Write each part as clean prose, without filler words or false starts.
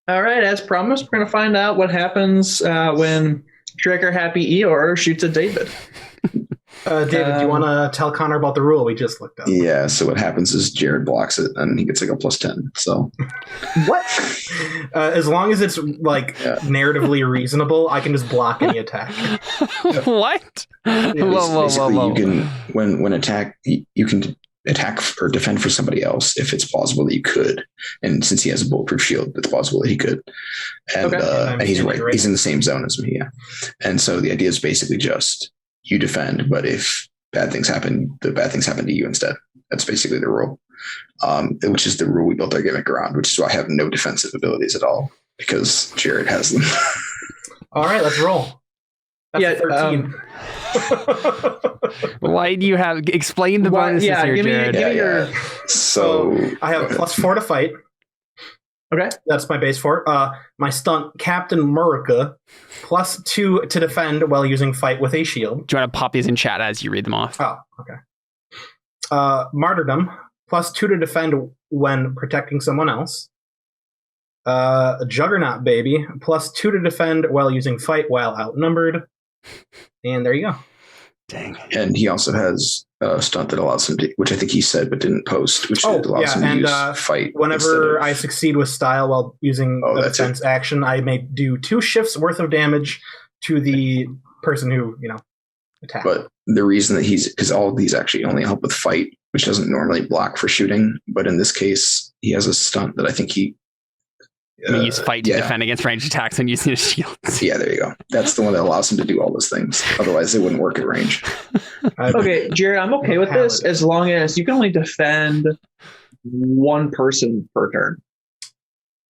All right, as promised, we're going to find out what happens when Trigger Happy Eeyore shoots at David. David, do you want to tell Connor about the rule we just looked up? Yeah, so what happens is Jared blocks it and he gets like a +10. So What? As long as it's like narratively reasonable, I can just block any attack. What? Whoa. you can when attack you can attack or defend for somebody else if it's plausible that you could. And since he has a bulletproof shield, it's plausible that he could. And and he's right. He's in the same zone as me, yeah. And so the idea is basically just you defend, but if bad things happen, the bad things happen to you instead. That's basically the rule, which is the rule we built our gimmick around, which is why I have no defensive abilities at all, because Jared has them. All right, let's roll. That's 13. Why do you have... Explain the bonuses here, Jared. So I have +4 to fight. Okay. That's my base 4. My stunt, Captain Murica, +2 to defend while using fight with a shield. Do you want to pop these in chat as you read them off? Oh, okay. Martyrdom, +2 to defend when protecting someone else. Juggernaut Baby, +2 to defend while using fight while outnumbered. And there you go. Dang. And he also has a stunt that allows him to, which I think he said but didn't post, which allows him to use fight. Whenever I succeed with style while using a defense action, I may do 2 shifts worth of damage to the person who, attacked. But the reason that because all of these actually only help with fight, which doesn't normally block for shooting. But in this case, he has a stunt that I think he... use fight to defend against ranged attacks and using his shields. Yeah, there you go. That's the one that allows him to do all those things. Otherwise, they wouldn't work at range. Okay, Jared, I'm okay with this as long as you can only defend one person per turn.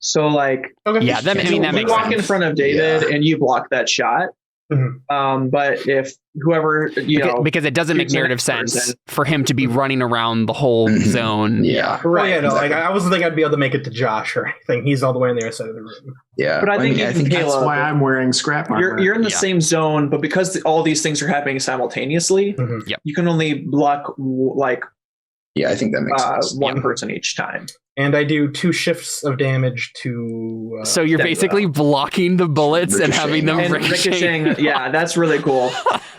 So, like, yeah, that makes sense. You walk in front of David and you block that shot. Mm-hmm. But if whoever because it doesn't make narrative sense for him to be running around the whole zone. Yeah, right. Exactly. I wasn't thinking I'd be able to make it to Josh or anything. He's all the way on the other side of the room. Yeah, but I think that's why I'm wearing scrap armor. You're in the same zone, but because all these things are happening simultaneously, you can only block I think that makes sense. One person each time. And I do 2 shifts of damage to... so you're basically blocking the bullets and having them ricocheting. Yeah, that's really cool.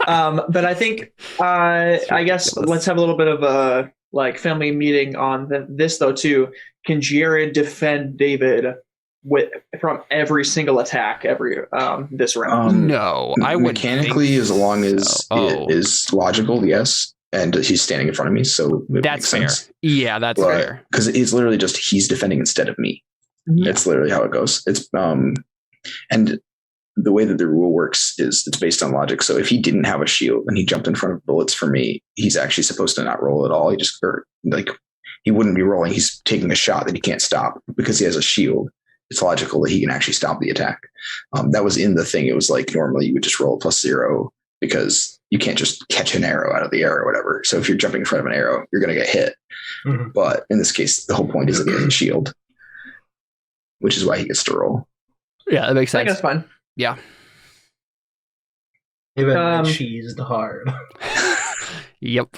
But I think, I guess let's have a little bit of a family meeting on this, though, too. Can Jared defend David from every single attack this round? No, I would mechanically, as long as it is logical, yes. And he's standing in front of me, so that's fair. Yeah, that's fair. Because it's literally just he's defending instead of me. Yeah. That's literally how it goes. It's and the way that the rule works is it's based on logic. So if he didn't have a shield and he jumped in front of bullets for me, he's actually supposed to not roll at all. He wouldn't be rolling. He's taking a shot that he can't stop because he has a shield. It's logical that he can actually stop the attack. That was in the thing. It was like normally you would just roll +0 because you can't just catch an arrow out of the air or whatever. So if you're jumping in front of an arrow, you're going to get hit. Mm-hmm. But in this case, the whole point is that he has a shield, which is why he gets to roll. Yeah, that makes sense. I think that's fine. Yeah. Even cheesed hard. Yep.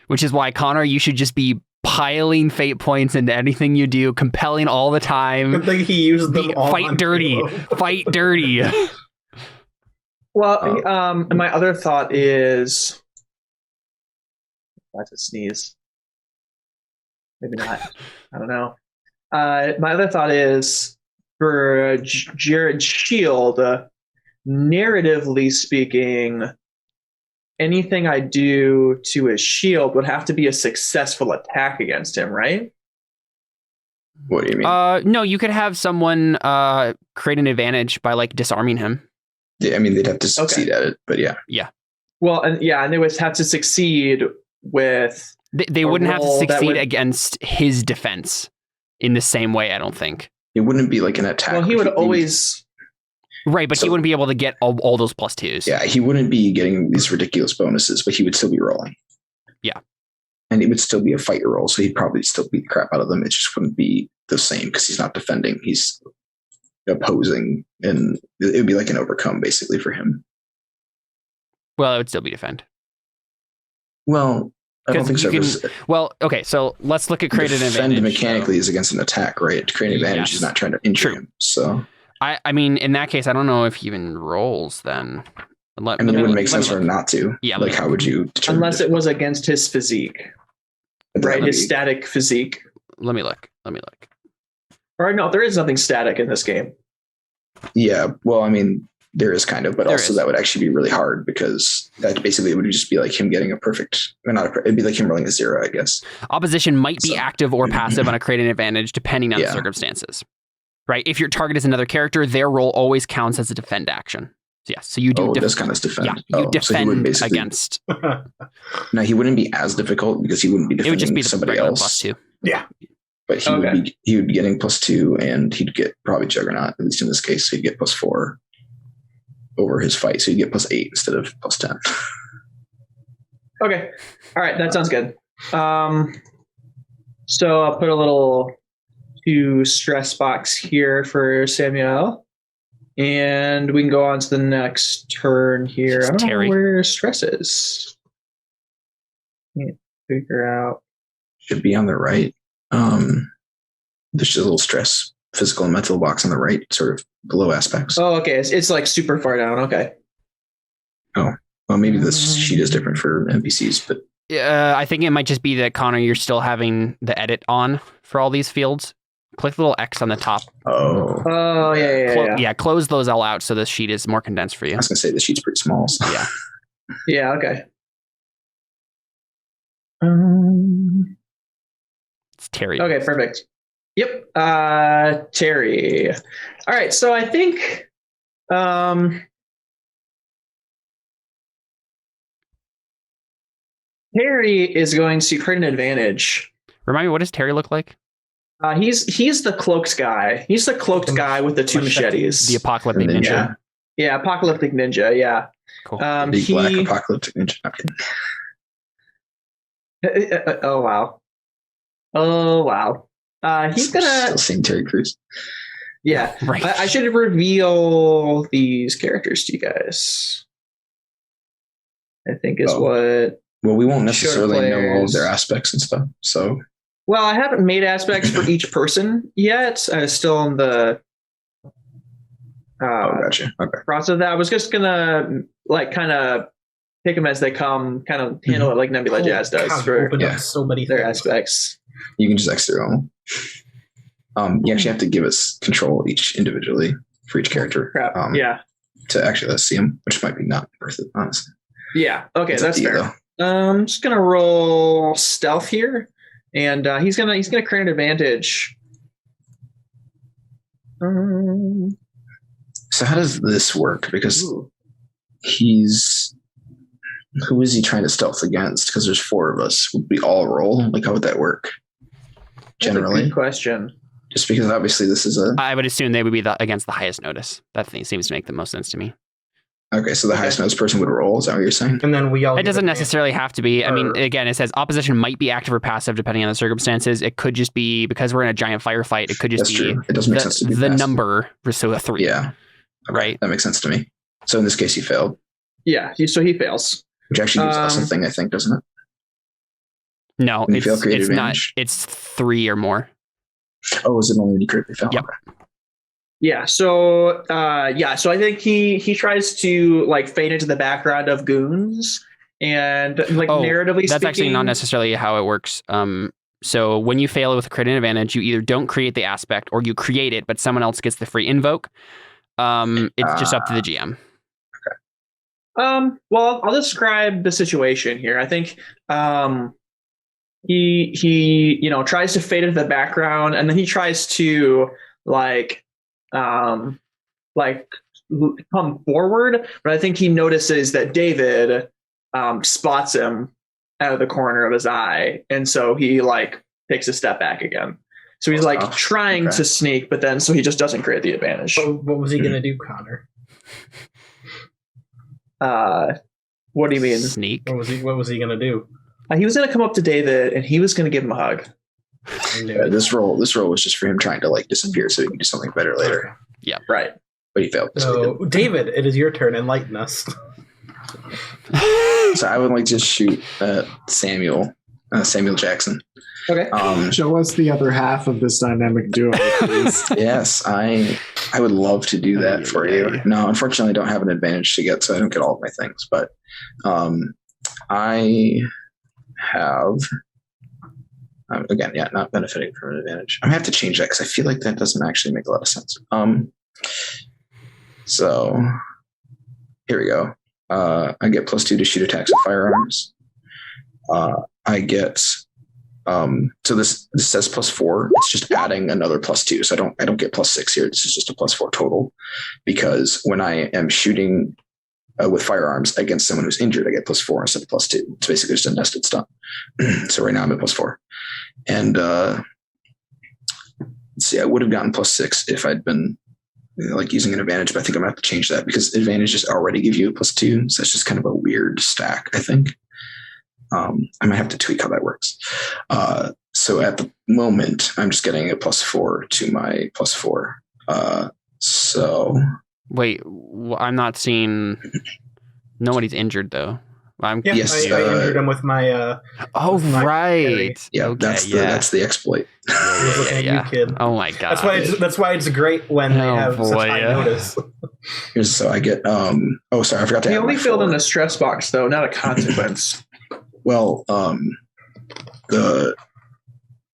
Which is why, Connor, you should just be piling fate points into anything you do, compelling all the time. Good thing he used them all. Fight dirty. Fight dirty. Well, my other thought is... That's a sneeze. Maybe not. I don't know. My other thought is, for Jared's shield, narratively speaking, anything I do to his shield would have to be a successful attack against him, right? What do you mean? No, you could have someone create an advantage by disarming him. Yeah, I mean, they'd have to succeed at it, but yeah. Yeah. Well, and they would have to succeed with... They wouldn't have to succeed against his defense in the same way, I don't think. It wouldn't be like an attack. Well, he would always... Right, but he wouldn't be able to get all those +2s. Yeah, he wouldn't be getting these ridiculous bonuses, but he would still be rolling. Yeah. And it would still be a fight roll, so he'd probably still beat the crap out of them. It just wouldn't be the same because he's not defending. He's opposing, and it would be like an overcome basically for him. Well, it would still be defend. Well, I don't think so. Well, okay, so let's look at create an advantage. Defend mechanically is against an attack, right? To create an advantage is not trying to injure him. So I mean, in that case, I don't know if he even rolls then. It wouldn't make sense for him not to. Yeah. Like, how would you determine unless it was against his physique, right? His static physique. Let me look. Or no, there is nothing static in this game. Yeah. Well, I mean, there is kind of, but also that would actually be really hard because that basically would just be like him getting a perfect, or not. It'd be like him rolling a 0, I guess. Opposition might be active or passive on a create an advantage depending on the circumstances. Right? If your target is another character, their roll always counts as a defend action. Yes, so you do. This kind of defend. Yeah, you defend against. No, he wouldn't be as difficult because he wouldn't be defending. It would just be somebody else. +2. Yeah, but he would be getting +2, and he'd get probably Juggernaut. At least in this case, so he'd get +4 over his fight. So he'd get +8 instead of +10. Okay, all right, that sounds good. So I'll put a little 2 stress box here for Samuel. And we can go on to the next turn here. I don't know where stress is. Can't figure out. Should be on the right. There's just a little stress, physical and mental box on the right, sort of below aspects. Oh, okay. It's like super far down. Okay. Oh, well, maybe this sheet is different for NPCs, but I think it might just be that, Connor, you're still having the edit on for all these fields. Click the little X on the top. Oh, yeah. Yeah, close those all out so the sheet is more condensed for you. I was going to say the sheet's pretty small. So. Yeah. Yeah, okay. It's Terry. Okay, perfect. Yep. Terry. All right, so I think Terry is going to create an advantage. Remind me, what does Terry look like? He's the cloaked guy. He's the cloaked guy with the 2 machetes. The apocalyptic ninja. Yeah, apocalyptic ninja. Yeah. Cool. Big black apocalyptic ninja. Oh wow. He's gonna still seeing Terry Crews. Yeah. Right. I should reveal these characters to you guys. I think is what. Well, we won't necessarily know all of their aspects and stuff. So. Well, I haven't made aspects for each person yet. I was still in the gotcha. Okay. process of that. I was just gonna kind of take them as they come, kind of handle it like Nebula Jazz does for so many their things. aspects. You can just X through them. You actually have to give us control each individually for each character. To actually let us see them, which might be not worth it, honestly. Yeah. Okay, that's fair. I'm just gonna roll stealth here. And he's gonna create an advantage. So how does this work? Because who is he trying to stealth against? Because there's 4 of us. Would we all roll? Like, how would that work? Generally, that's a good question. Just because obviously this is I would assume they would be against the highest notice. That thing seems to make the most sense to me. Okay, so the highest notice person would roll. Is that what you're saying? And then we all. It doesn't necessarily have to be. I mean, again, it says opposition might be active or passive depending on the circumstances. It could just be because we're in a giant firefight. It could just be. True. It doesn't make sense to be the passive. number. So a 3. Yeah. Okay. Right. That makes sense to me. So in this case, he failed. Yeah. So he fails. Which actually gives us something, I think, doesn't it? No, it's not. It's 3 or more. Oh, is it only when you critically fail? Yep. Okay. Yeah. So So I think he tries to fade into the background of goons and narratively. That's speaking, actually not necessarily how it works. So when you fail with create an advantage, you either don't create the aspect or you create it, but someone else gets the free invoke. It's just up to the GM. Okay. Well, I'll describe the situation here. I think he tries to fade into the background, and then he tries to come forward, but I think he notices that David spots him out of the corner of his eye, and so he takes a step back again. So he's trying to sneak, but then so he just doesn't create the advantage. What was he gonna do, Connor? What do you mean? Sneak. What was he gonna do? He was gonna come up to David and he was gonna give him a hug. This roll was just for him trying to disappear so he can do something better later. Yeah, right. But he failed. So David, it is your turn. Enlighten us. So I would like to shoot Samuel Samuel Jackson. Okay. Show us the other half of this dynamic duo, please. Yes, I would love to do that for you. No, unfortunately, I don't have an advantage to get, so I don't get all of my things. But I have, again, not benefiting from an advantage. I have to change that because I feel like that doesn't actually make a lot of sense. So here we go. I get +2 to shoot attacks with firearms. I get so this says +4. It's just adding another +2. So I don't get +6 here. This is just a +4 total, because when I am shooting with firearms against someone who's injured, I get +4 instead of +2. It's basically just a nested stun. So right now I'm at +4, and let's see, I would have gotten +6 if I'd been like using an advantage, but I think I'm gonna have to change that because advantages already give you a +2. So it's just kind of a weird stack, I think. I might have to tweak how that works. So at the moment, I'm just getting a +4 to my +4. So wait, I'm not seeing. Nobody's injured though. Yes, I injured him with my. Right. Yeah, okay, that's the exploit. You kid. Oh my god. That's why it's great when they have such high notice. So I get. Oh, sorry, I forgot to. He only filled in a stress box though, not a consequence. Well, the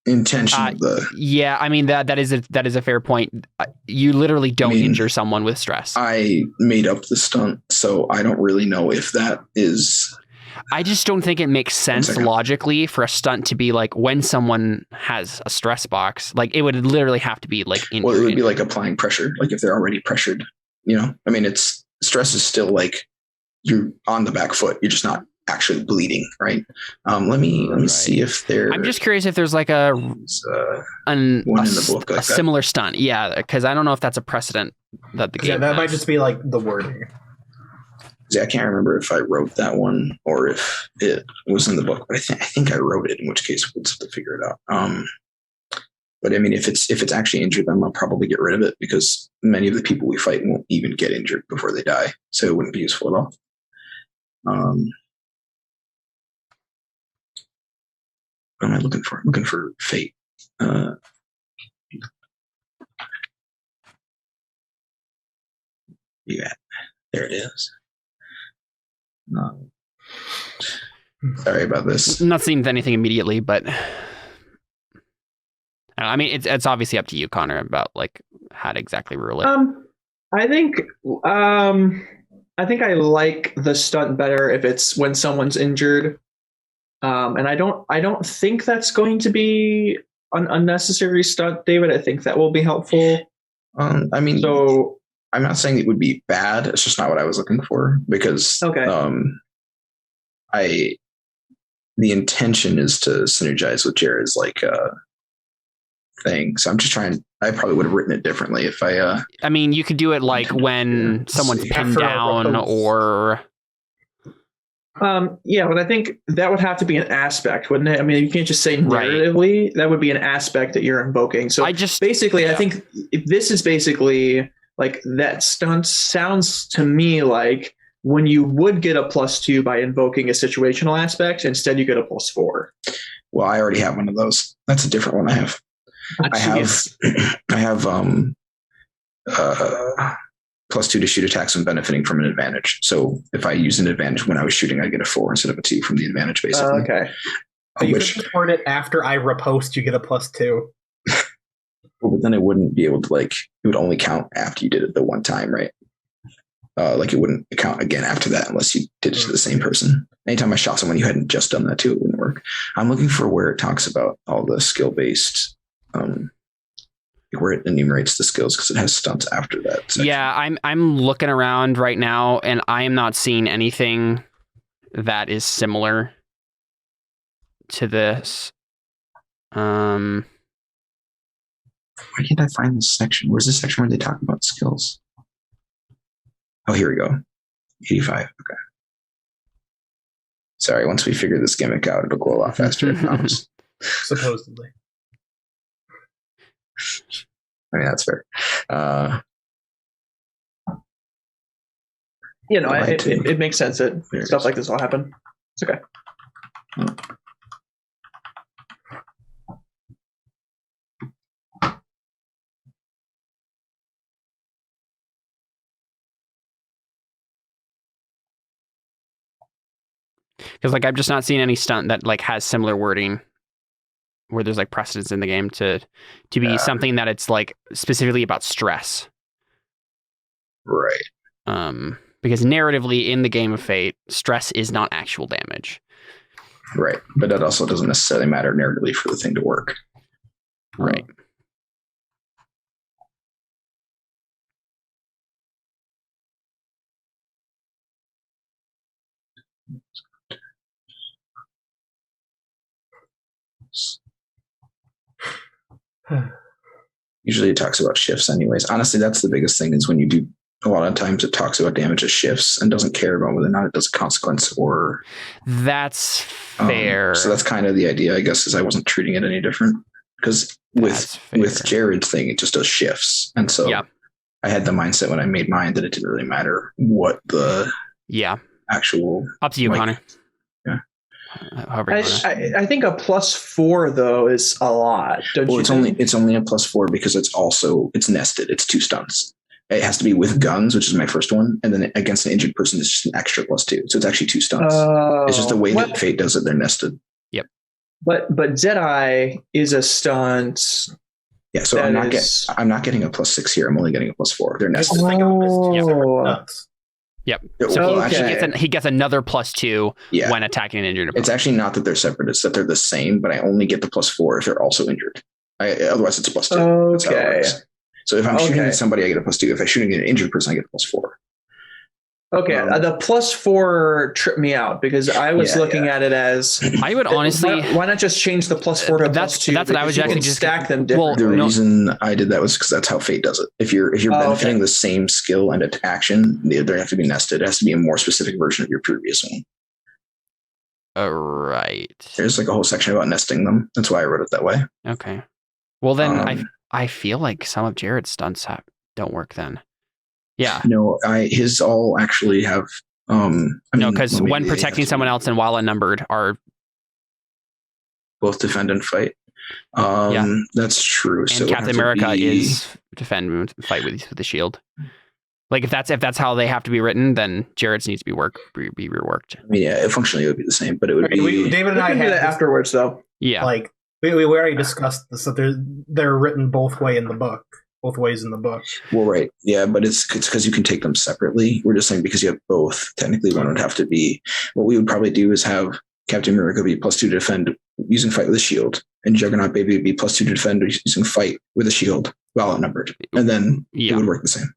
intention of the. Yeah, I mean that is a fair point. You literally don't injure someone with stress. I made up the stunt, so I don't really know if that is. I just don't think it makes sense logically for a stunt to be like when someone has a stress box. Like it would literally have to be like injury. Well, it would be like applying pressure. Like if they're already pressured, I mean, stress is still like you're on the back foot. You're just not actually bleeding, right? Let me see if there. I'm just curious if there's like a similar stunt. Yeah, because I don't know if that's a precedent that the game. Yeah, that might just be like the wording. Yeah, I can't remember if I wrote that one or if it was in the book, but I think I wrote it. In which case, we'll just have to figure it out. But I mean, if it's actually injured, then I'll probably get rid of it because many of the people we fight won't even get injured before they die, so it wouldn't be useful at all. What am I looking for? I'm looking for fate. Yeah, there it is. Sorry about this. Not seeing anything immediately, but I mean, it's obviously up to you, Connor, about like how to exactly rule it. I think I like the stunt better if it's when someone's injured. And I don't think that's going to be an unnecessary stunt, David. I think that will be helpful. I mean, so I'm not saying it would be bad. It's just not what I was looking for because the intention is to synergize with Jared's like thing. So I'm just trying. I probably would have written it differently if I. I mean, you could do it like when someone's pinned down or. Yeah, but I think that would have to be an aspect, wouldn't it? I mean, you can't just say narratively. Right. That would be an aspect that you're invoking. So I think if this is basically like that stunt sounds to me like when you would get a +2 by invoking a situational aspect, instead you get a +4. Well, I already have one of those. That's a different one I have. I have +2 to shoot attacks when benefiting from an advantage. So if I use an advantage when I was shooting, I get a 4 instead of a 2 from the advantage, basically. Okay. You could just word it after I repost, you get a +2. But then it wouldn't be able to it would only count after you did it the one time, right? It wouldn't count again after that unless you did it to the same person. Anytime I shot someone you hadn't just done that to, it wouldn't work. I'm looking for where it talks about all the skill-based where it enumerates the skills because it has stunts after that section. Yeah, I'm looking around right now and I am not seeing anything that is similar to this. Why can't I find this section? Where's the section where they talk about skills? Oh, here we go. 85. Okay. Sorry, once we figure this gimmick out, it'll go a lot faster, I promise. Supposedly. I mean, that's fair. It makes sense that stuff like this will happen. It's okay. Because like I've just not seen any stunt that like has similar wording where there's like precedence in the game to be something that it's like specifically about stress. Right. Because narratively in the Game of Fate, stress is not actual damage. Right. But that also doesn't necessarily matter narratively for the thing to work. Right. Usually it talks about shifts anyways. Honestly, that's the biggest thing is when you do, a lot of times it talks about damage as shifts and doesn't care about whether or not it does a consequence or... That's fair. So that's kind of the idea, I guess, is I wasn't treating it any different. Because with Jared's thing, it just does shifts. And so I had the mindset when I made mine that it didn't really matter what the actual... Up to you, Connor. Yeah. I think a +4 though is a lot. It's only a +4 because it's nested. It's 2 stunts. It has to be with guns, which is my first one, and then against an injured person, it's just an extra +2. So it's actually 2 stunts. It's just the way that Fate does it. They're nested. Yep. But Deadeye is a stunt. Yeah. So I'm not getting a +6 here. I'm only getting a +4. They're nested. Yep. So he gets another +2 when attacking an injured opponent. It's actually not that they're separate. It's that they're the same, but I only get the +4 if they're also injured. Otherwise, it's a +2. That's how it works. So if I'm shooting at somebody, I get a +2. If I'm shooting at an injured person, I get a +4. Okay, the +4 tripped me out because I was looking at it as I would honestly. Why not just change the +4 to +2? That's what I was actually just stack them different. The reason I did that was because that's how Fate does it. If you're benefiting the same skill and action, they have to be nested. It has to be a more specific version of your previous one. Right. There's like a whole section about nesting them. That's why I wrote it that way. Okay. Well, then I feel like some of Jared's stunts don't work then. Yeah. No, his all actually have. Because when protecting someone else and while outnumbered are both defend and fight. That's true. And so Captain America is defend and fight with the shield. Like if that's how they have to be written, then Jared's needs to be reworked. I mean, yeah, functionally it would be the same, but it would be. David and I had that afterwards, though. Yeah, like we already discussed this. That they're written both ways in the book. Well, right. Yeah, but it's because you can take them separately. We're just saying because you have both, technically one would have to be, what we would probably do is have Captain America be +2 to defend using fight with a shield, and Juggernaut Baby would be +2 to defend using fight with a shield while outnumbered. And then it would work the same.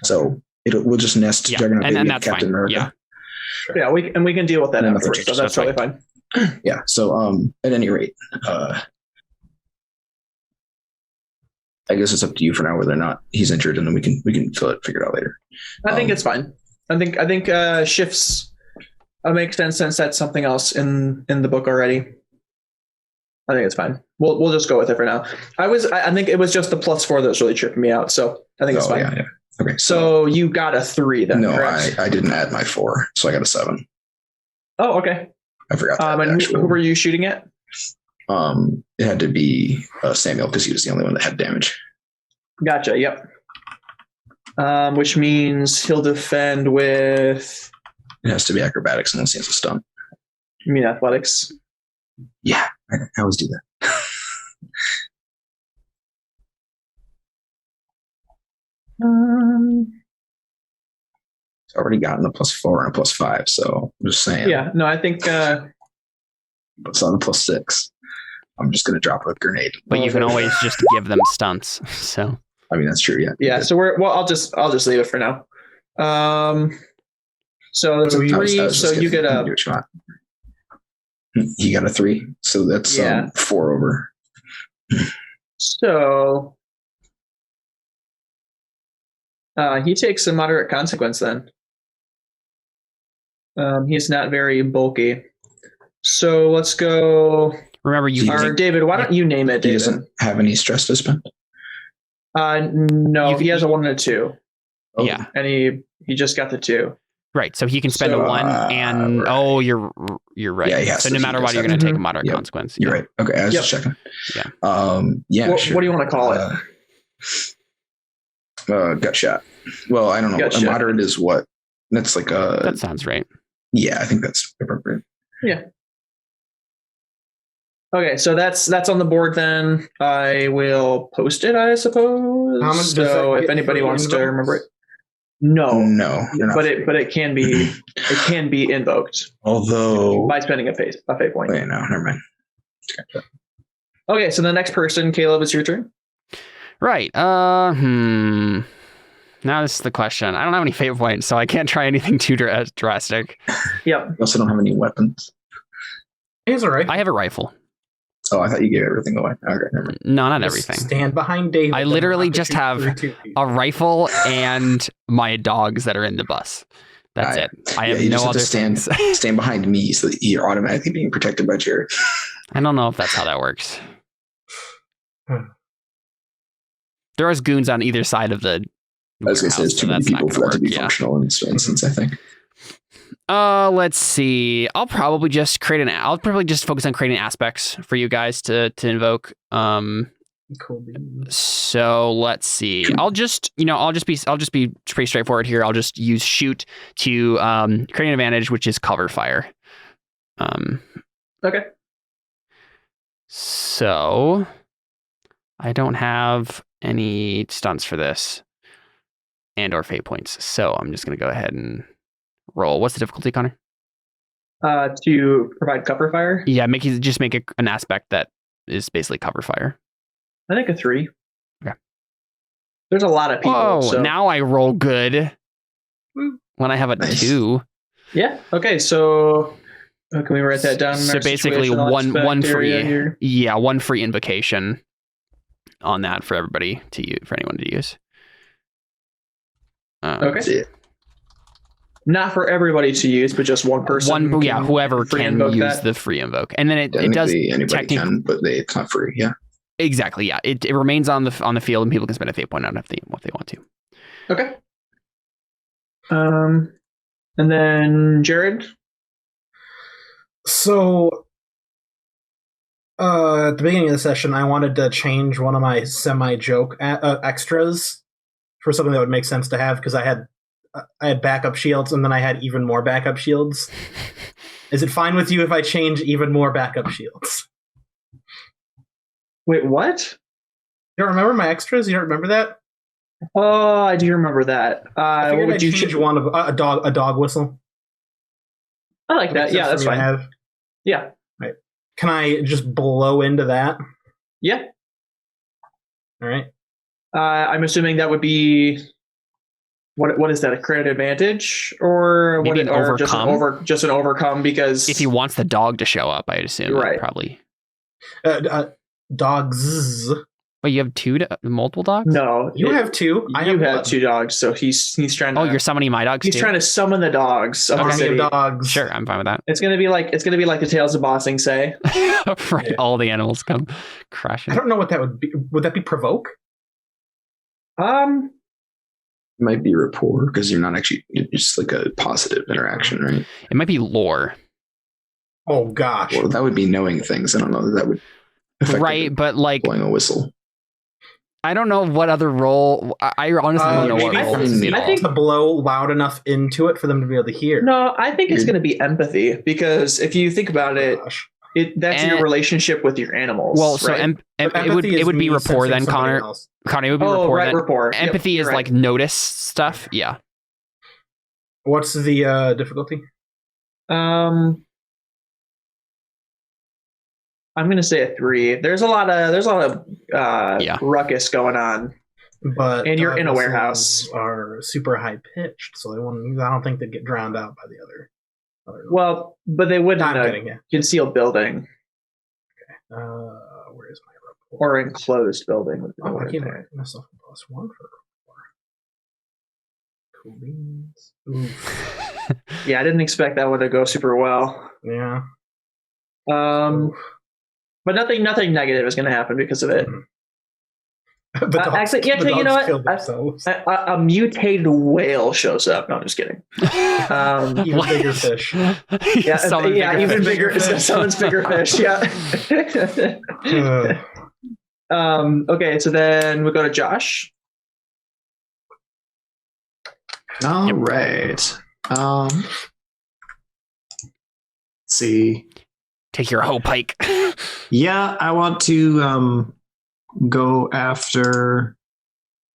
So we'll just nest Juggernaut Baby and Captain America. Yeah, we can deal with that afterwards, so that's totally fine. Yeah, so at any rate, I guess it's up to you for now whether or not he's injured, and then we can figure it out later. I think it's fine. I think shifts make sense since that's something else in the book already. I think it's fine. We'll just go with it for now. I think it was just the +4 that was really tripping me out, so I think it's fine. Yeah. Okay. So you got a 3 then? No, correct? I didn't add my 4, so I got a 7. Oh, okay. I forgot. And who were you shooting at? It had to be Samuel because he was the only one that had damage. Gotcha. Yep. Which means he'll defend with. It has to be acrobatics unless he has a stunt. You mean athletics? Yeah, I always do that. It's already gotten a +4 and a +5, so I'm just saying. Yeah. No, I think. It's on a +6. I'm just going to drop a grenade. But you can always just give them stunts. So I mean that's true. Yeah. Yeah. So I'll just leave it for now. So it's a 3. So you get a. He got a 3. So that's 4 over. So he takes a moderate consequence then. He's not very bulky. So let's go. Remember, David, why don't you name it, David? He doesn't have any stress to spend? No, he has a 1 and a 2. Oh. Yeah. And he just got the 2. Right, so he can spend a 1 and... Right. You're right. Yeah, so no matter what, you're going to take a moderate consequence. You're right. Okay, I was just checking. Yeah. Sure. What do you want to call it? Gut shot. Well, I don't know. A moderate is what? That's like a... That sounds right. Yeah, I think that's appropriate. Yeah. Okay, so that's on the board then. I will post it, I suppose. How much does that So if get anybody for wants to invokes? remember it. No. No, they're not free. But it can be invoked Although, by spending a fate point. wait, no, never mind. Okay, so the next person, Caleb, it's your turn. Right. Now this is the question. I don't have any fate points, so I can't try anything too drastic. Yep. I also don't have any weapons. He's all right. I have a rifle. Oh, I thought you gave everything away. Okay, never mind. No, not Just everything. Stand behind David. I literally just have a rifle and my dogs that are in the bus. That's it. I have you no just have other to stand behind me so that you're automatically being protected by Jared. I don't know if that's how that works. There are goons on either side of the. I was going to say there's too many people for that to be yeah. functional in this instance, I think. Let's see. I'll probably just focus on creating aspects for you guys to invoke. Cool. So let's see. I'll just be pretty straightforward here. I'll just use shoot to create an advantage, which is cover fire. Okay. So I don't have any stunts for this and or fate points. So I'm just gonna go ahead and roll. What's the difficulty, Connor? To provide cover fire? Yeah, make an aspect that is basically cover fire. I think a 3. Okay. There's a lot of people. Oh, so. now I roll good when I have a 2. Yeah. Okay. So can we write that down? So basically one free, one free invocation on that for everybody to use, for anyone to use. Okay. Not for everybody to use, but just one person. Whoever can use the free invoke, and then it does anybody can, but it's not free. Yeah. Exactly. Yeah. It remains on the field, and people can spend a fate point on it if they want to. Okay. And then Jared. So, at the beginning of the session, I wanted to change one of my semi-joke extras for something that would make sense to have because I had backup shields, and then I had even more backup shields. Is it fine with you if I change even more backup shields? Wait, what? You don't remember my extras? You don't remember that? Oh, I do remember that. I figured I'd change one of a dog whistle. I like that. Yeah, that's fine. Yeah. Right. Can I just blow into that? Yeah. All right. I'm assuming that would be what is that? A credit advantage or maybe an overcome? Just an overcome because if he wants the dog to show up, I'd assume probably. Dogs. Wait, you have multiple dogs? No, you have 2. I have 2 dogs, so he's trying to. Oh, you're summoning my dogs. He's trying to summon the dogs. Army of dogs. Sure, I'm fine with that. It's gonna be like the Tales of Bossing say. Right, yeah. All the animals come crashing. I don't know what that would be. Would that be provoke? It might be rapport because you're not actually just like a positive interaction, right? It might be lore. Oh gosh. Well, that would be knowing things. I don't know that would. Right, but like blowing a whistle. I don't know what other role. I honestly don't know what role. I think to blow loud enough into it for them to be able to hear. No, I think it's going to be empathy because if you think about that's your relationship with your animals. Well, so right? it would be rapport then, Connor. Connor, it would be rapport. Right, rapport. Empathy is like notice stuff. Yeah. What's the difficulty? I'm going to say a 3. There's a lot of ruckus going on, and you're in a warehouse. Are super high pitched, so I don't think they'd get drowned out by the other. Well, but they wouldn't concealed building. Okay. Where is my report? Or enclosed building. I can't write myself a +1 for rapport. Cool beans. Yeah, I didn't expect that one to go super well. Yeah. But nothing negative is going to happen because of it. Actually, you know what? A mutated whale shows up. No, I'm just kidding. Even bigger fish. Even bigger. Summons bigger fish. Yeah. Okay, so then we go to Josh. All right. see. Take your whole pike. Yeah, I want to go after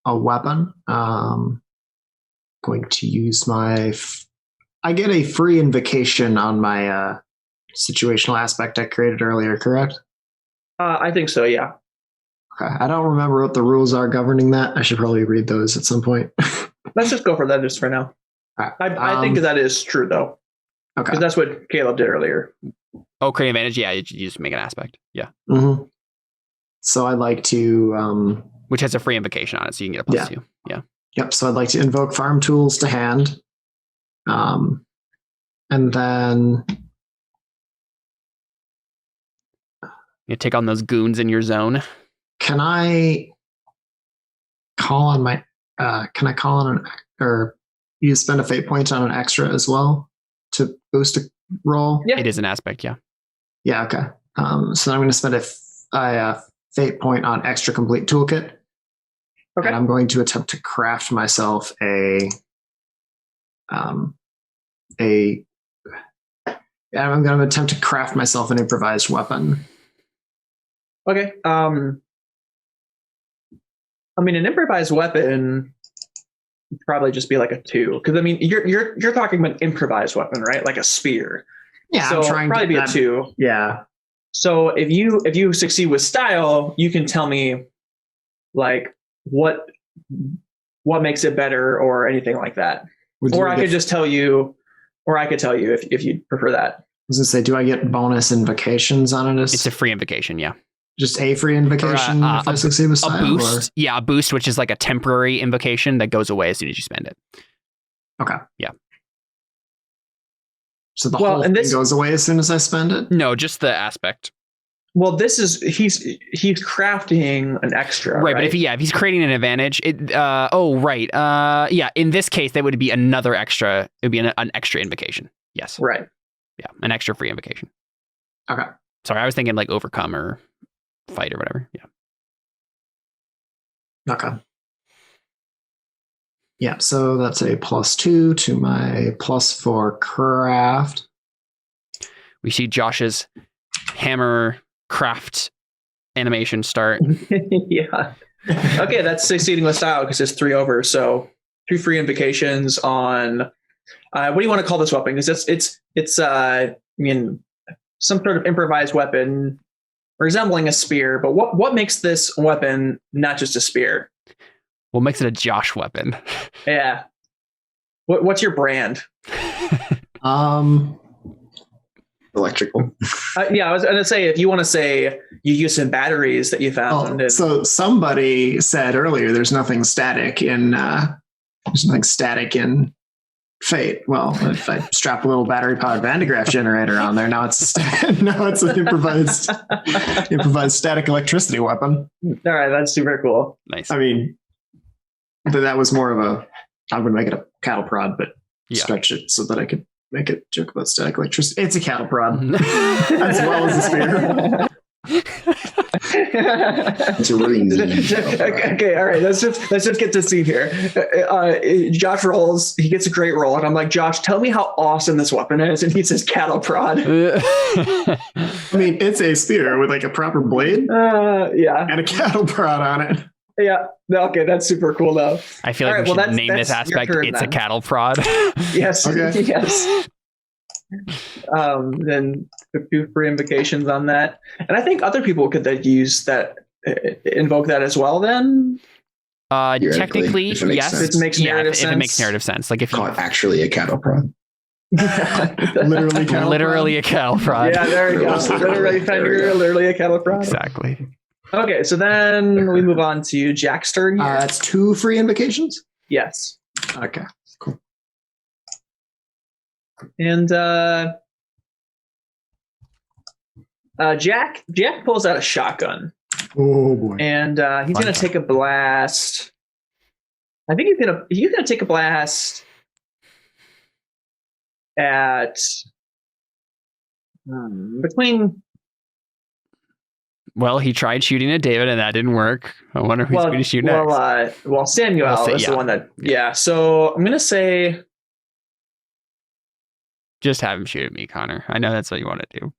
a weapon. Going to use my. I get a free invocation on my situational aspect I created earlier, correct? I think so, yeah. Okay. I don't remember what the rules are governing that. I should probably read those at some point. Let's just go for that just for now. Right. I think that is true, though. Okay. Because that's what Caleb did earlier. Oh, create advantage. Yeah, you just make an aspect. Yeah. Mm-hmm. So I'd like to... which has a free invocation on it, so you can get a +2. Yeah. Yep. So I'd like to invoke farm tools to hand. And then... You take on those goons in your zone. Can I call on my... can I call on or you spend a fate point on an extra as well to boost a roll? Yeah. It is an aspect, yeah. Yeah, okay. So I'm going to spend a fate point on extra complete toolkit. Okay. And I'm going to attempt to craft myself I'm going to attempt to craft myself an improvised weapon. Okay. I mean, an improvised weapon would probably just be like a 2, because I mean, you're talking about an improvised weapon, right? Like a spear. Yeah, so I'm trying probably to be a 2. Yeah. So if you succeed with style, you can tell me like what makes it better or anything like that. Or I could just tell you, or I could tell you if you'd prefer that. I was gonna say, do I get bonus invocations on it? It's a free invocation, yeah. Just a free invocation if I succeed with style? A boost. Yeah, a boost, which is like a temporary invocation that goes away as soon as you spend it. Okay. Yeah. So the whole thing goes away as soon as I spend it? No, just the aspect. Well, this is he's crafting an extra, right? But if he's creating an advantage, in this case that would be another extra. It would be an extra invocation. Yes. Right. Yeah, an extra free invocation. Okay. Sorry, I was thinking like overcome or fight or whatever. Yeah. Okay. Yeah, so that's a +2 to my +4 craft. We see Josh's hammer craft animation start. Yeah. Okay, that's succeeding with style because it's 3 over. So 2 free invocations on what do you want to call this weapon? Because it's I mean, some sort of improvised weapon resembling a spear. But what makes this weapon not just a spear? What makes it a Josh weapon? Yeah. What's your brand? Electrical. Yeah, I was going to say, if you want to say you use some batteries that you found. So somebody said earlier, there's nothing static in Fate. Well, if I strap a little battery-powered Van de Graaff generator on there, now it's an improvised static electricity weapon. All right, that's super cool. Nice. I mean, that was more of I'm going to make it a cattle prod, but stretch it so that I could make a joke about static electricity. It's a cattle prod as well as a spear. It's a really neat. Okay, all right. Let's just get to scene here. Josh rolls. He gets a great roll, and I'm like, Josh, tell me how awesome this weapon is. And he says, cattle prod. I mean, it's a spear with like a proper blade. Yeah, and a cattle prod on it. Yeah. Okay, that's super cool though. I feel like we should name this aspect. It's a cattle prod. Yes. Okay. Yes. Then 2 free invocations on that, and I think other people could then use that, invoke that as well. Then, technically, yes, if it makes narrative sense. If it makes narrative sense, like if you call it actually a cattle prod. literally a cattle prod. Yeah, there we go. Literally a cattle prod. Exactly. Okay, so then we move on to Jack's turn here. That's 2 free invocations? Yes. Okay, cool. And Jack pulls out a shotgun. Oh boy. And he's going to take a blast. I think he's going to take a blast at between. Well, he tried shooting at David, and that didn't work. I wonder who's going to shoot next. Samuel is the one that. Yeah. So I'm going to say Just have him shoot at me, Connor. I know that's what you want to do.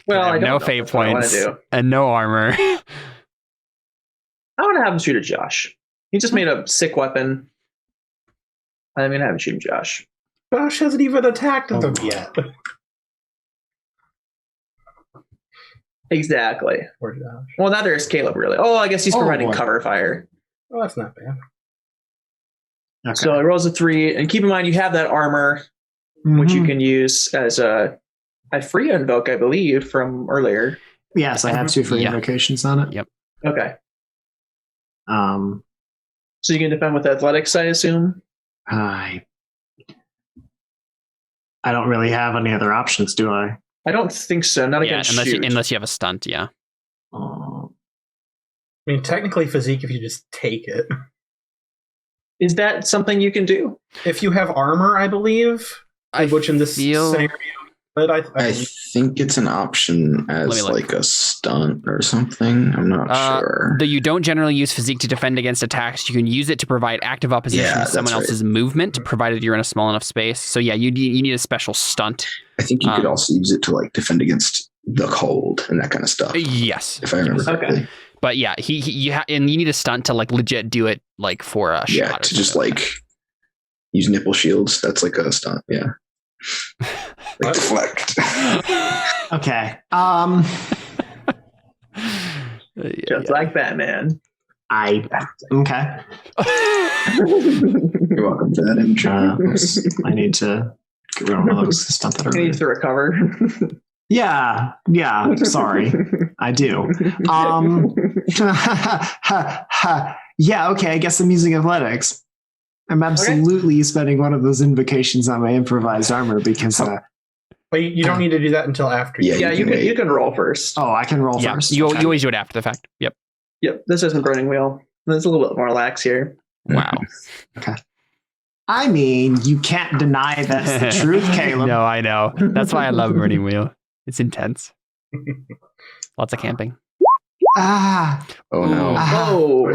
Well, I have don't no know fate if that's what I wanna points do. and no armor. I want to have him shoot at Josh. He just made a sick weapon. I'm gonna have him shoot at Josh. Josh hasn't even attacked them yet. Exactly. Poor Josh. Well, now there's Caleb, really. Oh, I guess he's providing boy. cover fire. Well, that's not bad. Okay. So he rolls a 3, and keep in mind you have that armor, which you can use as a free invoke, I believe, from earlier. Yes, I have 2 free Yeah. invocations on it. Yep. Okay. Um, So you can defend with athletics, I assume? I don't really have any other options, do I? I don't think so. Not Yeah, against unless shoot. unless you have a stunt, yeah. Uh, I mean, technically physique if you just take it. Is that something you can do? If you have armor, I believe, which in this scenario, but I think it's an option Let me as look. like a stunt or something. I'm not sure. Though you don't generally use physique to defend against attacks, you can use it to provide active opposition Yeah, to someone that's right. else's movement, provided you're in a small enough space. So yeah, you need a special stunt. I think you could also use it to like defend against the cold and that kind of stuff. Yes, If I remember Okay. correctly. but yeah, and you need a stunt to like legit do it like for a Yeah, shot. Or to just something. like use nipple shields. That's like a stunt. Yeah. Like deflect. okay. Just like Batman. Okay. You're welcome for that image. I need to get rid of one of those stuff that He are. needs to recover. Yeah. Sorry, I do. Yeah. Okay. I guess I'm using athletics. I'm absolutely spending one of those invocations on my improvised armor because. But you don't need to do that until after. Yeah, Yeah, you wait. can roll first. Oh, I can roll Yeah, first. you Okay. always do it after the fact. Yep. Yep, this isn't Burning Wheel. There's a little bit more lax here. Wow. I mean, you can't deny that's the truth, Caleb. No, I know. That's why I love Burning Wheel. It's intense. Lots of camping. Ah. Oh no. Oh.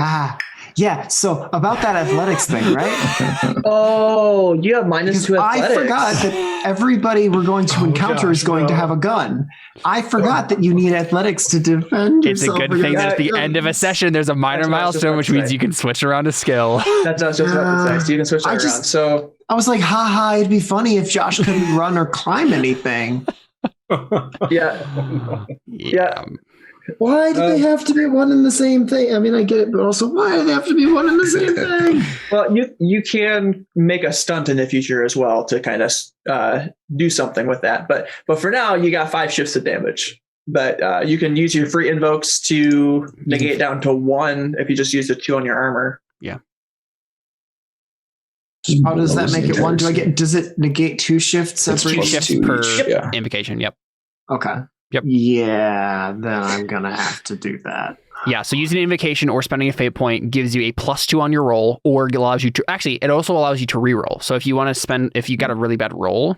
Yeah. So about that athletics thing, right? Oh, you have Because -2 athletics. I forgot that everybody we're going to encounter is going to have a gun. I forgot that you need athletics to defend It's a yourself good against thing that at the guns. end of a session, there's a minor That's what I was just milestone, about which to means say. you can switch around a skill. That's not just about the text. You can switch that I around. just- So I was like, haha, it'd be funny if Josh couldn't run or climb anything. yeah. Yeah. Why do they have to be one and the same thing? I mean, I get it, but also why do they have to be one and the same thing? Well, you can make a stunt in the future as well to kind of do something with that. But for now, you got 5 shifts of damage. But you can use your free invokes to negate down to 1 if you just use the 2 on your armor. How does that make it 1? Does it negate 2 shifts It's every? 2 plus shifts 2 per each, yeah. invocation. Yep. Okay. Yep. Yeah, then I'm gonna have to do that. Yeah. So using an invocation or spending a fate point gives you a +2 on your roll, or it allows you to it also allows you to reroll. So if you want to if you got a really bad roll,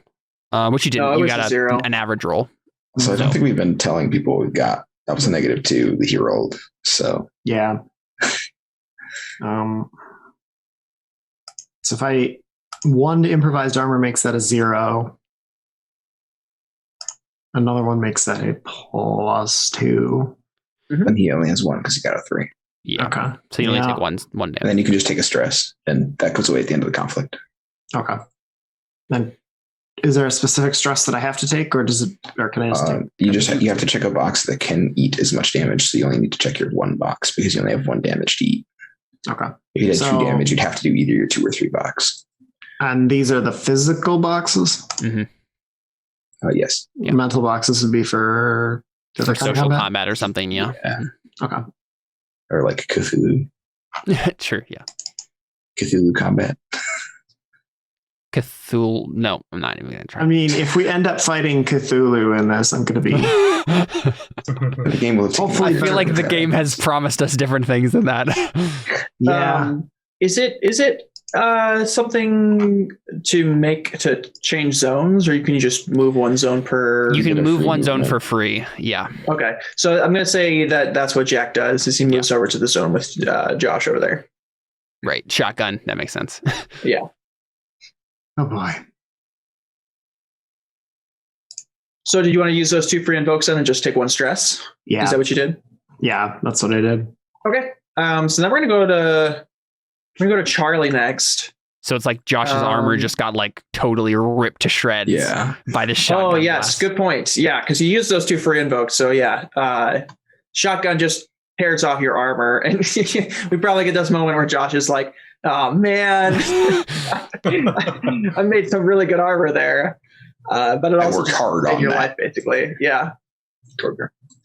which you didn't, No, it you was got a 0. an average roll. So I don't think we've been telling people what we've got. That was a -2 that he rolled. So Yeah. So if 1 improvised armor makes that a 0. Another one makes that a +2. and he only has 1 because he got a 3. Yeah. Okay. So you only Yeah. take one And damage. then you can just take a stress, and that goes away at the end of the conflict. Okay. Then is there a specific stress that I have to take, or can I just take? You have to check a box that can eat as much damage, so you only need to check your 1 box because you only have 1 damage to eat. Okay. If you had So- 2 damage, you'd have to do either your 2 or 3 box. And these are the physical boxes. Yes. Yeah. Mental boxes would be for For social combat or something. Yeah. Okay. Or like Cthulhu. Sure. Yeah. Cthulhu combat. Cthulhu. No, I'm not even going to try. I mean, if we end up fighting Cthulhu in this, I'm going to be. The game will Hopefully I feel like the game has promised us different things than that. Yeah. Is it something to change zones, or can you just move 1 zone per? You can get a move free 1 zone movement. for free. Yeah. Okay, so I'm going to say that's what Jack does. Is he moves over to the zone with Josh over there? Right. Shotgun. That makes sense. Yeah. Oh boy. So did you want to use those 2 free invokes then and just take 1 stress? Yeah. Is that what you did? Yeah, that's what I did. Okay. So then we're gonna go to Charlie next. So it's like Josh's armor just got like totally ripped to shreds by the shotgun. Oh yes, blast. good point. Yeah, because you used those 2 free invokes. So yeah, shotgun just tears off your armor, and we probably get this moment where Josh is like, "Oh man, I made some really good armor there," but it also worked hard made on your that. life basically. Yeah.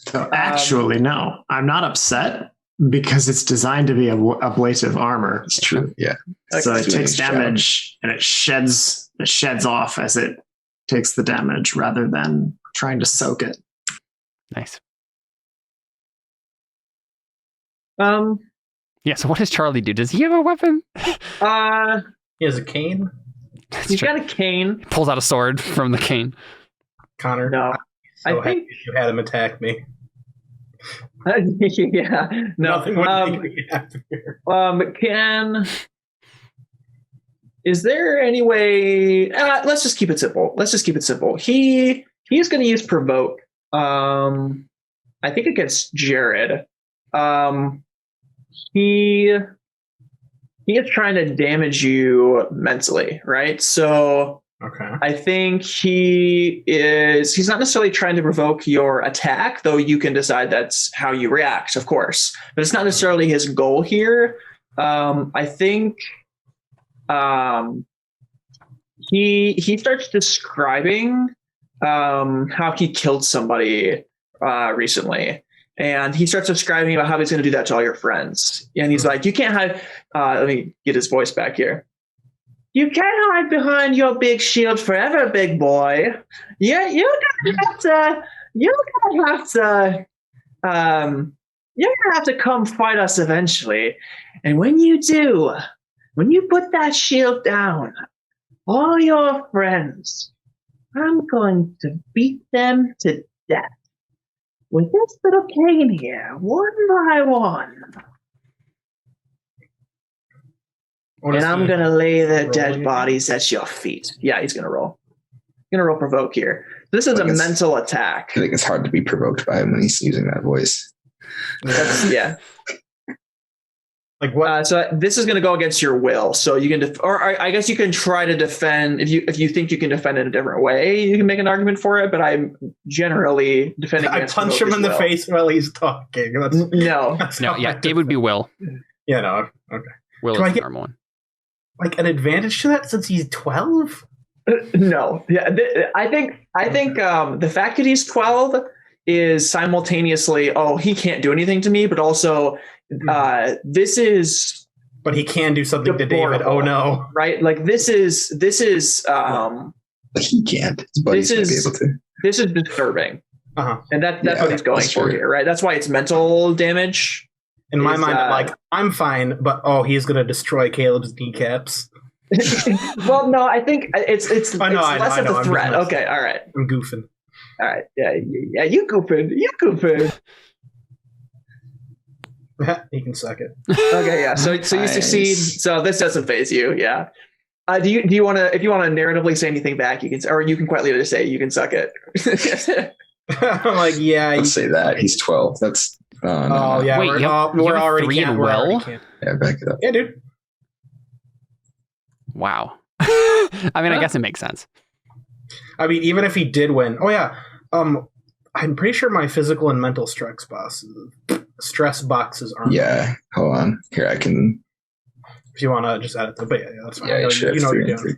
So actually, no, I'm not upset because it's designed to be ablative armor. It's true. Yeah. So Okay. it takes damage and it sheds off as it takes the damage rather than trying to soak it. Nice. Yeah. So what does Charlie do? Does he have a weapon? He has a cane. He's got a cane. Pulls out a sword from the cane. Connor. No, So I think. you had him attack me. Yeah. No. Nothing would make me happier. Is there any way? Let's just keep it simple. He's going to use provoke. I think against Jared. He is trying to damage you mentally, right? So Okay. I think he's not necessarily trying to provoke your attack, though you can decide that's how you react, of course. But it's not necessarily his goal here. I think he starts describing how he killed somebody recently. And he starts describing about how he's going to do that to all your friends. And he's like, you can't hide. Let me get his voice back here. You can't hide behind your big shield forever, big boy. You're gonna have to come fight us eventually. And when you do, when you put that shield down, all your friends, I'm going to beat them to death with this little cane here, one by one. And I'm going to lay the dead bodies at your feet. Yeah, he's going to roll. He's going to roll provoke here. This is a mental attack. I think it's hard to be provoked by him when he's using that voice. Yeah. Like what? So this is going to go against your will. So you can, I guess you can try to defend if you think you can defend it a different way. You can make an argument for it, but I'm generally defending. I punch him in the face while he's talking. No. No, yeah, it would be Will. Yeah, no. Okay. Will Do I is the get- normal one. Like an advantage to that since he's 12? No. Yeah. I think the fact that he's 12 is simultaneously, he can't do anything to me, but also this is. But he can do something to David. Oh no! Right? Like this is. But he can't. His buddy's going to be able to. This is disturbing, and that's what he's going for here, right? That's why it's mental damage. In my mind, I'm like, I'm fine, but he's going to destroy Caleb's kneecaps. Well, no, I think it's less of a threat. Okay, all right. I'm goofing. All right, yeah, you goofing. He can suck it. Okay, yeah. So you succeed. So this doesn't phase you. Yeah. Do you want to? If you want to narratively say anything back, you can, or you can quietly just say you can suck it. I'm like, yeah. Let's say that he's 12. That's. No. Yeah. Wait, we're you have already 3 in Will? Yeah, back it up. Yeah, dude. Wow. I mean, I guess it makes sense. I mean, even if he did win. Oh yeah. I'm pretty sure my physical and mental stress boxes aren't. Yeah. Hold on. Here, I can. If you want to just add it, but yeah, that's fine. Yeah, you know what you're doing. 3.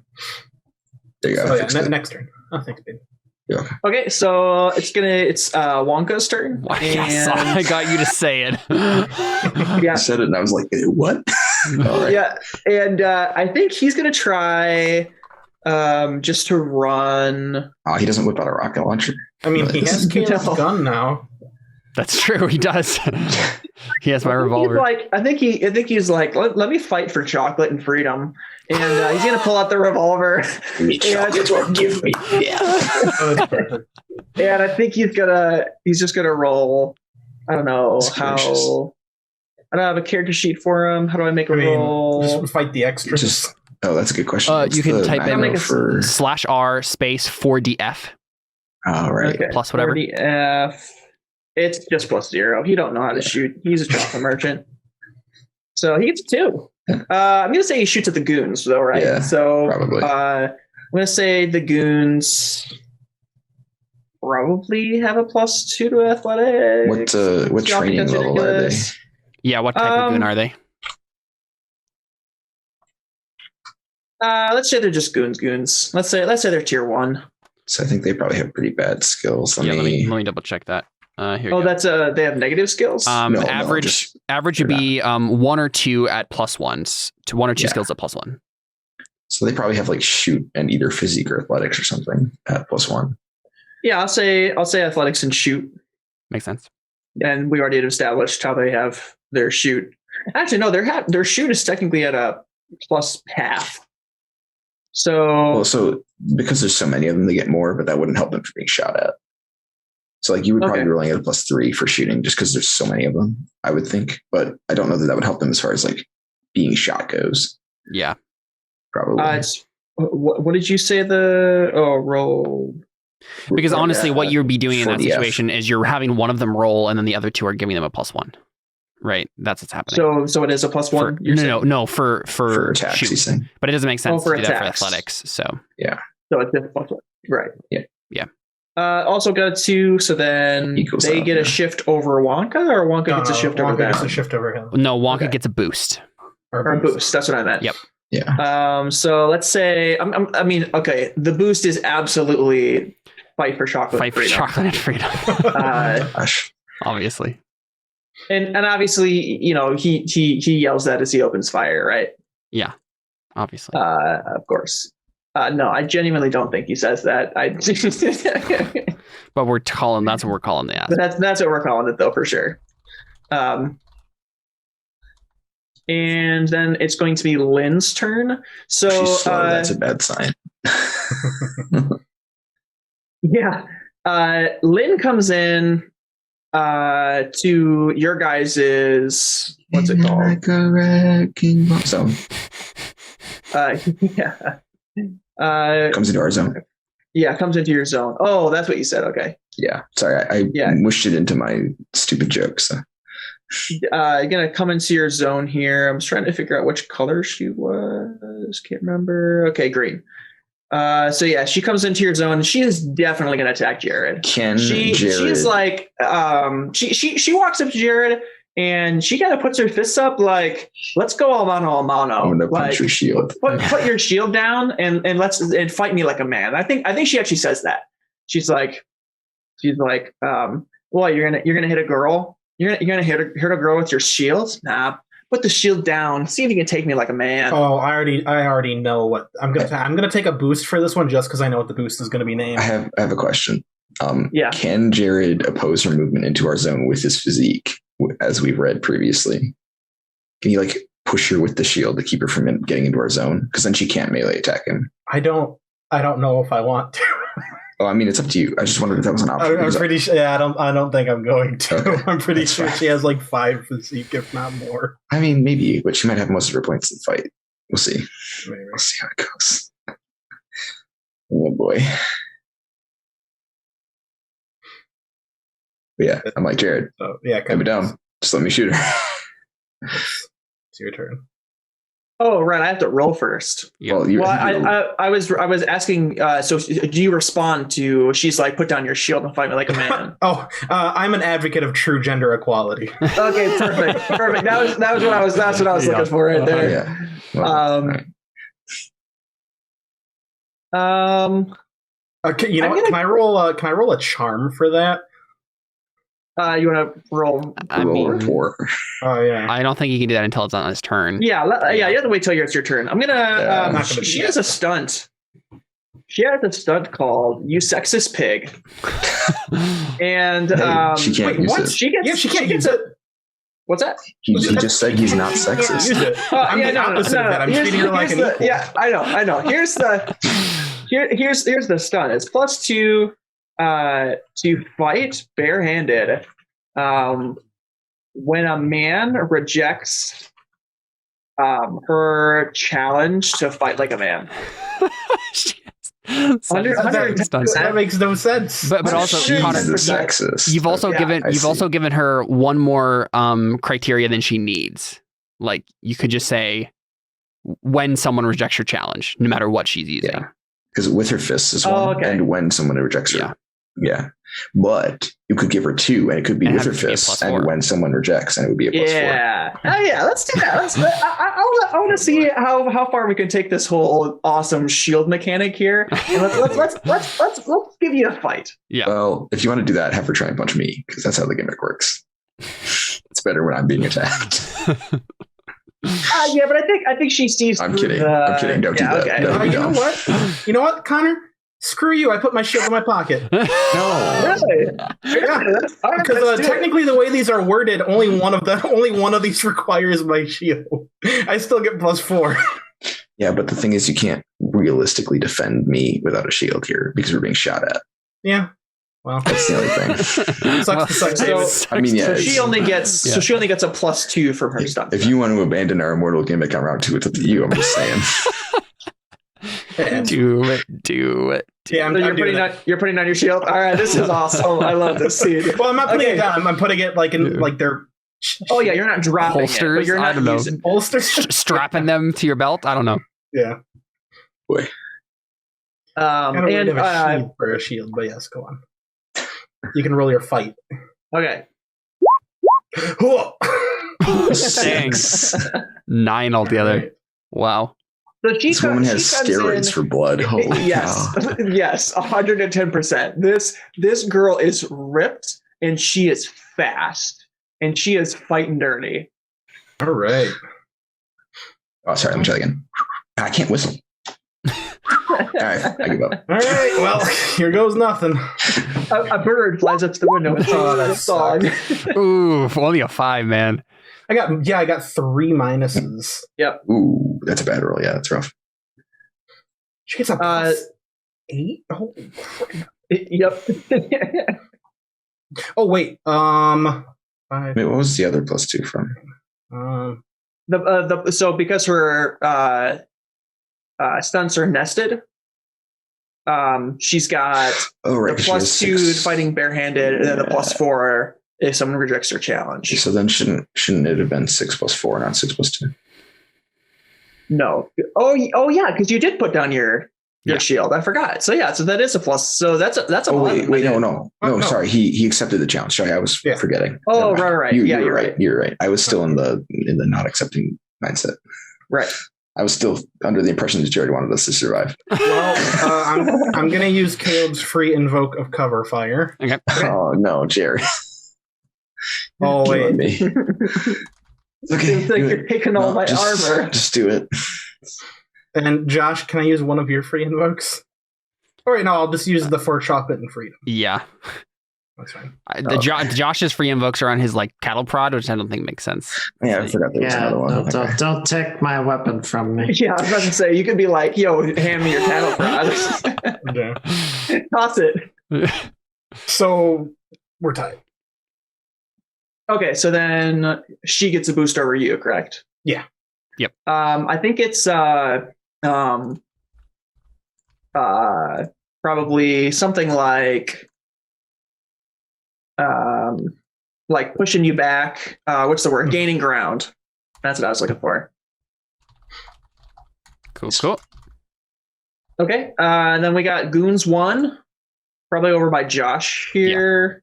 There you go. So yeah, next turn. Oh, thanks, babe. Yeah. Okay, so it's Wonka's turn. Yes, I got you to say it. Yeah. I said it and I was like, what? All right. Yeah, and I think he's gonna try just to run. Oh, he doesn't whip out a rocket launcher. I mean, he has Caleb's No. gun now. That's true. He does. He has my revolver. I think he's like, let me fight for chocolate and freedom, and he's gonna pull out the revolver. Chocolate or give me. Yeah. And I think he's just gonna roll. I don't know how. I don't have a character sheet for him. How do I make a roll? Just fight the extras. That's a good question. You can type in for /R space 4DF. Oh, right. Okay. Plus whatever. 40F. It's just +0. He don't know how to shoot. He's a chocolate merchant. So he gets 2. I'm gonna say he shoots at the goons, though, right? Yeah, so probably. I'm gonna say the goons probably have a +2 to athletics. What training level are they? Yeah, what type of goon are they? Let's say they're just goons. Let's say they're tier 1. So I think they probably have pretty bad skills. Let me double check that. Here oh, that's they have negative skills. Average would be 1 or 2 at +1s to 1 or 2 skills at +1. So they probably have like shoot and either physique or athletics or something at +1. Yeah, I'll say athletics and shoot. Makes sense. And we already established how they have their shoot. Actually, no, their shoot is technically at a +half. So because there's so many of them, they get more, but that wouldn't help them for being shot at. So like you would probably be rolling at a +3 for shooting just because there's so many of them, I would think. But I don't know that would help them as far as like being shot goes. Yeah. Probably. What did you say roll? Because honestly, what you'd be doing in that situation is you're having one of them roll and then the other 2 are giving them a +1. Right? That's what's happening. So it is a +1? No, for attacks, shoot. But it doesn't make sense to do that for athletics. So yeah. So it's just +1. Right. Yeah. Yeah. Also got a 2, so then they get a shift over Wonka, or Wonka gets a shift over them? Wonka gets a shift over him. No, Wonka gets a boost. Or a boost. That's what I meant. Yep. Yeah. So let's say, okay, the boost is absolutely fight for chocolate. Fight for chocolate and freedom. Obviously. And obviously, he yells that as he opens fire, right? Yeah. Obviously. Of course. No, I genuinely don't think he says that. But that's what we're calling the ass. But that's what we're calling it, though, for sure. And then it's going to be Lynn's turn. So she's slow. That's a bad sign. Yeah. Lynn comes in to your guys's, what's it called? Like a wrecking ball. Zone. Yeah. Comes into our zone. Yeah, comes into your zone. Oh, that's what you said. Okay. Yeah. Sorry, I mushed it into my stupid joke. So. Gonna come into your zone here. I'm just trying to figure out which color she was. Can't remember. Okay, green. So yeah, she comes into your zone. She is definitely gonna attack Jared. She's like, she walks up to Jared and she kind of puts her fists up like, let's go all mano a mano. I'm gonna punch your shield. Put your shield down and fight me like a man. I think she actually says that. She's like, well, you're gonna hit a girl. You're gonna hit a girl with your shield? Nah, put the shield down. See if you can take me like a man. Oh, I already know what I'm gonna take a boost for this one just because I know what the boost is gonna be named. I have a question. Can Jared oppose her movement into our zone with his physique, as we've read previously? Can you like push her with the shield to keep her from getting into our zone? Because then she can't melee attack him. I don't know if I want to. Oh, I mean, it's up to you. I just wondered if that was an option. I'm pretty sure. Yeah, I don't think I'm going to. Okay, I'm pretty sure fine. she has like 5 physique, if not more. I mean, maybe, but she might have most of her points in the fight. We'll see. Maybe. We'll see how it goes. Oh boy. But yeah, I'm like, Jared. So yeah, come down. Just let me shoot her. It's your turn. Oh, right. I have to roll first. Yeah. Well, I was asking. So, do you respond to? She's like, put down your shield and fight me like a man. I'm an advocate of true gender equality. Okay, perfect. That was what I was. That's what I was looking for right there. Yeah. Well, you know what? Can I roll a charm for that? You want to roll? I mean, oh yeah. I don't think you can do that until it's on his turn. Yeah. You have to wait till it's your turn. I'm gonna. She has a stunt. She has a stunt called "You Sexist Pig," and she can't use it. She can't use it. What's that? He just said he's not sexist. I'm the opposite of that. I'm treating her like an equal. Yeah, I know. Here's the stunt. It's +2 to fight barehanded when a man rejects her challenge to fight like a man. That makes no sense. But also, Connor, sexist. you've also given her one more criteria than she needs. Like you could just say when someone rejects your challenge, no matter what she's using. Yeah, because with her fists is one, and when someone rejects her. Yeah. But you could give her 2, and it could be with her fists, and when someone rejects, and it would be a +4. Yeah, let's do that. I want to see how far we can take this whole awesome shield mechanic here. And let's give you a fight. Yeah. Well, if you want to do that, have her try and punch me, because that's how the gimmick works. It's better when I'm being attacked. Yeah, but I think she sees. I'm kidding. Don't do that. Okay. No, you know what? You know what, Connor? Screw you! I put my shield in my pocket. No, really? Yeah, because technically, the way these are worded, only one of these requires my shield. I still get +4. Yeah, but the thing is, you can't realistically defend me without a shield here because we're being shot at. Yeah. Well, that's the only thing. So she only gets a +2 from her stuff. If you want to abandon our immortal gimmick on round 2, it's up to you. I'm just saying. Do it. Yeah, you're putting on your shield. All right, this is awesome. I love this scene. Well, I'm not putting it down. I'm putting it like in like their. Oh yeah, you're not dropping holsters. It, but you're not using holsters. Strapping them to your belt. I don't know. Yeah. Boy. And for a shield, but yes, go on. You can roll your fight. Okay. 6. 9 altogether. Wow. So this woman has steroids for blood. Holy yes, cow. Yes, 110%. This girl is ripped and she is fast and she is fighting dirty. All right. Oh, sorry. Let me try again. I can't whistle. All right, I give up. All right, well, here goes nothing. A bird flies up to the window and sings a song. Ooh, only a 5, man. I got 3 minuses. Yep. Ooh, that's a bad roll. Yeah, that's rough. She gets a +8. Holy crap. Yep. Oh wait. 5. Wait, what was the other +2 from? So because her stunts are nested, she's got the +2 fighting barehanded, and then the +4 if someone rejects her challenge. So then shouldn't it have been 6 + 4, not 6 + 2? No. Oh yeah, because you did put down your shield. I forgot. So yeah, so that is a plus. So that's a. Oh wait, no. Sorry, he accepted the challenge. Sorry, I was forgetting. Oh right. You're right. You're right. I was still in the not accepting mindset. Right. I was still under the impression that Jared wanted us to survive. Well, I'm going to use Caleb's free invoke of cover fire. Okay. Oh no, Jared. Oh wait. Okay, it's like you're taking all my armor. Just do it. And Josh, can I use one of your free invokes? All right, no, I'll just use the for chocolate and freedom. Yeah. That's fine. Josh's free invokes are on his cattle prod, which I don't think makes sense. Yeah, I forgot there was another one. Don't take my weapon from me. Yeah, I was about to say, you could be like, yo, hand me your cattle prod. Okay. Toss it. So we're tied. Okay, so then she gets a boost over you, correct? Yeah. Yep. I think it's probably something like pushing you back. What's the word? Gaining ground. That's what I was looking for. Cool. Okay. And then we got Goons 1, probably over by Josh here.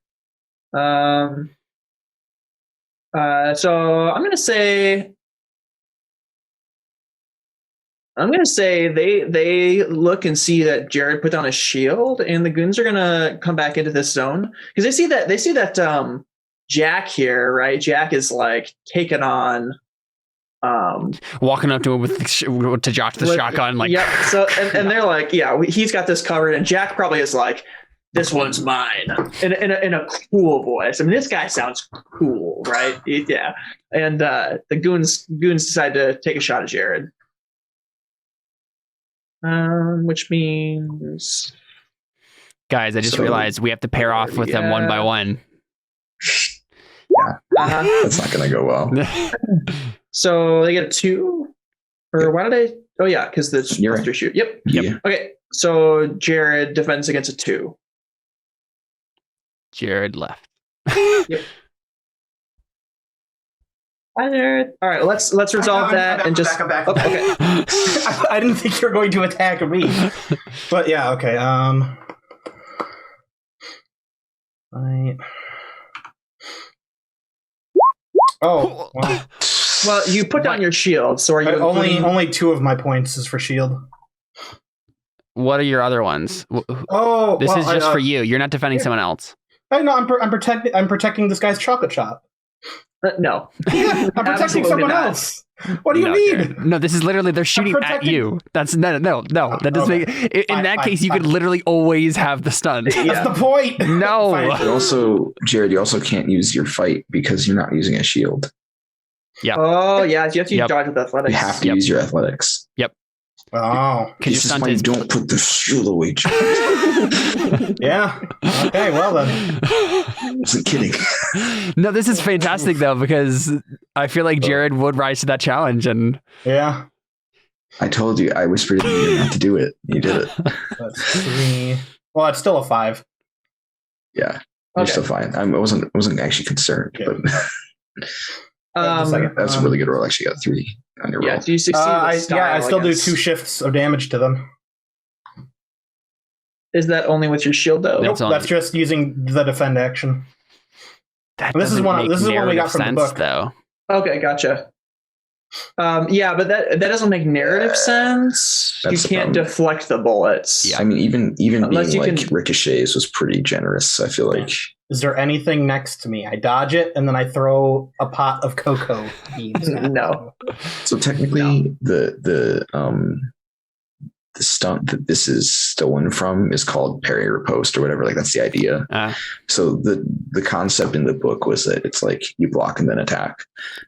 Yeah. So I'm gonna say they look and see that Jared put down a shield, and the goons are gonna come back into this zone because they see that Jack here, right? Jack is taking on, walking up to him to Josh the shotgun, Yep. So and they're like, yeah, he's got this covered, and Jack probably is like, this one's mine, in a cool voice. I mean, this guy sounds cool, right? Yeah. And the goons decide to take a shot at Jared. Which means, guys, I just realized we have to pair off with them one by one. Yeah, that's not going to go well. So they get a 2, or why did I? Oh yeah, because the you're right. shoot. Yep. Yeah. Okay, So Jared defends against a 2. Jared left. Yep. Hi there. All right, let's resolve that and just. I'm back. Okay. I didn't think you were going to attack me, but yeah, okay. Right. Oh, well, Well, you put down your shield, so are you only 2 of my points is for shield. What are your other ones? Oh, This is just for you. You're not defending someone else. I know. I'm protecting this guy's chocolate shop. No. I'm protecting Absolutely someone not. else. What do you mean? Jared. No, this is literally they're shooting at protecting- you. That's no. That doesn't Okay. make. In Fine, that fine, case, you fine. could literally always have the stun. That's the point. No. Fine. But also, Jared, you also can't use your fight because you're not using a shield. Oh yeah, you have to Yep. dodge with athletics. You have to Yep. use your athletics. Oh, Because This is why you don't put the shield away, Jared. yeah. Okay, well then. I wasn't kidding. No, this is fantastic though because I feel like Jared would rise to that challenge, and Yeah. I told you. I whispered in your ear not to do it. You did it. That's 3. Well, it's still a 5. Yeah, you're Okay. still fine. I wasn't actually concerned, Yeah. but Just a second. that's a really good roll. Actually, got 3 on your roll. Yeah, so you succeed. I with style still do against- 2 shifts of damage to them. Is that only with your shield though? Nope. Nope, It's on- that's just using the defend action. that This is doesn't one- make this is one we got narrative from the sense, book. though. Okay, gotcha. Yeah, but that doesn't make narrative sense. You That's the can't problem. deflect the bullets. I mean, even Unless being you like can- ricochets was pretty generous. I feel like Is there anything next to me? I dodge it and then I throw a pot of cocoa beans. at No. so. Technically, the stunt that this is stolen from is called parry or post or whatever. Like that's the idea. So the concept in the book was that it's like you block and then attack.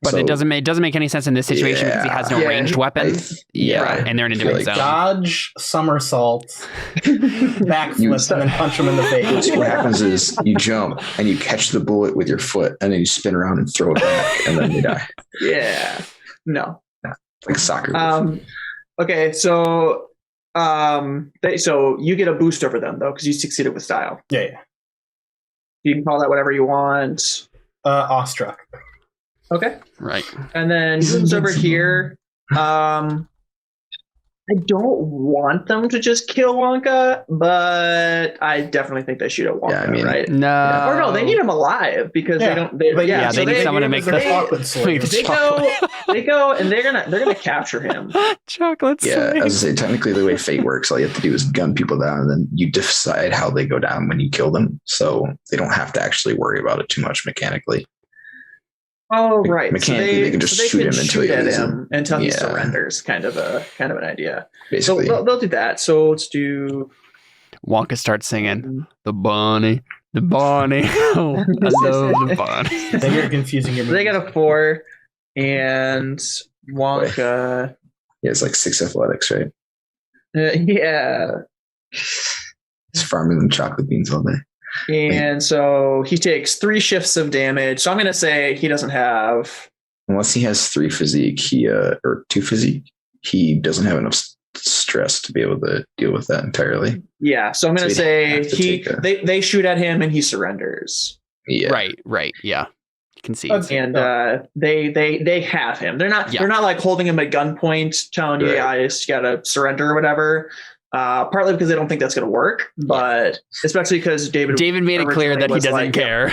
But So, it doesn't make any sense in this situation because he has no Yeah. ranged weapon. yeah. And they're in a I feel different like zone. Dodge, somersault, backflip, and then punch him in the face. So what happens is you jump and you catch the bullet with your foot and then you spin around and throw it back and then you die Yeah. No. like a soccer. Okay, so so you get a boost over them though because you succeeded with style. Yeah. You can call that whatever you want. Awestruck. Okay, Right. and then who's over here? I don't want them to just kill Wonka, but I definitely think they shoot at Wonka, Yeah, I mean- right? No. Or no, they need him alive because Yeah. they don't. They, But yeah, they need someone to make the the- chocolate Make slave. the They go, they go, and they're gonna capture him. Chocolate Yeah, slave. as I say, technically the way fate works, all you have to do is gun people down, and then you decide how they go down when you kill them. So they don't have to actually worry about it too much mechanically. Oh, right. Mechanically, they can just shoot can him until shoot he at loses him until he Yeah. surrenders. Kind of an idea. So Basically, they'll do that. So let's do. Wonka starts singing the bunny, the bunny. Oh, I love the bunny. I think you're confusing your They got movies. a 4, and Wonka. yeah, it's like 6 athletics, right? Yeah. He's farming them chocolate beans all day. And so he takes 3 shifts of damage. So I'm going to say he doesn't have. Unless he has 3 physique, or 2 physique, he doesn't have enough stress to be able to deal with that entirely. Yeah. So I'm going to So say he'd have to take they shoot at him and he surrenders. Yeah, Right. Yeah. You can see. Okay. And they have him. They're not like holding him at gunpoint, telling you, Right. yeah, you just gotta surrender or whatever. Partly because they don't think that's gonna work, but especially because David David made it clear that he originally was doesn't like, care.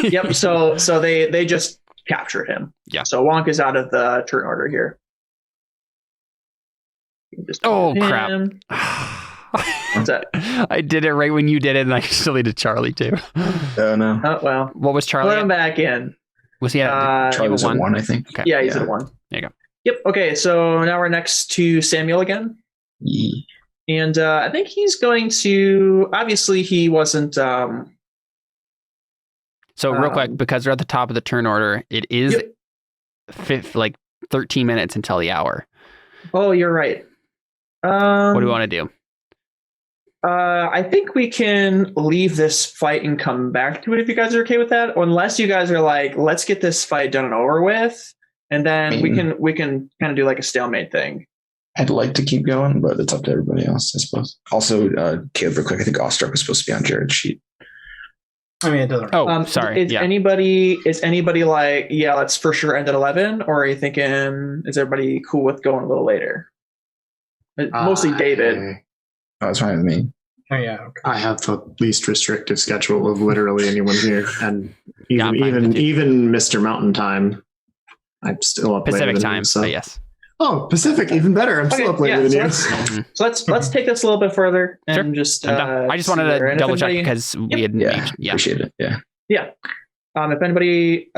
Yep. So they just capture him. Yeah. So Wonka's out of the turn order here. You can just Oh, him. crap. What's that? I did it right when you did it, and I still needed Charlie too. Oh no, Oh well. What was Charlie? Put him At? back in. Was he at? Charlie was at 1, I think. Okay. Yeah, he's Yeah. at 1. There you go. Yep. Okay. So now we're next to Samuel again. Yeah. And I think he's going to. Obviously, he wasn't. So real quick, because we're at the top of the turn order, it is like 13 minutes until the hour. Oh, you're right. What do we want to do? I think we can leave this fight and come back to it if you guys are okay with that. Unless you guys are like, let's get this fight done and over with, and then we can kind of do like a stalemate thing. I'd like to keep going, but it's up to everybody else, I suppose. Also, Caleb, real quick, I think Awestruck was supposed to be on Jared's sheet. I mean, it doesn't. Oh, sorry. Is anybody like, yeah, let's for sure end at 11? Or are you thinking, is everybody cool with going a little later? Mostly David. Oh, that's fine with me. Oh, yeah. Okay. I have the least restrictive schedule of literally anyone here, and even Mr. Mountain Time, I'm still up Pacific later time, than him, so. yes. Oh, Pacific, even better. I'm still up later than you. So let's take this a little bit further and Sure. just. I just wanted to double check because we had. Appreciate it. Yeah. If anybody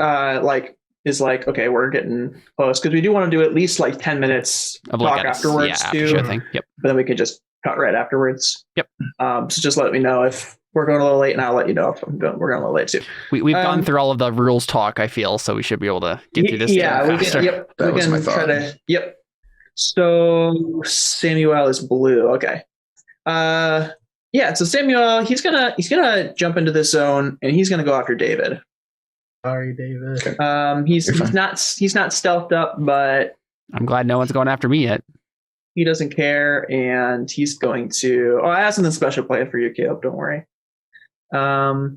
is like, okay, we're getting close because we do want to do at least like 10 minutes Of talk like afterwards too. Sure thing. Yep. But then we could just cut right afterwards. Yep. So just let me know if we're going a little late, and I'll let you know if we're going a little late too. We've gone through all of the rules talk, I feel, so we should be able to get through this. Yeah, we faster. can. Yep, That we was can my thought. Yep. So Samuel is blue. Okay. So Samuel, he's gonna jump into this zone and he's gonna go after David. Sorry, David. Okay. He's not stealthed up, but I'm glad no one's going after me yet. he doesn't care, and he's going to. Oh, I have something special planned for you, Caleb. Don't worry. Why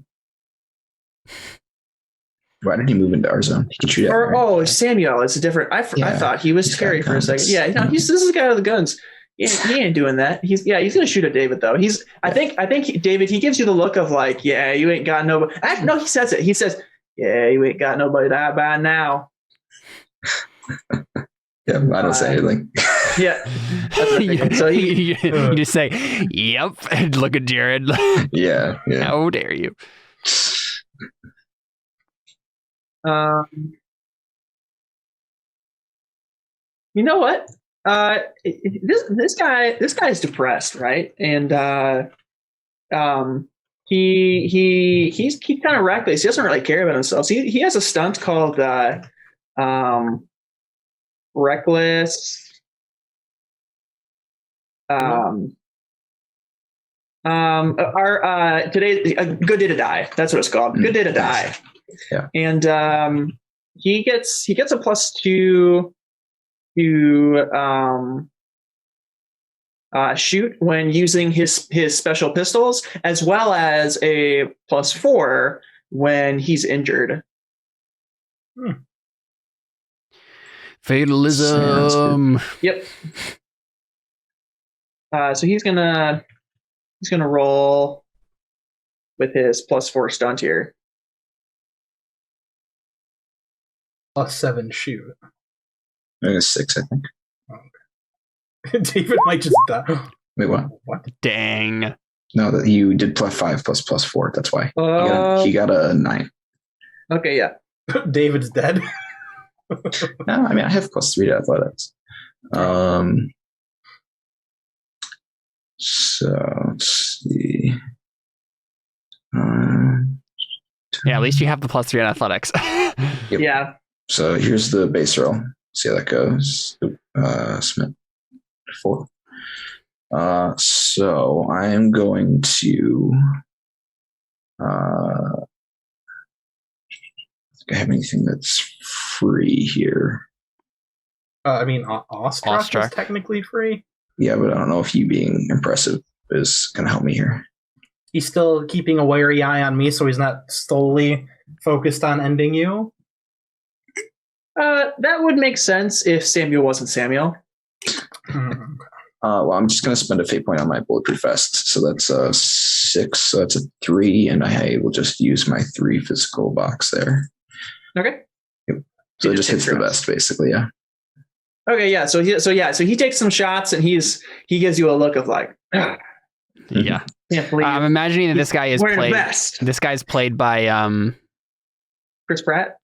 did he move into our zone? He can shoot at me, right? Samuel is a different. I thought he was Terry for a second. Yeah, no, this is the guy with the guns. He ain't doing that. He's gonna shoot at David though. I think David. He gives you the look of like, yeah, you ain't got nobody. No, he says it. He says, yeah, you ain't got nobody to hide by now. Yeah, I don't say anything. Yeah, that's what I think. So you just say, "Yep," and look at Jared. Yeah. How dare you? You know what? This guy is depressed, right? And he's kind of reckless. He doesn't really care about himself. So he has a stunt called reckless. Today a good day to die. That's what it's called. Good day to die. Yeah. And he gets a +2 to shoot when using his special pistols, as well as a +4 when he's injured. Fatalism. Yep. So he's gonna roll with his +4 stunt here. +7 shoot. I think it's 6, I think. David might just die. Wait, what? What? Dang. No, that you did +5 plus +4. That's why he got a 9. Okay, yeah. David's dead. No, I mean I have +3 to athletics. So let's see. Yeah, at least you have the +3 on athletics. Yep. Yeah. So here's the base roll. See how that goes. Smith 4. So I am going to. I think I have anything that's free here. I mean, Awestruck is technically free. Yeah, but I don't know if you being impressive is going to help me here. He's still keeping a wary eye on me, so he's not solely focused on ending you. That would make sense if Samuel wasn't Samuel. Well, I'm just going to spend a fate point on my bulletproof vest. So that's a 6. So that's a 3. And I will just use my 3 physical box there. Okay. Yep. So it just hits the vest, basically. Yeah. Okay. Yeah. So he takes some shots and he gives you a look of like, Yeah. can't believe I'm imagining that this guy is wearing a played. vest. This guy's played by Chris Pratt.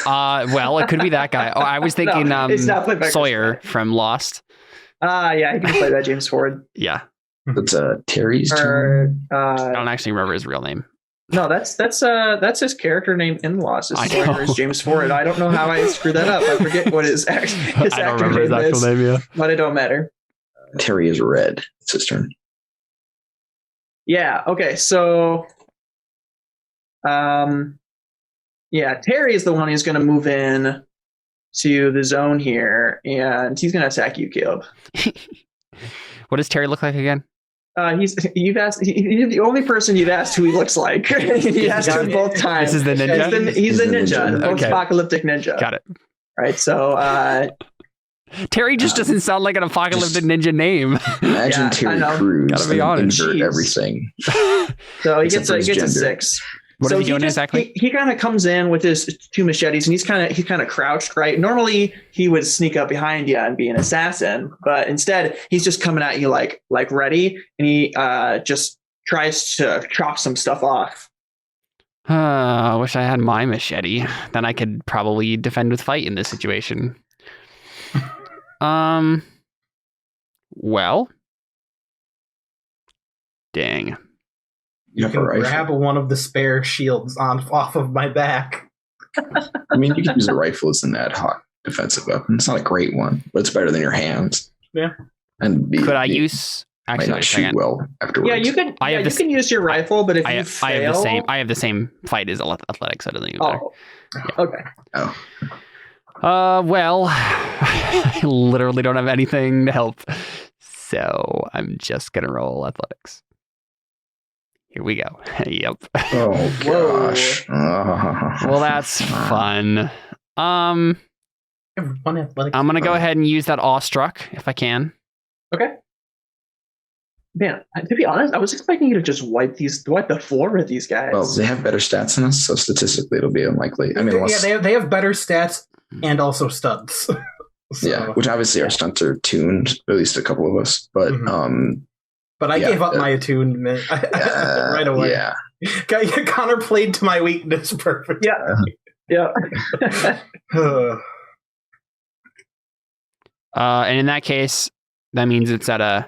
Well, it could be that guy. Oh, I was thinking No, it's not played by Chris Sawyer Pratt. from Lost. Yeah, he can play that James Ford. Yeah. That's Terry's turn. I don't actually remember his real name. No, that's his character name in Lost. I Is know. Sawyer is James Ford. I don't know how I screwed that up. I forget what his I don't actor remember his name actual is, name. Yeah. but it don't matter. Terry is red. It's his turn. Yeah. Okay. So, yeah, Terry is the one who's going to move in to the zone here, and he's going to attack you, Caleb. What does Terry look like again? He's the only person you've asked who he looks like. He asked him both times. This is the ninja? He's the ninja, the Okay. post-apocalyptic ninja. Got it. Right, so Terry just doesn't sound like an apocalyptic ninja name. Imagine Yeah, I Terry know. Crews Gotta be honest. invert Jeez. everything. so he Except gets a for his gender. 6. What so is he doing exactly? He kind of comes in with his 2 machetes, and he's kind of crouched. Right. Normally he would sneak up behind you and be an assassin, but instead he's just coming at you like ready, and he just tries to chop some stuff off. I wish I had my machete. Then I could probably defend with fight in this situation. Well, dang. You have a can rifle. grab one of the spare shields off of my back. I mean, you could use a rifle as an ad hoc defensive weapon. It's not a great one, but it's better than your hands. Yeah. And Could I use? might Actually, not wait a shoot second. well afterwards. Yeah, you can. I have You this- can use your rifle, but if I you have fail, I have the same fight as athletics. So it doesn't even matter. Oh, okay. Oh, Well, I literally don't have anything to help, so I'm just gonna roll athletics. Here we go. Yep. oh gosh. Well, that's fun. One athletic. I'm gonna go ahead and use that awestruck if I can. Okay. Man, to be honest, I was expecting you to just wipe the floor with these guys. Well, they have better stats than us, so statistically it'll be unlikely. I mean, unless, they have better stats and also studs. So- yeah, which obviously our stunts are tuned, at least a couple of us. But Mhm. But I yeah, gave up my attunement right away. Yeah, Connor played to my weakness perfectly. Yeah. And in that case, that means it's at a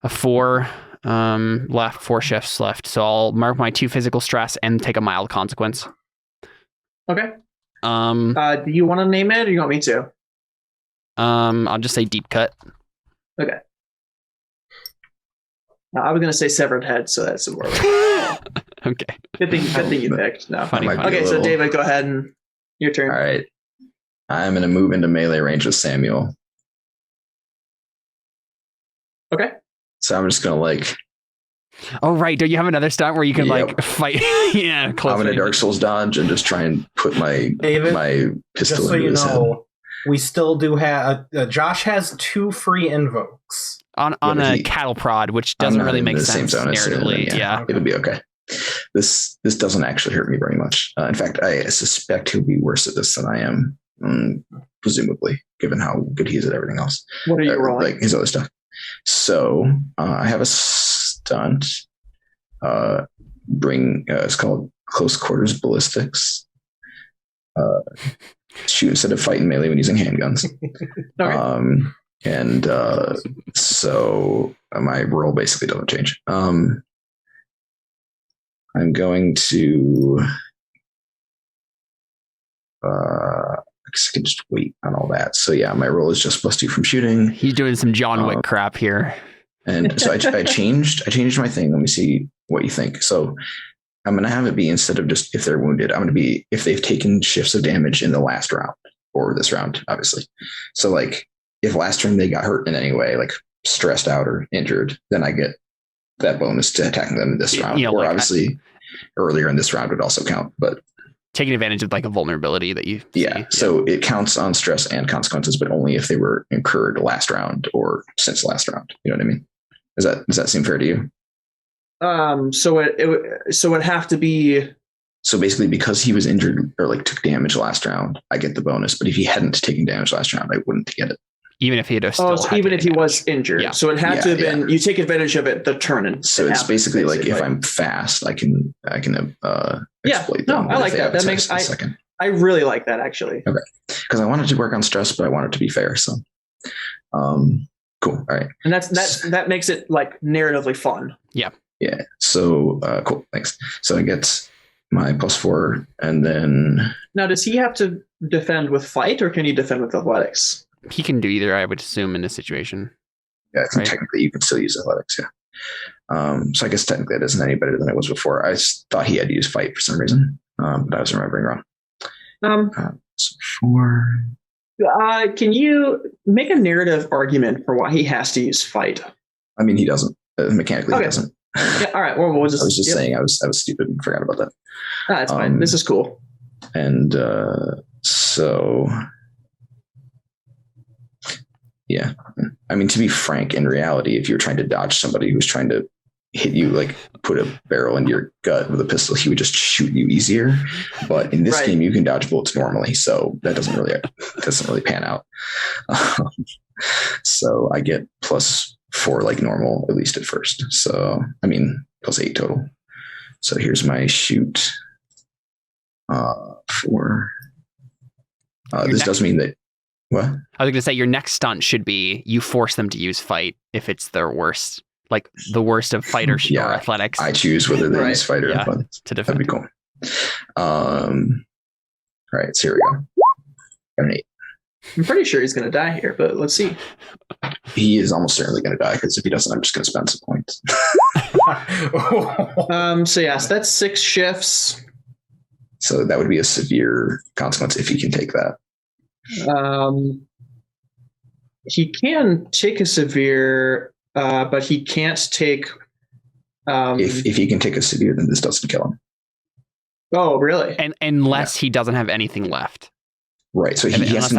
4 left, 4 shifts left. So I'll mark my 2 physical stress and take a mild consequence. Okay. Do Do you want to name it, or you want me to? I'll just say deep cut. Okay. No, I was gonna say severed head, so that's a word. Okay. Good thing you picked. No. Funny. Might be Okay, a so little- David, go ahead and your turn. all right. I'm going to move into melee range with Samuel. Okay. So I'm just going to Oh right, don't you have another stunt where you can Yep. like fight? Yeah, close I'm going to range. Dark Souls dodge and just try and put my David, pistol just so into you his head. know, we still do have. Josh has 2 free invokes. on but a he- cattle prod, which I'm doesn't not really in make the same sense zone as him, narratively. Yeah. It'll be okay. This doesn't actually hurt me very much. In fact, I suspect he'll be worse at this than I am, presumably, given how good he is at everything else. What are you rolling? Like his other stuff. So I have a stunt. It's called close quarters ballistics. Shoot instead of fighting melee when using handguns. Okay. And so my roll basically doesn't change. I'm going to I guess I can just wait on all that. So yeah, my roll is just +2 from shooting. He's doing some John Wick crap here. And so I changed my thing. Let me see what you think. So I'm going to have it be, instead of just if they're wounded, I'm going to be if they've taken shifts of damage in the last round or this round, obviously. So like if last turn they got hurt in any way, like stressed out or injured, then I get that bonus to attacking them in this round. You know, or like obviously earlier in this round would also count. But Taking advantage of like a vulnerability that you yeah, see. so it counts on stress and consequences, but only if they were incurred last round or since last round. You know what I mean? Does that seem fair to you? So it would have to be. So basically, because he was injured or like took damage last round, I get the bonus. But if he hadn't taken damage last round, I wouldn't get it. Even if he had still So had even to if he take was damage. injured, Yeah. so it had to have been. You take advantage of it the turn, and So it it's happens, basically like if basically. I'm fast, I can Yeah, exploit no, them. I But if like they that. have That a makes- second I really like that actually. because I wanted to work on stress, but I want it to be fair. So, cool. All right. And that makes it like narratively fun. Yeah. So cool. Thanks. So I get my +4, and then Now, does he have to defend with fight, or can he defend with athletics? He can do either, I would assume, in this situation. yeah, I think Right. technically you can still use athletics. Yeah. So I guess technically it isn't any better than it was before. I thought he had to use fight for some reason, but I was remembering wrong. So 4. Can you make a narrative argument for why he has to use fight? I mean, he doesn't. Mechanically, Okay. he doesn't. Yeah, all right. Well, we'll just. I was just saying I was stupid and forgot about that. That's fine. This is cool. And so, yeah. I mean, to be frank, in reality, if you're trying to dodge somebody who's trying to hit you, like put a barrel into your gut with a pistol, he would just shoot you easier. But in this game, you can dodge bullets normally, so that doesn't really pan out. So I get +4 like normal, at least at first. So I mean, +8 total. So here's my shoot. 4. This does mean that. What? I was going to say your next stunt should be you force them to use fight if it's their worst, like the worst of fight or athletics. I choose whether they use fight or athletics to defend. That'd be cool. All right, so here we go. An 8. I'm pretty sure he's going to die here, but let's see. He is almost certainly going to die because if he doesn't, I'm just going to spend some points. So yes, that's 6 shifts. So that would be a severe consequence if he can take that. He can take a severe, but he can't take. If he can take a severe, then this doesn't kill him. Oh, really? And unless he doesn't have anything left. Right. So he has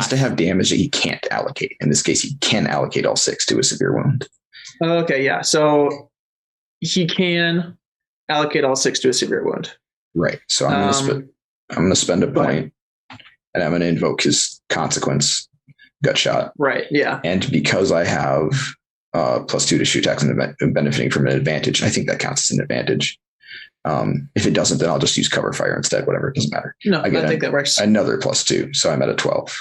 to have damage that he can't allocate. In this case, he can allocate all 6 to a severe wound. Okay, yeah. So he can allocate all 6 to a severe wound. Right. So I'm going to spend a point, and I'm going to invoke his consequence, gut shot. Right. Yeah. And because I have +2 to shoot attacks and benefiting from an advantage, I think that counts as an advantage. If it doesn't, then I'll just use cover fire instead. Whatever, it doesn't matter. No, I think that works. Another +2, so I'm at a 12.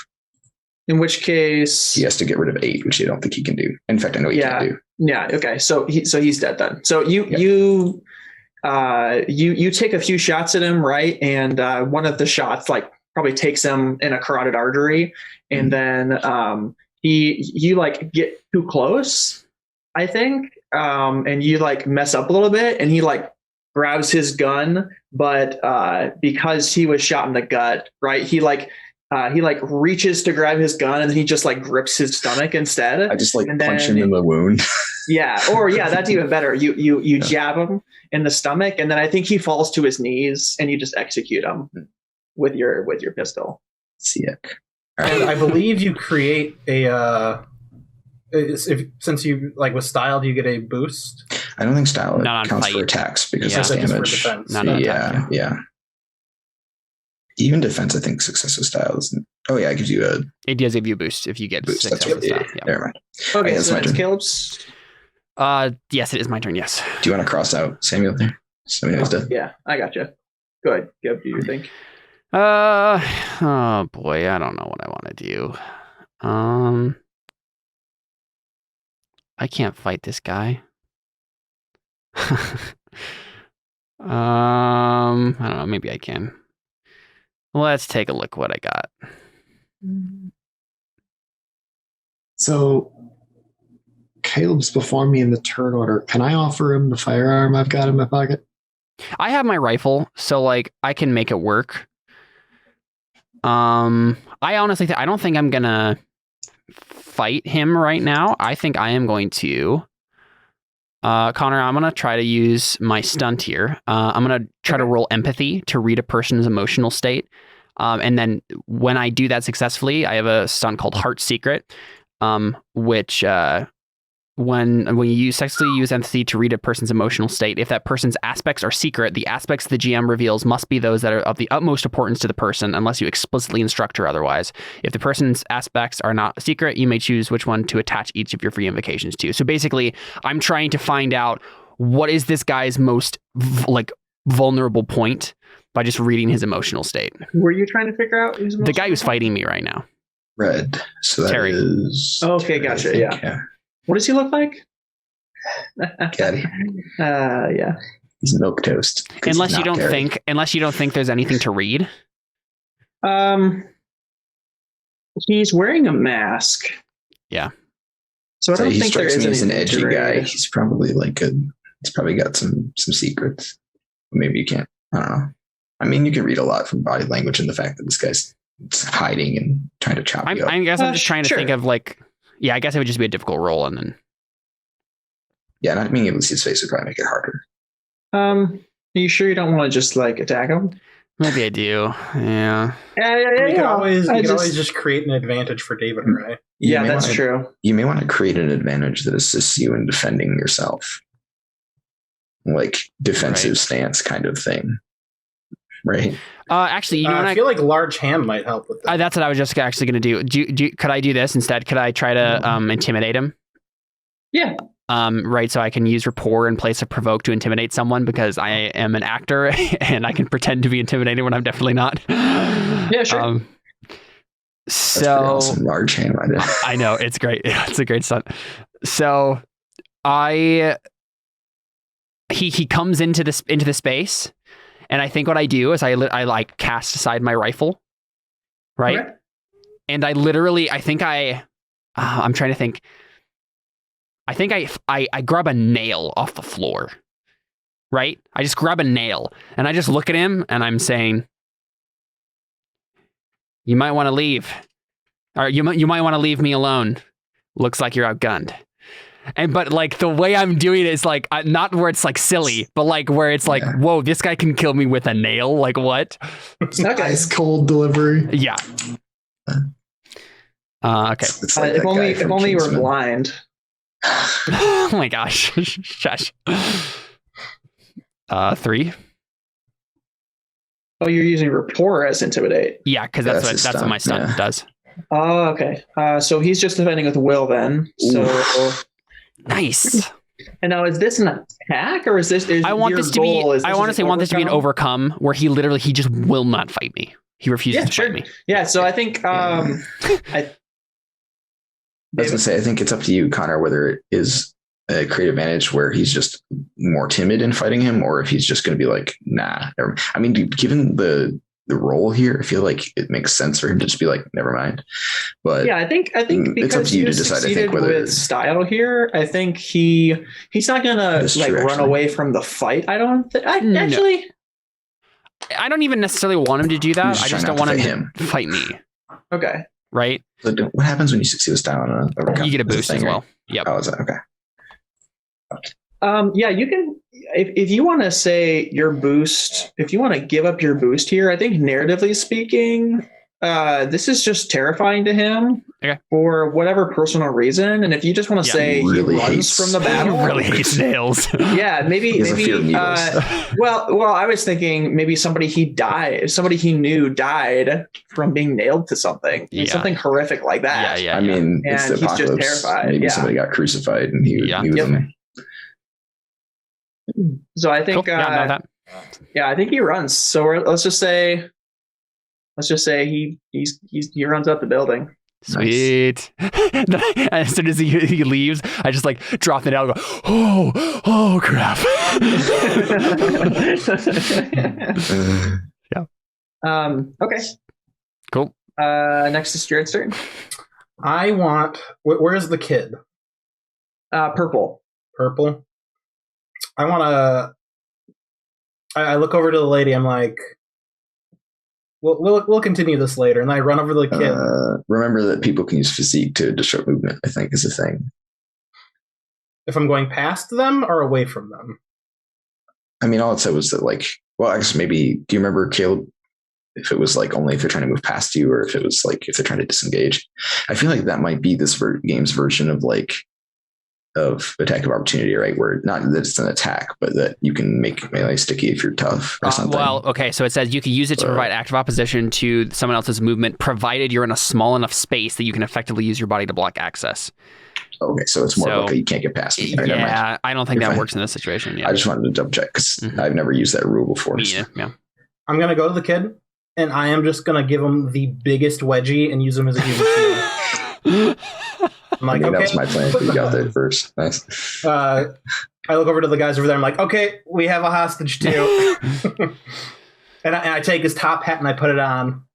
In which case, he has to get rid of 8, which I don't think he can do. In fact, I know he can't do. Yeah. Okay. So he's dead then. So you take a few shots at him, right? And one of the shots like probably takes him in a carotid artery, and then you like get too close, I think, and you like mess up a little bit, and he like grabs his gun, but because he was shot in the gut, right? He reaches to grab his gun, and then he just like grips his stomach instead. I just punch him in the wound. That's even better. You jab him in the stomach, and then I think he falls to his knees, and you just execute him with your pistol. Sick. And I believe you create a. Since you like with style, do you get a boost? I don't think style not counts on for attacks because it's just damage. for defense. Yeah. Even defense, I think successive style isn't. Oh yeah, it gives you a. It does give you a boost if you get boost. successive style. Yeah. Never mind. Okay, that's so my it's turn. Caleb's. Yes, it is my turn. Yes. Do you want to cross out Samuel there? Samuel's dead. Yeah, I got you. Go ahead. Gib, do you think? Oh boy, I don't know what I want to do. I can't fight this guy. I don't know. Maybe I can. Let's take a look what I got. So Caleb's before me in the turn order. Can I offer him the firearm I've got in my pocket? I have my rifle, so like I can make it work. I honestly I don't think I'm gonna fight him right now. I think I am going to Connor, I'm gonna try to use my stunt here. I'm gonna try to roll empathy to read a person's emotional state. And then when I do that successfully, I have a stunt called Heart Secret, which when you successfully use empathy to read a person's emotional state, if that person's aspects are secret, the aspects the GM reveals must be those that are of the utmost importance to the person, unless you explicitly instruct her otherwise. If the person's aspects are not secret, you may choose which one to attach each of your free invocations to. So basically, I'm trying to find out what is this guy's most vulnerable point by just reading his emotional state. Who are you trying to figure out? The guy who's fighting me right now. Red. So that Terry. is. Okay, gotcha. Yeah. What does he look like? Caddy. Yeah. He's milk toast. Unless you don't think there's anything to read. He's wearing a mask. Yeah. So I don't think there is as an anything edgy to guy. read. He's probably he's probably got some secrets. Maybe you can't. I don't know. I mean, you can read a lot from body language and the fact that this guy's it's hiding and trying to chop you up. I guess I'm just trying to sure. think of like, yeah, I guess it would just be a difficult roll, and then Yeah, not being able to see his face would probably make it harder. Are you sure you don't want to just like attack him? maybe I do. Yeah. You could always I always just create an advantage for David, right? Yeah, that's true. You may want to create an advantage that assists you in defending yourself. Like defensive stance kind of thing. Right? Actually, you know what I feel like large hand might help with that. that's what I was just actually going to do. Could I do this instead? Could I try to intimidate him? Yeah. Right, so I can use rapport in place of provoke to intimidate someone because I am an actor and I can pretend to be intimidated when I'm definitely not. Yeah, sure. That's pretty awesome. Large hand. I know, it's great. It's a great stunt. So he comes into the space, and I think what I do is I like cast aside my rifle, right? Okay. And I'm trying to think. I think I grab a nail off the floor, right? I just grab a nail and I just look at him and I'm saying, you might want to leave, or you might want to leave me alone. Looks like you're outgunned. But like the way I'm doing it is like not where it's like silly, but like where it's like, whoa, this guy can kill me with a nail. Like what? Ice cold delivery. Yeah. Okay. It's like If only you were Kingsman. blind. Oh my gosh. Shush. 3. Oh, you're using rapport as intimidate. Yeah, because That's that's his what my stunt stunt, yeah. does. Oh, okay. So he's just defending with will then. So Nice. and now is this an attack or is this? I want your this to be. goal, is I this want to an want this to be an overcome, where he just will not fight me. He refuses to fight me. Yeah. So I think I was gonna say, I think it's up to you, Connor, whether it is a creative advantage where he's just more timid in fighting him, or if he's just going to be like, nah. I mean, given the role here, I feel like it makes sense for him to just be like, never mind. But yeah, I think because it's up to you to he decide. I think succeeded whether with style here, I think he's not gonna That's like true, run actually. away from the fight. I don't. No. Actually. I don't even necessarily want him to do that. He's I just trying don't not want to him to fight me. Okay. Right? So what happens when you succeed with style on a overcome? You get a That's the boost thing, as well. right? Yep. Oh, is that okay? Yeah, you can if you want to say your boost, if you want to give up your boost here, I think narratively speaking, this is just terrifying to him for whatever personal reason. And if you just want to say he really he runs hates- from the battle, He really hates nails. yeah, maybe He has a fear of needles. well, I was thinking maybe somebody he knew died from being nailed to something. Yeah. Something horrific like that. Yeah. I mean, it's And the he's just apocalypse. terrified, Maybe yeah. somebody got crucified and he was Yep. in. So I think Cool. Yeah, no, that. I think he runs. So let's just say he runs up the building. Sweet. As soon as he leaves, I just like drop it out and go, oh crap. Okay. Cool. Next is Jared's turn. I want. Where's the kid? Purple. Purple. I want to. I look over to the lady. I'm like, we'll continue this later. And I run over to the kid. Remember that people can use physique to disrupt movement, I think is a thing. If I'm going past them or away from them. I mean, all it said was that, like, well, I guess maybe, do you remember, Caleb, if it was like only if they're trying to move past you, or if it was like if they're trying to disengage? I feel like that might be this game's version of attack of opportunity, right? Where not that it's an attack, but that you can make melee sticky if you're tough or something. Well, okay, so it says you can use it to provide active opposition to someone else's movement, provided you're in a small enough space that you can effectively use your body to block access. Okay, so it's more like you can't get past me. All right, never mind. Yeah, I don't think You're that fine. works in this situation. Yeah. I just wanted to double check because I've never used that rule before. Me either, yeah. I'm going to go to the kid, and I am just going to give him the biggest wedgie and use him as a human shield. I'm like, that okay. was my plan, but you got there first. Nice. I look over to the guys over there. I'm like, okay, we have a hostage too. and I take his top hat and I put it on.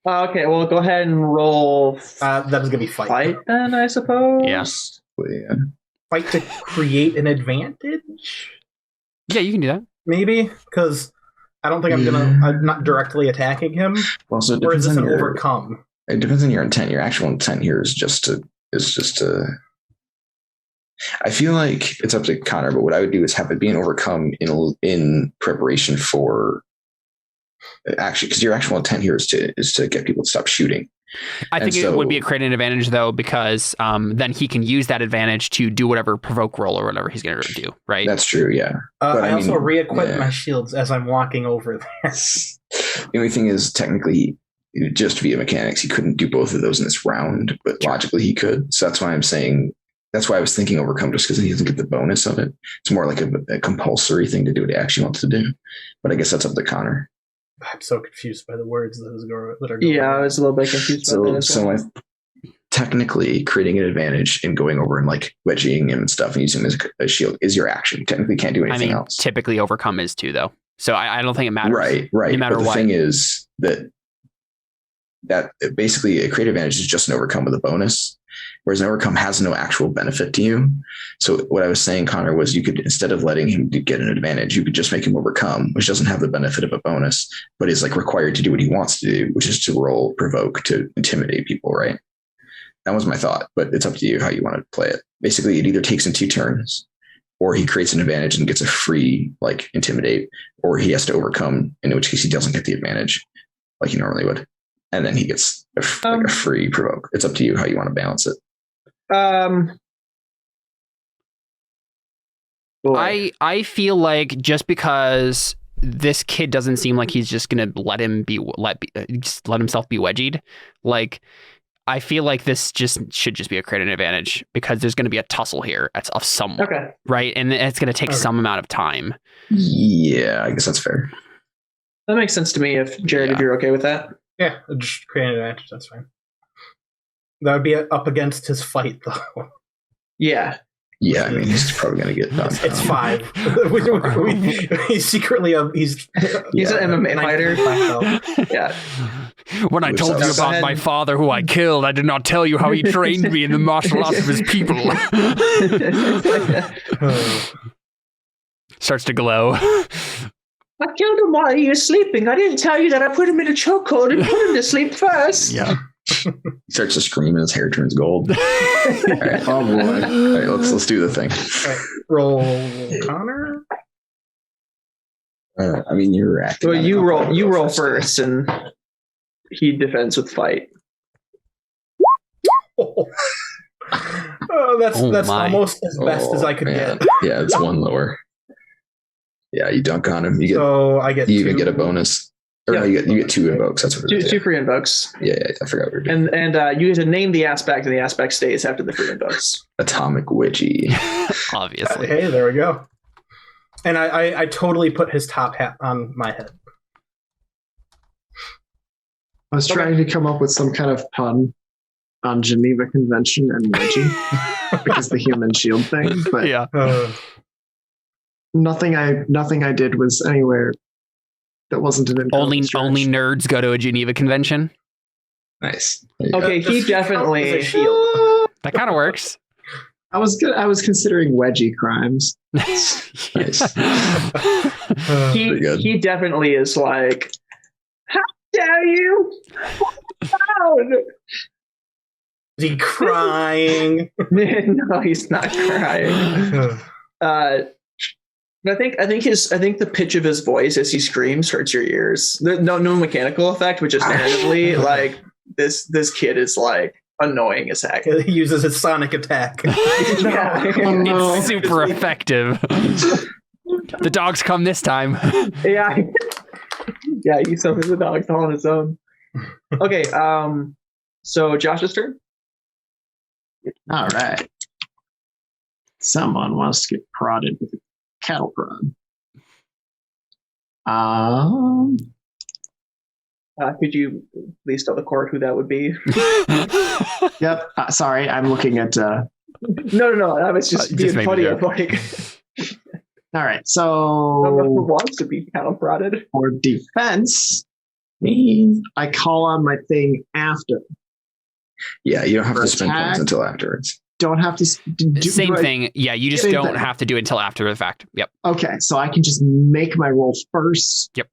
Okay, well, go ahead and roll That was gonna be fight. then, I suppose. Yeah. Yeah. Fight to create an advantage, Yeah, you can do that. maybe, because I don't think I'm not directly attacking him. Well, so it Or is depends this on an your overcome? It depends on your intent. Your actual intent here is just to. I feel like it's up to Connor, but what I would do is have it be an overcome in preparation for actually, because your actual intent here is to get people to stop shooting. I think it would be a creative advantage though, because then he can use that advantage to do whatever provoke roll or whatever he's going to do. Right. That's true. Yeah. But I also re-equip my shields as I'm walking over there. The only thing is, technically, just via mechanics, he couldn't do both of those in this round, but logically he could. So that's why I'm saying. That's why I was thinking overcome, just because he doesn't get the bonus of it. It's more like a compulsory thing to do what he actually wants to do. But I guess that's up to Connor. I'm so confused by the words that are going. Yeah, I was a little bit confused by that as well. So technically, creating an advantage and going over and like wedging him and stuff and using him as a shield is your action. Technically, can't do anything else. Typically, overcome is too, though. So I don't think it matters. Right. No matter but the what. thing is that basically a creative advantage is just an overcome with a bonus, whereas an overcome has no actual benefit to you. So what I was saying, Connor, was you could, instead of letting him get an advantage, you could just make him overcome, which doesn't have the benefit of a bonus, but is like required to do what he wants to do, which is to roll provoke to intimidate people, right? That was my thought, but it's up to you how you want to play it. Basically, it either takes in 2 turns, or he creates an advantage and gets a free like intimidate, or he has to overcome, in which case he doesn't get the advantage like he normally would. And then he gets a free provoke. It's up to you how you want to balance it. I feel like just because this kid doesn't seem like he's just gonna let himself be wedgied, like I feel like this should just be a creative advantage, because there's going to be a tussle here of someone, right? And it's going to take some amount of time. Yeah, I guess that's fair. That makes sense to me. If Jared, if you're okay with that. Yeah, just create an advantage. That's fine. That would be up against his fight, though. Yeah. Yeah, I mean, he's probably going to get done. It's 5. He's secretly he's an MMA fighter. Yeah. When I told you about my father who I killed, I did not tell you how he trained me in the martial arts of his people. Starts to glow. I killed him while he was sleeping. I didn't tell you that I put him in a chokehold and put him to sleep first. Yeah. He starts to scream and his hair turns gold. All right. Oh boy. All right, let's do the thing. Right. Roll Connor. I mean, you're acting. Well, you roll first, and he defends with fight. That's almost as best as I could get. Yeah, it's 1 lower. Yeah, you dunk on him. I get. You 2. even get a bonus. Or no, you get 2 invokes. That's what it is. 2 free invokes. Yeah, I forgot what we're doing. And you get to name the aspect, and the aspect stays after the free invokes. Atomic Wedgie. Obviously. Hey, there we go. And I totally put his top hat on my head. I was trying to come up with some kind of pun on Geneva Convention and Wedgie because the human shield thing, but yeah. Nothing I did was anywhere that wasn't an only nerds go to a Geneva Convention. Nice. Okay, he definitely that kind of works. I was considering wedgie crimes. Nice. He definitely is like, how dare you? Is he crying? No, he's not crying. I think the pitch of his voice as he screams hurts your ears. No mechanical effect, but just narratively, like this kid is like annoying as heck. He uses his sonic attack. It's super effective. The dogs come this time. Yeah, he summons the dogs all on his own. Okay, so Josh's turn. All right. Someone wants to get prodded with a cattle prod. Could you please tell the court who that would be? Yep. Sorry, I'm looking at. No. I was just being funny. Like, all right. So who wants to be cattle prodded? For defense, I call on my thing after. Yeah, you don't have to spend points until afterwards. Don't have to same thing. Yeah, you just don't have to do it until after the fact. Yep. Okay, so I can just make my roll first. Yep.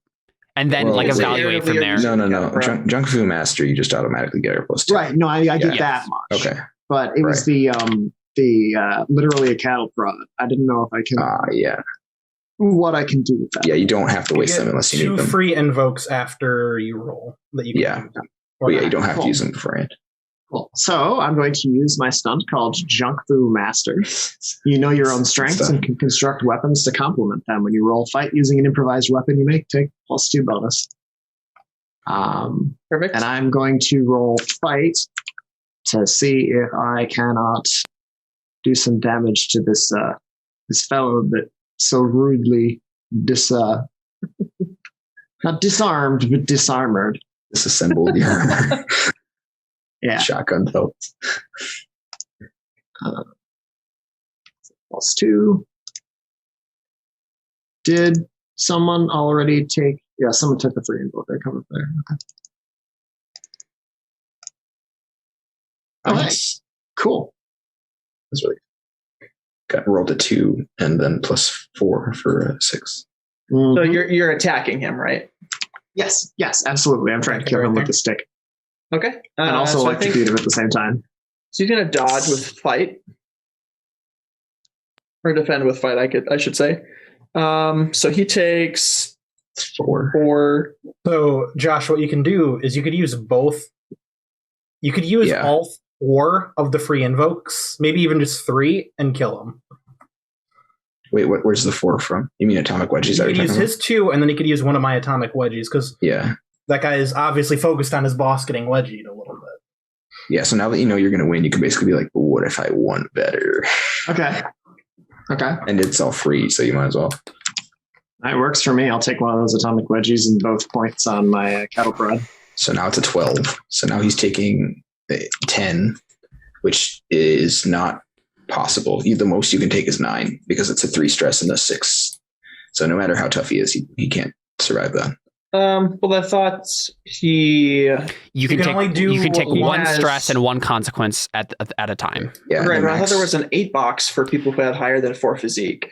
and then Well, evaluate from there. No. Junk Fu Master, you just automatically get a +2. Right. No, I get that much. Okay. But it was the literally a cattle prod. I didn't know if I can. What I can do with that. Yeah, you don't have to waste them unless you need them. 2 free invokes after you roll that you can use them. But you don't have to use them beforehand. Cool. So I'm going to use my stunt called Junk Fu Master. You know your own strengths and can construct weapons to complement them. When you roll fight using an improvised weapon, you may take +2 bonus. Perfect. And I'm going to roll fight to see if I cannot do some damage to this fellow that so rudely not disarmed but disarmored. Disassembled your armor. Yeah. Shotgun pelts. +2. Did someone already take? Yeah, someone took the free invoke. They come up there. Okay. Nice. Cool. That's really good. Rolled a 2 and then +4 for 6. So you're attacking him, right? Yes, absolutely. I'm trying to kill him with the stick. Okay. And also so electrocute him at the same time. So he's gonna dodge with fight. Or defend with fight, I should say. So he takes 4. So, Josh, what you can do is you could use both. You could use all 4 of the free invokes, maybe even just 3, and kill them. Wait, where's the 4 from? You mean atomic wedgies? You could use his 2, and then he could use one of my atomic wedgies, because that guy is obviously focused on his boss getting wedgied a little bit. Yeah, so now that you know you're going to win, you can basically be like, well, what if I won better? Okay. And it's all free, so you might as well. That works for me. I'll take one of those atomic wedgies and both points on my cattle prod. So now it's a 12. So now he's taking 10, which is not possible. The most you can take is 9 because it's a 3 stress and a 6. So no matter how tough he is, he can't survive that. Well, I thought you can take 1 stress and 1 consequence at a time. Yeah, right. But I thought there was an 8 box for people who had higher than 4 physique.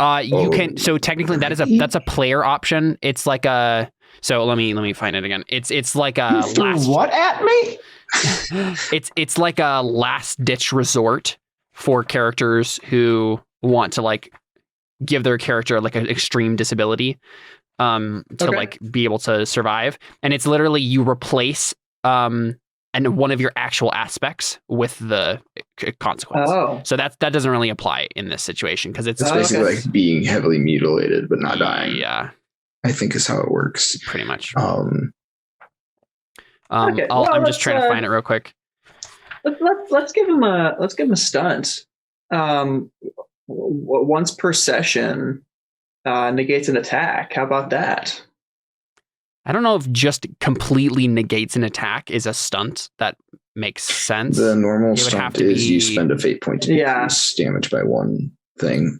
You can. So technically, that's a player option. It's like a. So let me find it again. It's like a last. What at me? It's like a last ditch resort for characters who want to give their character an extreme disability. To be able to survive, and it's literally you replace and one of your actual aspects with the consequence. So that doesn't really apply in this situation because it's basically like being heavily mutilated but not dying. Yeah, I think is how it works. Pretty much. Okay. I'm just trying to find it real quick. Let's give him a stunt. Once per session. Negates an attack. How about that? I don't know if just completely negates an attack is a stunt that makes sense. The normal stunt is you spend a fate point to decrease damage by 1 thing.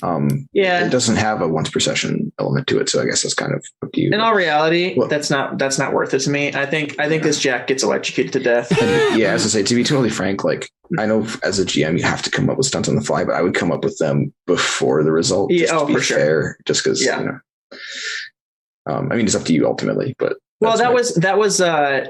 It doesn't have a once per session element to it, so I guess that's kind of up to you. In all reality, that's not worth it to me. I think this Jack gets electrocuted to death. As I say, to be totally frank, I know as a GM you have to come up with stunts on the fly, but I would come up with them before the result. Just to be for fair, sure. Just because it's up to you ultimately, but. Well, that was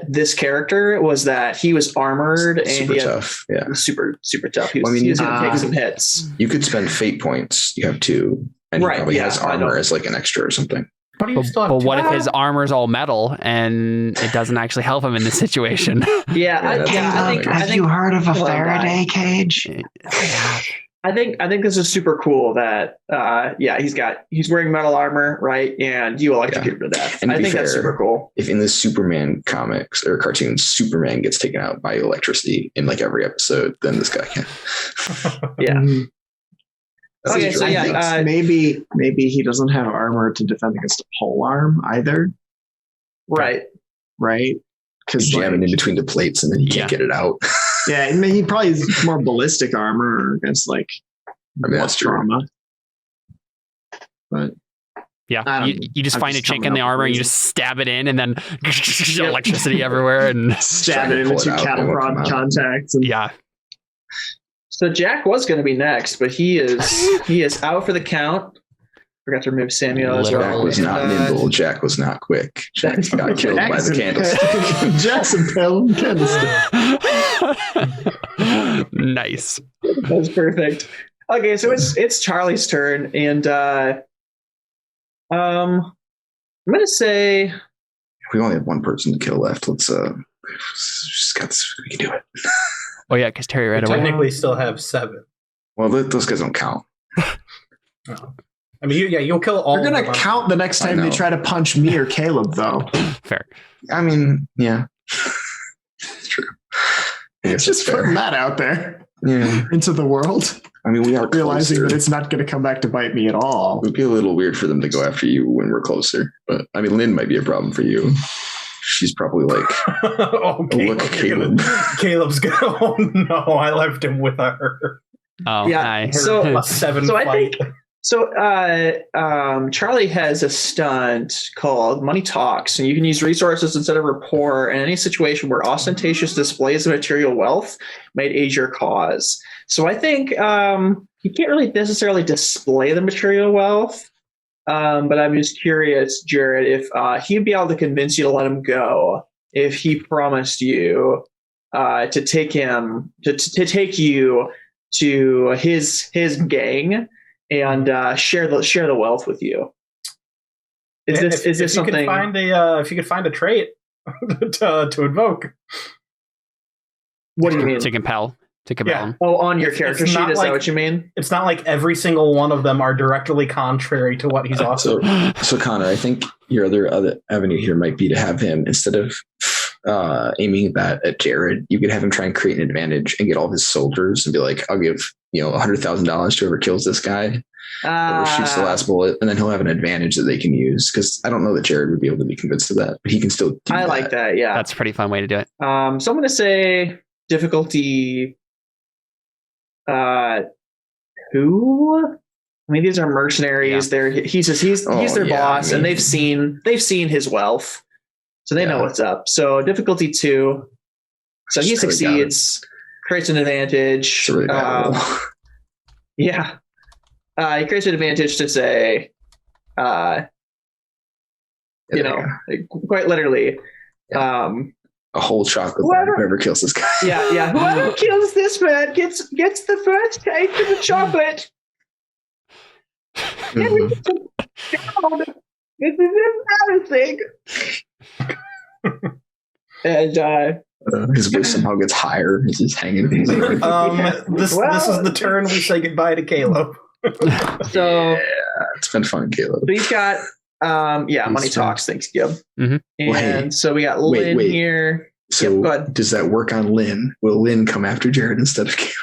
this character was that he was armored and super tough. Yeah, super tough. He was going to take some hits. You could spend fate points. You have 2, and he probably has armor as an extra or something. But what if his armor's all metal and it doesn't actually help him in this situation? I think you heard of a Faraday cage? I think this is super cool that he's wearing metal armor, right? And you electrocute him to death. And I think that's super cool. If in the Superman comics or cartoons, Superman gets taken out by electricity in every episode, then this guy can. Yeah. Okay, so maybe he doesn't have armor to defend against a pole arm either. Right. Because jamming in between the plates and then you can't get it out. Yeah, I mean, he probably has more ballistic armor against that's trauma. But you just find a chink in the armor and you just stab it in, and then electricity everywhere, and stab it into cattle prod contacts. So Jack was going to be next, but he is out for the count. Forgot to remove Samuel as Literally. Jack well. was not nimble. Jack was not quick. Jack got killed by the candlestick. Jackson Pelham candlestick. Nice. That's perfect. Okay, so it's Charlie's turn, and I'm gonna say We only have one person to kill left. Let's just got this. We can do it. Oh yeah, because Terry right We away. technically still have 7. Well, those guys don't count. No. I mean, you'll kill all. They're of gonna them. count the next time they know. try to punch me or Caleb, though. Fair. I mean, yeah, it's true. I guess Just that's fair. putting that out there Yeah, into the world, I mean, we are realizing closer. that it's not going to come back to bite me at all. It would be a little weird for them to go after you when we're closer. But I mean, Lynn might be a problem for you. She's probably like, Oh, look, Caleb. Caleb's gonna. Oh no, I left him with her. Oh, Yeah, nice. so- A 7 So I fight. so. Charlie has a stunt called Money Talks, and you can use resources instead of rapport in any situation where ostentatious displays of material wealth might aid your cause. So I think you can't really necessarily display the material wealth, but I'm just curious, Jared, if he'd be able to convince you to let him go if he promised you to take him to take you to his gang and share the wealth with you. Is this if you something? could find a if you could find a trait to invoke? What do you mean? To compel Yeah. him. Oh, on your It's character sheet? not Is that like- what you mean? It's not like every single one of them are directly contrary to what he's offering. so Connor, I think your other avenue here might be to have him, instead of aiming that at Jared, you could have him try and create an advantage and get all his soldiers and be like, I'll give $100,000 to whoever kills this guy, whoever shoots the last bullet, and then he'll have an advantage that they can use. Because I don't know that Jared would be able to be convinced of that, but he can still do I like that. Yeah. That's a pretty fun way to do it. So I'm going to say difficulty. Who? I mean, these are mercenaries. He's their yeah, boss, I mean- and they've seen his wealth, so they know Yeah. what's up. So difficulty 2. So he Just really succeeds, creates an advantage. It's really bad. Yeah, he creates an advantage to say, Yeah, quite literally. a whole chocolate Whoever- bar, whoever kills this guy. Yeah. Whoever kills this man gets the first taste of the chocolate. Mhm. This is embarrassing. And His voice somehow gets higher. He's just hanging. This is the turn we say goodbye to Caleb. so It's been fun, Caleb. he's got money He's fun. talks. Thanks, Gib. Mhm. And Well, hey, so we got Lynn wait. here. So Yep, go ahead. does that work on Lynn? Will Lynn come after Jared instead of Caleb?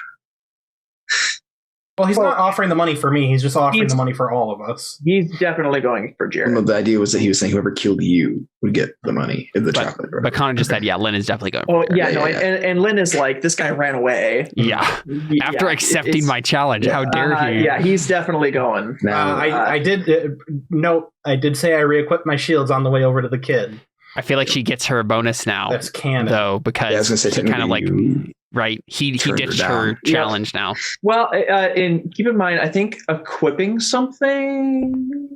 Well, he's not offering the money for me. He's just offering He's- the money for all of us. He's definitely going for Jared. No, the idea was that he was saying whoever killed you would get the money, the chocolate. But Connor just said, yeah, Lynn is definitely going. Oh for yeah, Jared. no, yeah. And Lynn is like, this guy ran away. Yeah. Yeah, After accepting it's- my challenge, how dare he? Yeah, he's definitely going. Now, I did note. I did say I re-equipped my shields on the way over to the kid. I feel like she gets her bonus now, That's canon. though, yeah, I was because gonna say, he kind of like technically right. He turned her ditched down. her challenge now. Well, and keep in mind, I think equipping something,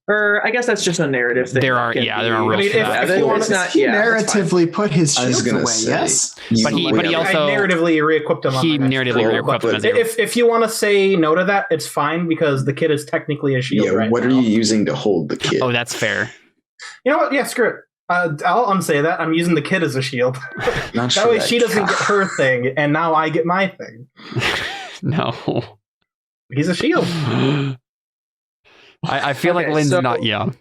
or I guess that's just a narrative thing. There are- Can yeah, there are be- rules I mean, for if- that. if you want It's to- not. He Yeah, that's fine. narratively put his I was shields gonna away. say, Yes. you- But he I also narratively re-equipped him. On he my next narratively roll. re-equipped him as a If you want to say no to that, it's fine because the kid is technically a shield yeah, right what now. are you using to hold the kid? Oh, that's fair. You know what? Yeah, screw it. I'll unsay that. I'm using the kid as a shield. Not That sure way she doesn't get her thing, and now I get my thing. No. He's a shield. I feel like Okay, Lynn's so- not young.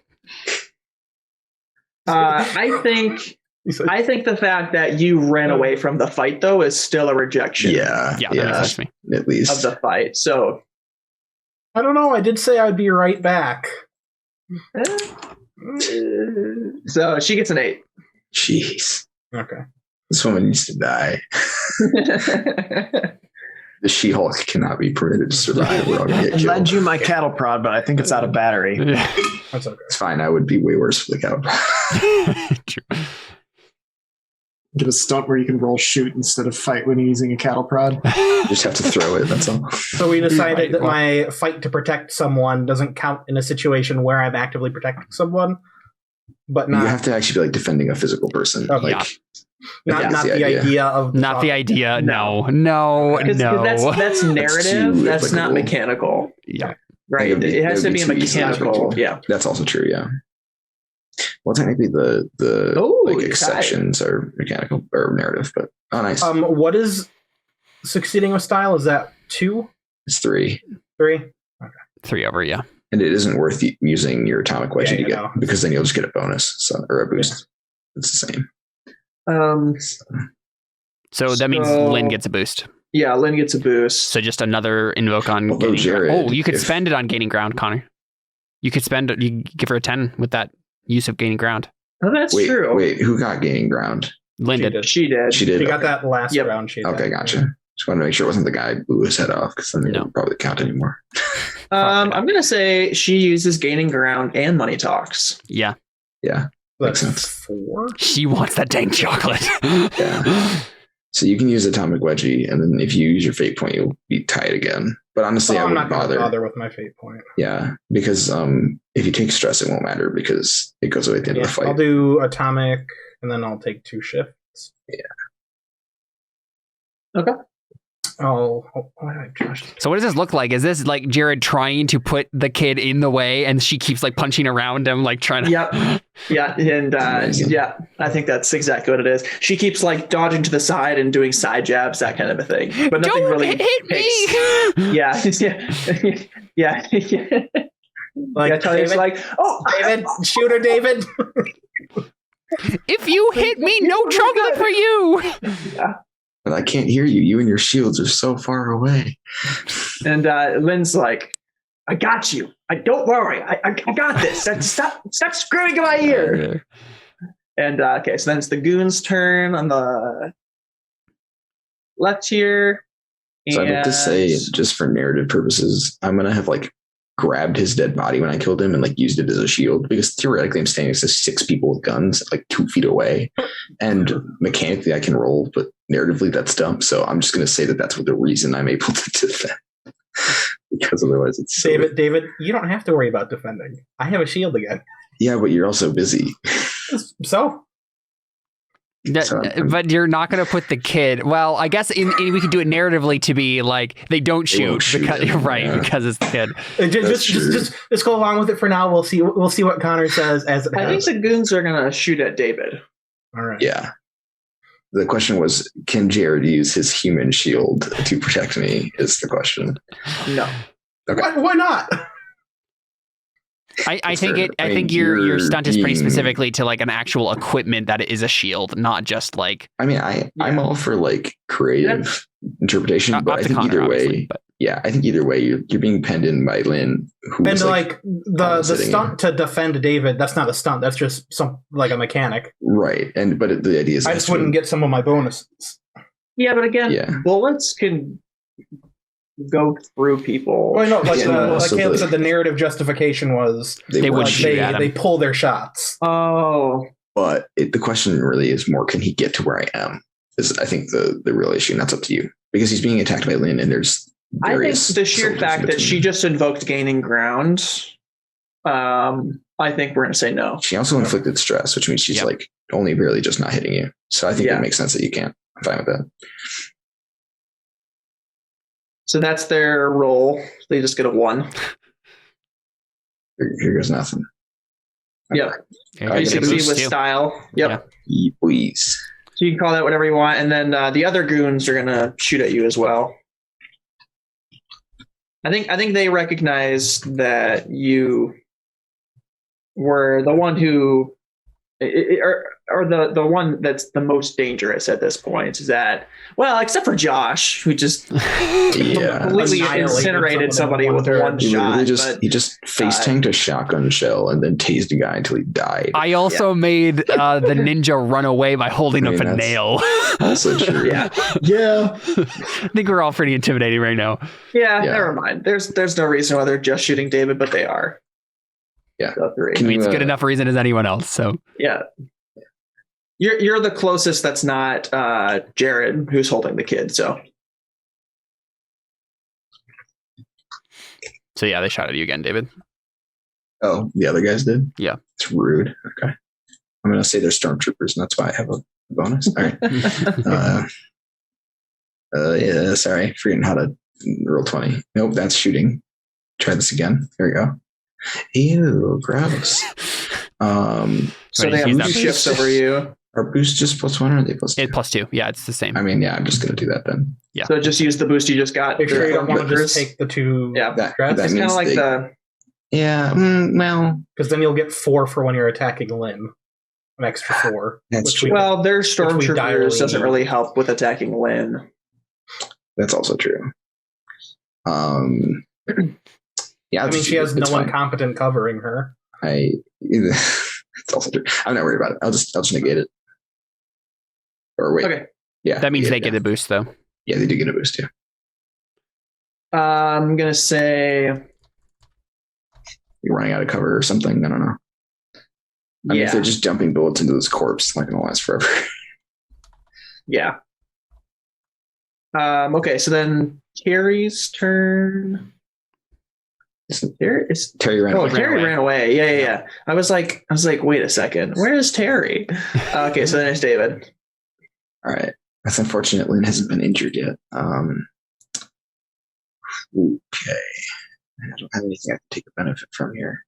I think the fact that you ran away from the fight, though, is still a rejection Yeah, Yeah, that makes sense to me. at least. of the fight. So, I don't know. I did say I'd be right back. so she gets an 8. Jeez, Okay. this woman needs to die. The She-Hulk cannot be permitted to survive. We're all gonna get I lend killed. you my cattle prod, but I think it's out of battery. That's okay. It's fine. I would be way worse for the cow. True. Get a stunt where you can roll shoot instead of fight when you're using a cattle prod. You just have to throw it. That's all. So we decided that my fight to protect someone doesn't count in a situation where I'm actively protecting someone, but not. You have to actually be like defending a physical person. Okay. Like, not the idea of not the idea. No. Because that's narrative. too That's not applicable. mechanical. Yeah. Right. It has to be a too easy. mechanical. Yeah. That's also true. Yeah. Well, technically, the you're exceptions are mechanical or narrative, but nice. What is succeeding with style? Is that 2? It's 3, 3? 3 over, yeah. and it isn't worth using your atomic wedgie to get know. because then you'll just get a bonus or a boost. It's the same. So that means Lynn gets a boost. Yeah, Lynn gets a boost. So just another invoke on Although gaining Jared, ground. Oh, you could if- spend it on gaining ground, Connor. You give her a 10 with that use of gaining ground. Oh, that's true. Wait, who got gaining ground? Lynn She did. did. She did. She did. She got that last Yep. round. She Okay, did. gotcha. Just wanted to make sure it wasn't the guy who blew his head off because then it No. wouldn't probably count anymore. I'm gonna say she uses gaining ground and money talks. Yeah. Yeah. That's Makes sense. 4. She wants that dang chocolate. Yeah. So you can use atomic wedgie, and then if you use your fate point, you'll be tied again. But honestly, I I'm wouldn't not going to bother. bother with my fate point. Yeah, because if you take stress, it won't matter because it goes away at the end of the fight. I'll do atomic, and then I'll take 2 shifts. Yeah. Okay. Why did I trash this? So what does this look like? Is this like Jared trying to put the kid in the way and she keeps like punching around him, like trying to... Yep. Yeah, and Amazing. yeah, I think that's exactly what it is. She keeps like dodging to the side and doing side jabs, that kind of a thing. But nothing Don't really hit hits. me! Yeah. Like, Talia's David, like, oh, David, shoot her, David. If you hit me, no chocolate for you! But I can't hear you. You and your shields are so far away. and Lynn's like, I got you. Don't worry. I got this. Stop screaming in my ear. And okay, so then it's the goon's turn on the left here. So I'd like to say, And- just for narrative purposes, I'm gonna have like grabbed his dead body when I killed him and like used it as a shield because theoretically I'm standing next to 6 people with guns like 2 feet away, and mechanically I can roll, but narratively that's dumb. So I'm just gonna say that that's the reason I'm able to defend because otherwise it's silly. David, you don't have to worry about defending. I have a shield again. Yeah, but you're also busy. So But you're not going to put the kid. Well, I guess we could do it narratively to be like they don't They won't shoot shoot because him, right yeah. because it's the kid. just go along with it for now. We'll see what Connor says as it I think goes. the goons are gonna shoot at David. All right. Yeah. The question was, can Jared use his human shield to protect me? Is the question. No. Okay. Why not? I That's think fair. it. I I mean, think your you're stunt is pretty being- specifically to like an actual equipment that is a shield, not just like I mean, I'm all for like creative interpretation, up but I to think Connor, either obviously, way, but I think either way, you're being penned in by Lynn, who And was like the almost hitting stunt to defend David, that's not a stunt. That's just like a mechanic. right, but the idea is I just wouldn't get some of my bonuses. Yeah, but again, Yeah. bullets can go through people. Well, no, like, Yeah, no, like so Caleb the- said, the narrative justification was They would would like, shoot at him. they pull their shots. Oh, but the question really is more: can he get to where I am? Is I think the real issue, and that's up to you because he's being attacked by Lynn, and there's I think various the sheer soldiers fact in that between. she just invoked gaining ground, I think we're gonna say no. She also inflicted stress, which means she's Yep. like only barely just not hitting you. So I think Yeah. it makes sense that you can't. I'm fine with that. So that's their roll. They just get a 1. Here goes nothing. Yep. Okay, I You get a succeed boost with too. style. Yep. Yeah. Please. So you can call that whatever you want, and then the other goons are gonna shoot at you as well. I think they recognize that you were the one who, or the one that's the most dangerous at this point. Is that except for Josh, who just Yeah. completely Annihilated incinerated somebody someone in with one one turn. He literally shot. he just face tanked a shotgun shell and then tased a guy until he died. I also made the ninja run away by holding I mean, up a that's- nail. Also true. Yeah. Yeah. I think we're all pretty intimidating right now. Yeah, Yeah. never mind. There's no reason why they're just shooting David, but they are. Yeah. So 3. I mean, it's good enough reason as anyone else. So Yeah. You're the closest that's not Jared, who's holding the kid. So yeah, they shot at you again, David. Oh, the other guys did? Yeah. It's rude. Okay. I'm going to say they're stormtroopers, and that's why I have a bonus. All right. Yeah, sorry. Forgetting how to roll 20. Nope, that's shooting. Try this again. There we go. Ew, gross. so they have 2 shifts over you. Are boosts just +1 or are they +2? It's +2. Yeah, it's the same. I mean, yeah, I'm just going to do that then. Yeah. So just use the boost you just got. Make sure you don't want to just take the 2. Yeah, that it's kind of like the. Yeah, well, because then you'll get 4 for when you're attacking Lynn. An extra 4. That's true. Well, their stormtroopers doesn't really help with attacking Lynn. That's also true. Yeah, I mean, she has no one competent covering her. It's also true. I'm not worried about it. I'll just negate it. Or wait. Okay. Yeah. That means they get a boost, though. Yeah, they do get a boost, yeah. I'm gonna say You're running out of cover or something. I don't know. I mean, if they're just dumping bullets into this corpse, it's not going to last forever. Yeah. Okay, so then Terry's turn. Terry ran away. Terry ran away. Yeah. I was like, wait a second. Where is Terry? Okay, so then it's David. All right. That's unfortunate. Lynn hasn't been injured yet. Okay. I don't have anything I can take a benefit from here.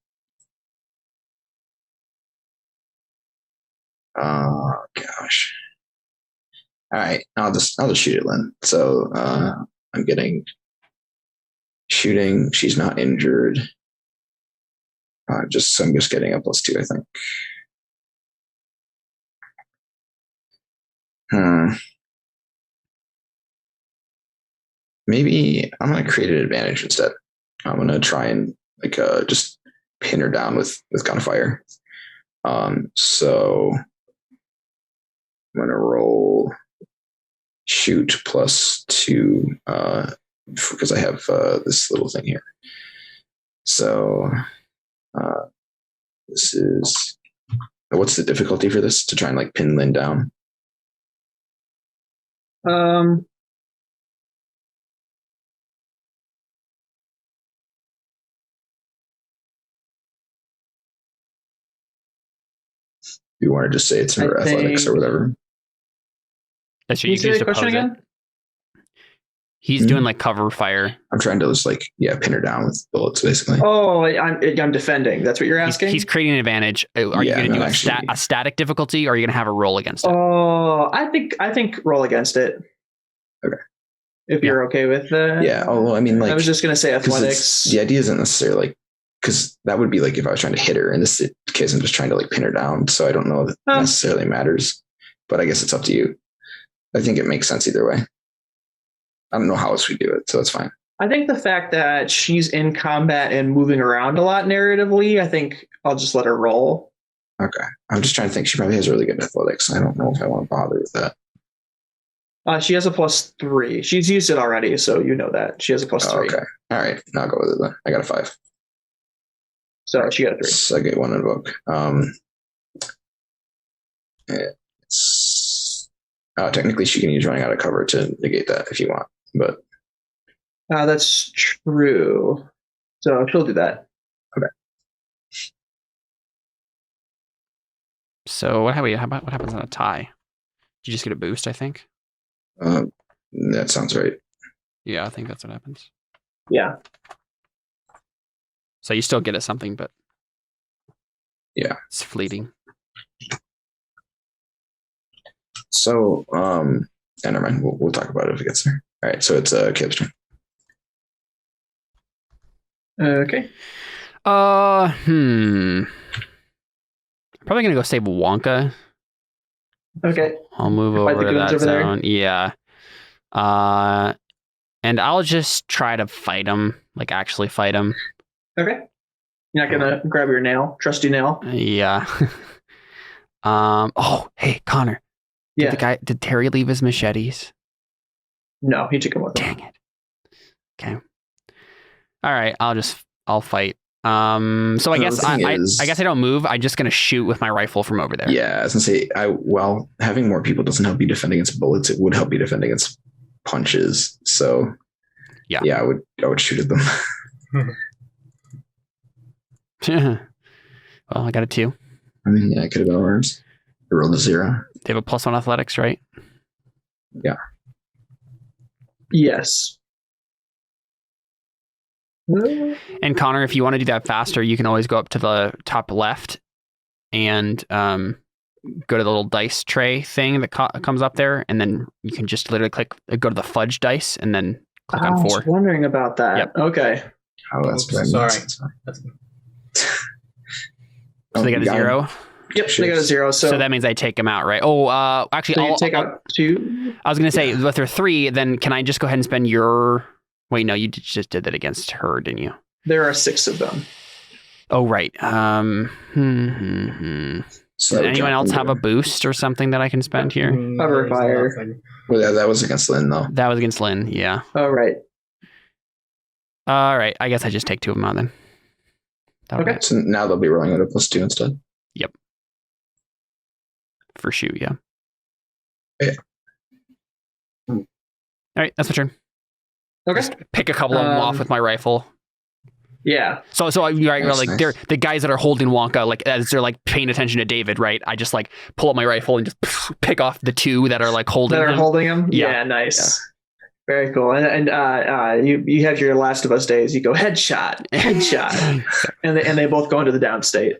Oh gosh. All right. I'll just shoot it, Lynn. So I'm getting shooting. She's not injured. I'm just getting a +2, I think. Maybe I'm gonna create an advantage instead. I'm gonna try and just pin her down with gunfire. So I'm gonna roll shoot +2 because I have this little thing here. So this is what's the difficulty for this to try and pin Lynn down? You want to just say it's her athletics or whatever? That's Can you say the question again? He's doing cover fire. I'm trying to just pin her down with bullets, basically. Oh, I'm defending. That's what you're asking? He's creating an advantage. Are you going to do a static difficulty, or are you going to have a roll against it? Oh, I think roll against it. Okay. If you're okay with that. Yeah. Oh, well, I mean, I was just going to say athletics. The idea isn't necessarily because that would be if I was trying to hit her. In this case, I'm just trying to pin her down. So I don't know if it necessarily matters, but I guess it's up to you. I think it makes sense either way. I don't know how else we do it, so that's fine. I think the fact that she's in combat and moving around a lot narratively, I think I'll just let her roll. Okay. I'm just trying to think. She probably has really good athletics. I don't know if I want to bother with that. She has a +3. She's used it already, so you know that. She has a +3. Okay. All right. Now I'll go with it then. I got a 5. So she got a 3. So I get 1 invoke. Technically, she can use running out of cover to negate that if you want, but that's true. So she'll do that. Okay. So what happens on a tie? Do you just get a boost? I think. That sounds right. Yeah, I think that's what happens. Yeah. So you still get it something, but yeah, it's fleeting. So, never mind. We'll talk about it if it gets there. All right. So it's Caleb's turn. Okay. Probably gonna go save Wonka. Okay. I'll move over to that zone. Yeah. And I'll just try to fight him, actually fight him. Okay. You're not gonna grab your nail, trusty nail. Yeah. Oh, hey, Connor. Yeah. Did Terry leave his machetes? No, he took them with him. Dang it. Okay. All right. I'll fight So I No, guess the thing is- I guess I don't move. I'm just gonna shoot with my rifle from over there. Yeah, I was gonna say, having more people doesn't help you defend against bullets. It would help you defend against punches. So Yeah. I would shoot at them. Well, I got a 2. I mean, yeah, it could have been worse. I rolled a 0. They have a +1 athletics, right? Yes. And Connor, if you want to do that faster, you can always go up to the top left and go to the little dice tray thing that comes up there, and then you can just literally go to the fudge dice, and then click I on was 4. wondering about that. Yep. Okay. Oh, that's Oops, bad. sorry. So they got a 0. Yep, they got a 0. So that means I take them out, right? Oh, actually, So you take out 2. I was going to say, if they're 3, then can I just go ahead and spend your... Wait, no, you just did that against her, didn't you? There are 6 of them. Oh, right. So Does that would anyone drop else them have a to- boost or something that I can spend here? Cover There's fire. nothing. Well, yeah, that was against Lynn, though. That was against Lynn, yeah. Oh, right. All right, I guess I just take 2 of them out then. That would Okay. So now they'll be rolling at a +2 instead. for shoot, yeah. Yeah. All right, that's my turn. Okay. Just pick a couple of them off with my rifle. Yeah. So you're right, That's like nice. they're the guys that are holding Wonka, like as they're like paying attention to David, right? I just like pull up my rifle and just pick off the 2 that are like holding That are him. holding him? Yeah. Yeah, nice. Very cool. And you have your Last of Us days. You go headshot, and they both go into the down state.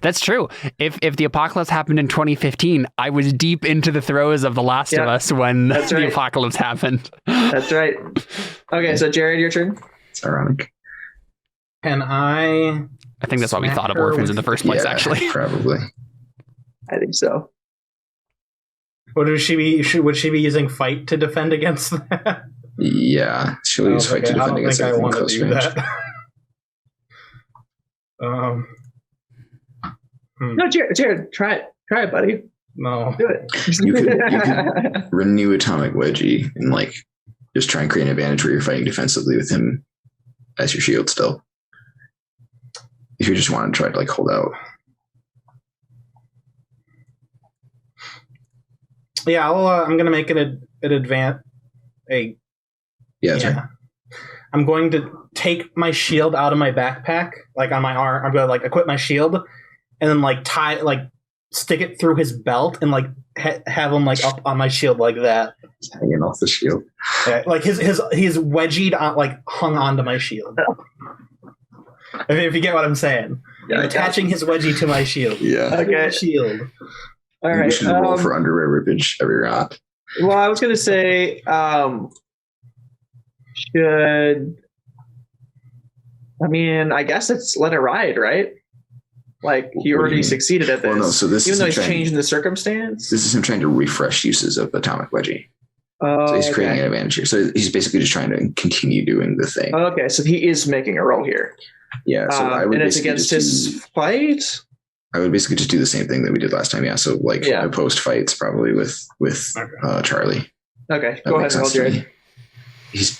That's true. If the apocalypse happened in 2015, I was deep into the throes of The Last of Yep. Us when That's the right. apocalypse happened. That's right. Okay, so Jared, your turn. It's ironic. Can I? I think that's why we Smack thought of her Orphans in with- the first place, Yeah, actually. probably. I think so. Would she be using fight to defend against that? Yeah, she'll use fight to I defend don't against think I everything want to close do range. that. No, Jared, try it, buddy. No. Do it. You could renew Atomic Wedgie and like just try and create an advantage where you're fighting defensively with him as your shield still. If you just want to try to like hold out. Yeah, I'm gonna make it an advance. Yeah, that's right. I'm going to take my shield out of my backpack, like on my arm. I'm gonna like equip my shield, and then like stick it through his belt, and like have him like up on my shield like that. Just hanging off the shield. Yeah, like he's wedgied on, like hung onto my shield. If you get what I'm saying, Yeah, I'm attaching his wedgie to my shield. Yeah. Okay. Shield. All You right. should roll for under rippage every round. Well, I was going to say, I guess it's let it ride, right? Like he What do you already mean? succeeded at this. Well, no, so this Even is though him he's trying- changing the circumstance. This is him trying to refresh uses of Atomic Wedgie. Oh, So he's creating okay. an advantage here. So he's basically just trying to continue doing the thing. Okay, so he is making a roll here. Yeah. So I would and it's basically against just his fight? I would basically just do the same thing that we did last time. Yeah. So like Yeah. a post fights probably with Charlie. Okay, That go makes ahead and roll, sense to Jared. me. He's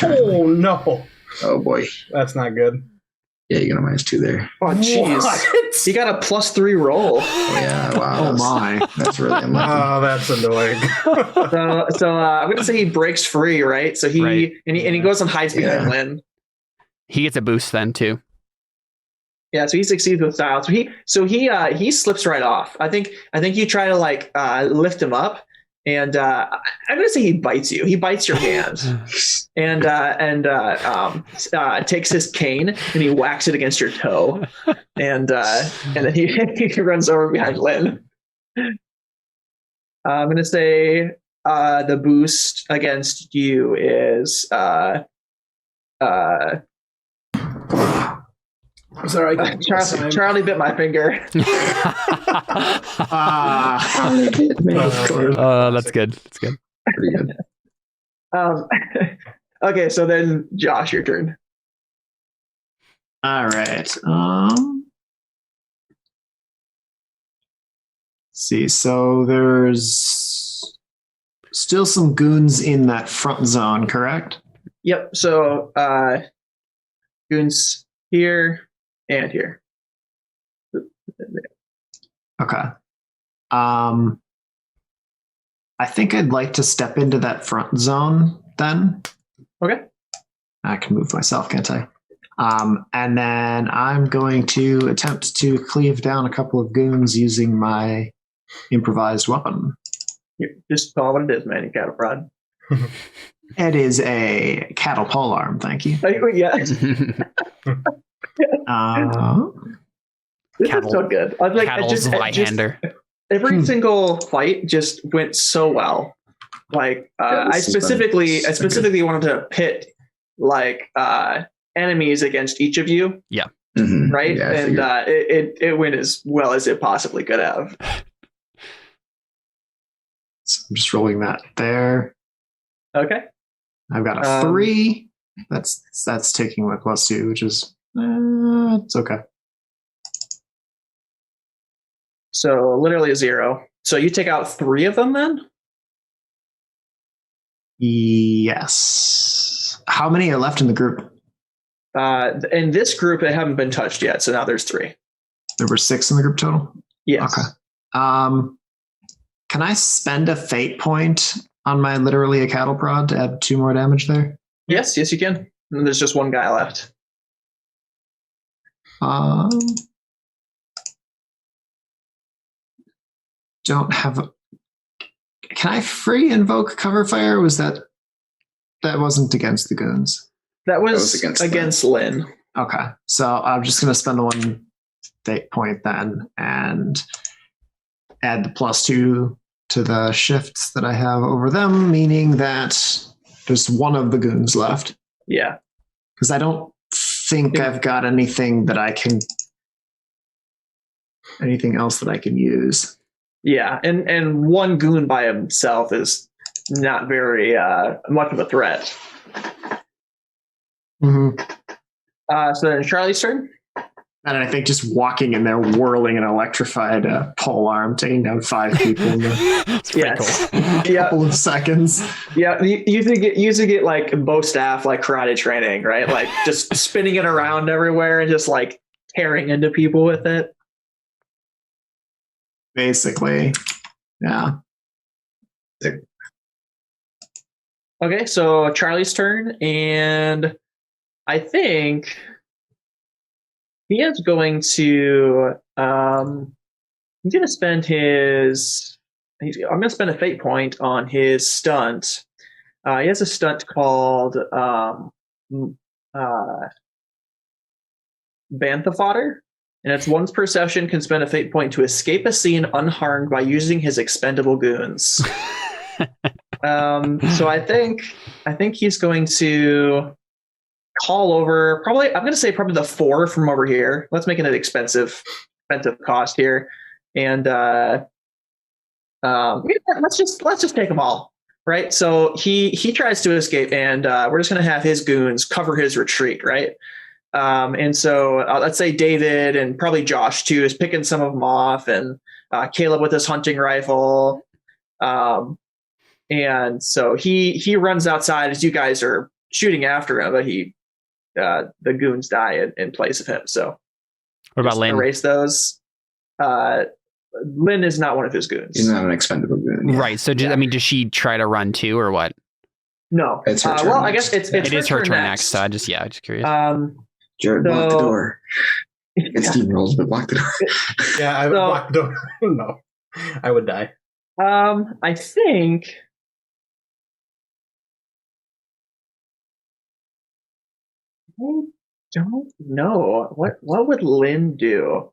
Oh no, oh boy. that's not good. Yeah, you got a -2 there. Oh, jeez. What? He got a +3 roll. Yeah. Wow. Oh my. That's really unlucky. Oh, that's annoying. So I'm going to say he breaks free, right? So he Right. and he goes and hides behind Yeah. Lynn. He gets a boost then too. Yeah, so he succeeds with style. So he slips right off. I think you try to like lift him up, and I'm gonna say he bites you. He bites your hand, and takes his cane and he whacks it against your toe, and then he runs over behind Lynn. I'm gonna say the boost against you is I'm sorry. I can't- Charlie bit my finger. That's good. That's good. Pretty good. Okay, so then Josh, your turn. All right. See, so there's still some goons in that front zone, correct? Yep. So goons here, and here. Okay. I think I'd like to step into that front zone then. Okay. I can move myself, can't I? And then I'm going to attempt to cleave down a couple of goons using my improvised weapon. Just call it what it is, man. You got a prod. It is a cattle pole arm, thank you. Yeah. Uh, This is so good. I was like, Cattle's right-hander. Every single fight just went so well. Like I specifically wanted to pit like enemies against each of you. Yeah. Mhm. Right. Yeah, I and figured. it went as well as it possibly could have. so I'm just rolling that there. Okay. I've got a 3. That's taking my +2, which is it's okay. So literally a 0. So you take out 3 of them then? Yes. How many are left in the group? In this group, they haven't been touched yet. So now there's 3. There were 6 in the group total? Yes. Okay. Can I spend a fate point on my literally a cattle prod to add 2 more damage there? Yes, you can. And there's just 1 guy left. Don't have a... Can I free invoke cover fire? Or was that wasn't against the goons? That was against against Lynn. Okay, so I'm just going to spend the 1 fate point then and add the +2 to the shifts that I have over them, meaning that there's 1 of the goons left. Yeah. Because I don't think I've got anything else that I can use. Yeah, and 1 goon by himself is not very much of a threat. Mm-hmm. So then Charlie's turn. And I think just walking in there, whirling an electrified pole arm, taking down 5 people in It's pretty Yes. cool. a couple of seconds. Yeah, you usually get like bow staff, like karate training, right? Like just spinning it around everywhere and just like tearing into people with it. Basically, yeah. Okay, so Charlie's turn, and I think he is going to. He's going to spend his. I'm going to spend a fate point on his stunt. He has a stunt called Bantha Fodder, and it's once per session can spend a fate point to escape a scene unharmed by using his expendable goons. So I think he's going to call over I'm going to say probably the 4 from over here. Let's make it an expensive cost here, and let's just take them all. Right. So he tries to escape, and we're just going to have his goons cover his retreat. Right. And so let's say David and probably Josh too is picking some of them off, and Caleb with his hunting rifle. And so he runs outside as you guys are shooting after him, but the goons die in place of him. So What about Lynn? erase those. Lynn is not one of his goons. He's not an expendable goon. Yeah. Right. So, does she try to run too, or what? No. It's her turn well, I next. guess It is her turn next. So just curious. Jared, block the door. It's yeah. Steam rolls, but block the door. Yeah, I would block the door. No, I would die. I think. I don't know what would Lynn do.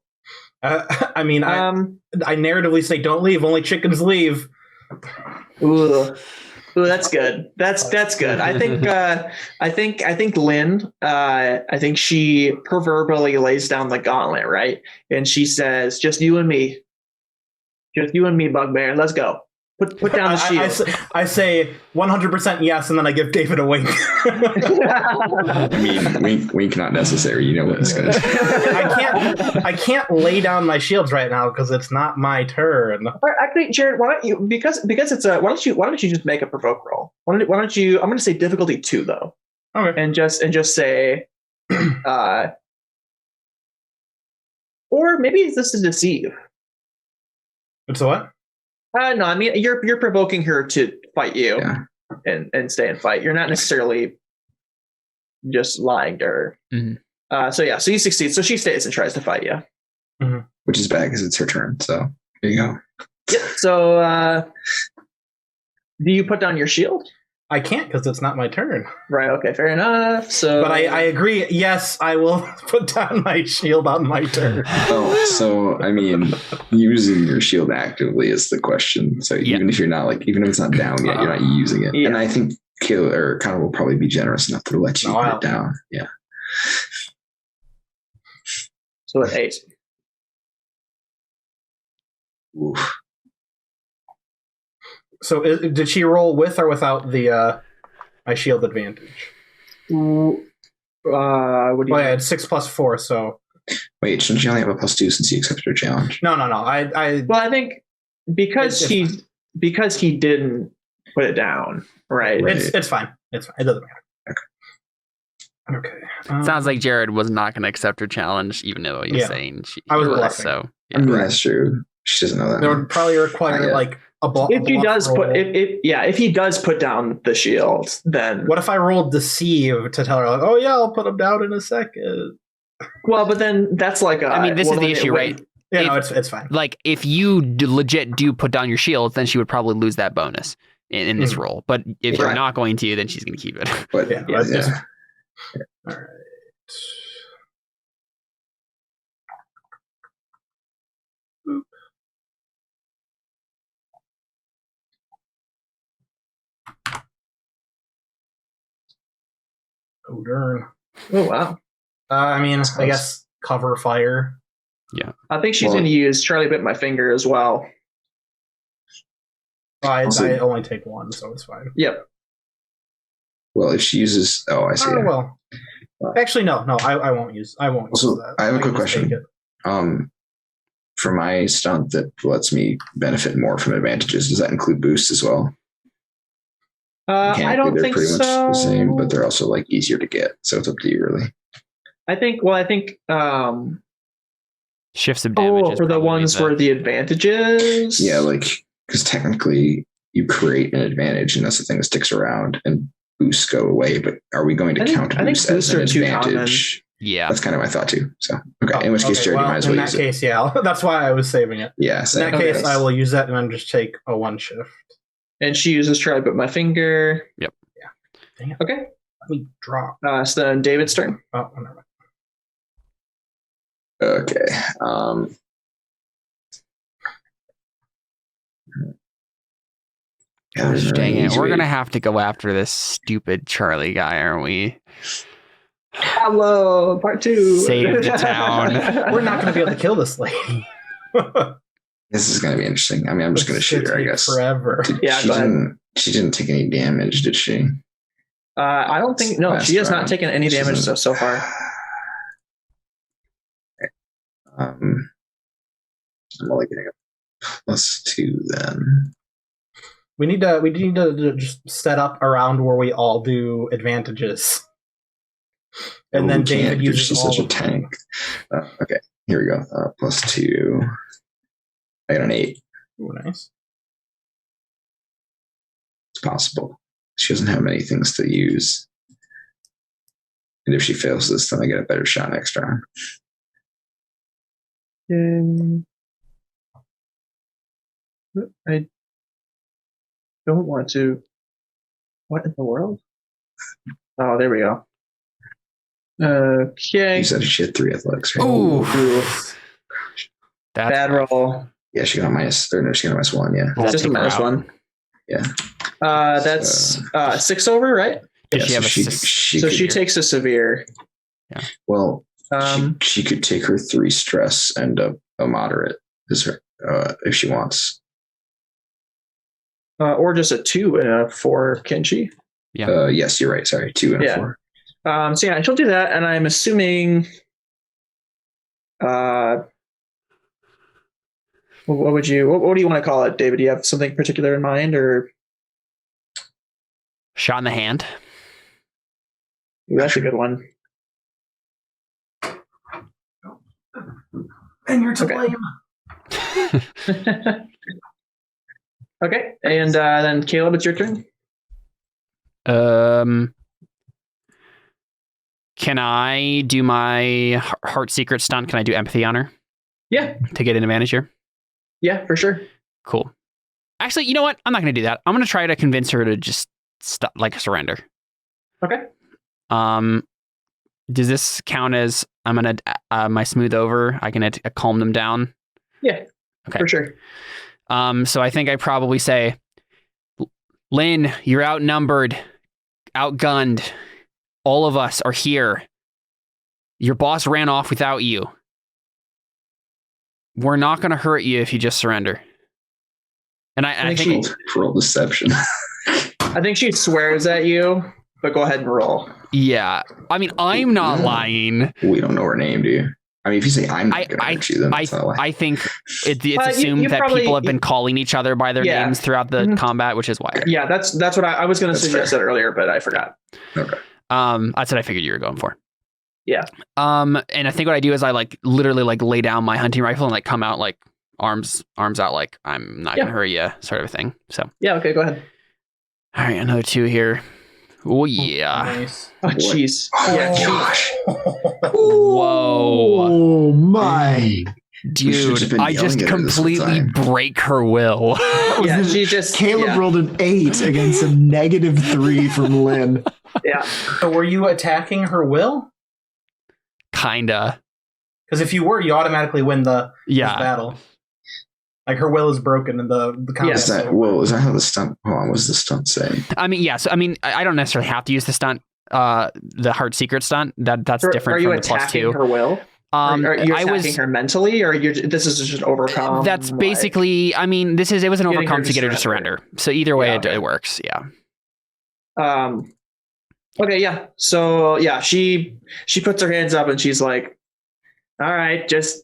I mean, I narratively say don't leave. Only chickens leave. Ooh, that's good. That's good. I think Lynn. I think she proverbially lays down the gauntlet, right? And she says, "Just you and me, Bugbear. Let's go. Put down the shield." I say 100% yes, and then I give David a wink. I mean, wink not necessary. You know what it's gonna do. I can't lay down my shields right now because it's not my turn. Actually, Jared, why don't you? Because it's a. Why don't you just make a provoke roll? Why don't you? I'm going to say difficulty 2 though. Okay. And just say, Or maybe it's just to deceive. It's a what? No, I mean you're provoking her to fight you and stay and fight. You're not necessarily just lying to her. Mhm. So you succeed. So she stays and tries to fight you. Which is bad because it's her turn. So there you go. Yep. So do you put down your shield? I can't because it's not my turn. Right. Okay. Fair enough. So, But I agree. Yes, I will put down my shield on my turn. Oh, so I mean, using your shield actively is the question. So even if you're not even if it's not down yet, you're not using it. Yeah. And I think Connor will probably be generous enough to let you put it down. Yeah. So an 8. Oof. So did she roll with or without the my shield advantage? What do you? Oh yeah, it's 6 plus 4. So Wait, shouldn't you only have a +2 since he accepted your challenge? no. Well, I think because he didn't put it down, right? It's fine. It's fine. It doesn't matter. Okay. Sounds like Jared was not going to accept her challenge, even though he was saying I was was. bluffing. So I mean, that's true. She doesn't know that. That would probably require a bluff. If he does if he does put down the shield, then what if I rolled deceive to tell her oh yeah, I'll put him down in a second? Well, but then that's like I mean, this is the issue, right? Yeah, no, it's fine. Like if you legit do put down your shield, then she would probably lose that bonus in this roll. But if you're not going to, then she's going to keep it. But All right. Oh darn! Oh wow! I mean, I guess cover fire. Yeah, I think she's going to use Charlie bit my finger as well. I only take one, so it's fine. Yep. Well, if she uses, I see. Oh well. Actually, no, I won't use. I won't use that. I have a quick question. For my stunt that lets me benefit more from advantages, does that include boosts as well? I don't think they're pretty so. much the same, but they're also easier to get. So it's up to you, really. I think shifts of damage. For the ones where the advantages. Yeah, because technically you create an advantage, and that's the thing that sticks around, and boosts go away. But are we going to count boosts as an advantage? Yeah, that's kind of my thought too. So in which case, Jared, you might as well use it. In that case, yeah, that's why I was saving it. Yeah, in that case, I will use that and then just take a 1 shift. And she uses Charlie bit my finger. Yep. Yeah. Dang it. Okay. Let me draw. So then David's turn. Oh, never mind. Okay. Gosh, dang it. We're going to have to go after this stupid Charlie guy, aren't we? Hello, part 2. Save the town. We're not going to be able to kill this lady. This is going to be interesting. I mean, I'm just going to shoot her, I guess. Forever. She didn't take any damage, did she? I don't think. No, she has not taken any damage so far. I'm only getting a +2 then. We need to just set up around where we all do advantages, and then David uses she's all such a tank. Okay, here we go. +2. I got an 8. Ooh, nice. It's possible. She doesn't have many things to use, and if she fails this, then I get a better shot next round. I don't want to. What in the world? Oh, there we go. Okay. You said she had 3 athletics, right? Ooh. That's bad roll. Yeah, she got a -1. Yeah, it's just a -1. Yeah. That's 6 over, right? Yeah, she takes a severe. Yeah. Well, she could take her 3 stress and a moderate if she wants. Or just a 2 and a 4, can she? Yeah. Yes, you're right. Sorry, 2 and a 4. So yeah, she'll do that, and I'm assuming. What do you want to call it, David? Do you have something particular in mind, or shot in the hand? Ooh, that's a good one. And you're to Okay. blame. Okay, and then Caleb, it's your turn. Can I do my heart secret stunt? Can I do empathy on her Yeah, to get an advantage here? yeah, for sure. Cool. Actually, you know what? I'm not going to do that. I'm going to try to convince her to just stop, like surrender. Okay. Does this count as I'm going to my smooth over? I can calm them down. Yeah. Okay. For sure. So I think I probably say, Lynn, you're outnumbered, outgunned. All of us are here. Your boss ran off without you. We're not going to hurt you if you just surrender. And I think roll deception. I think she swears at you, but go ahead and roll. Yeah. I mean, I'm not lying. We don't know her name, do you? I mean, if you say I'm not going to hurt you, then that's not I think it's assumed you that probably, people have been calling each other by their names throughout the combat, which is why. Yeah, that's what I was going to suggest fair. that earlier, but I forgot. Okay. That's what I figured you were going for. Yeah. And I think what I do is I literally lay down my hunting rifle and come out arms out like I'm not gonna hurt you, sort of a thing. So yeah, okay, go ahead. All right, another 2 here. Oh yeah. Nice. Oh jeez. Yeah. Gosh. Whoa, Oh my! dude! I just completely break her will. Yeah, she just Caleb rolled an 8 against a -3 from Lynn. Yeah. So were you attacking her will? Kinda. Because if you were, you automatically win this Yeah. battle. Like her will is broken in the combat. Is that how the stunt? Hold on, what does the stunt say? I mean, yeah. So I mean, I don't necessarily have to use the stunt, the heart secret stunt. That's different Are you from the attacking +2. her will? Are you I attacking her mentally, or this is just an overcome? That's basically. I mean, it was an overcome to get her to surrender. So either way, it works. Yeah. Okay. Yeah. So yeah, she puts her hands up and she's like, "All right, just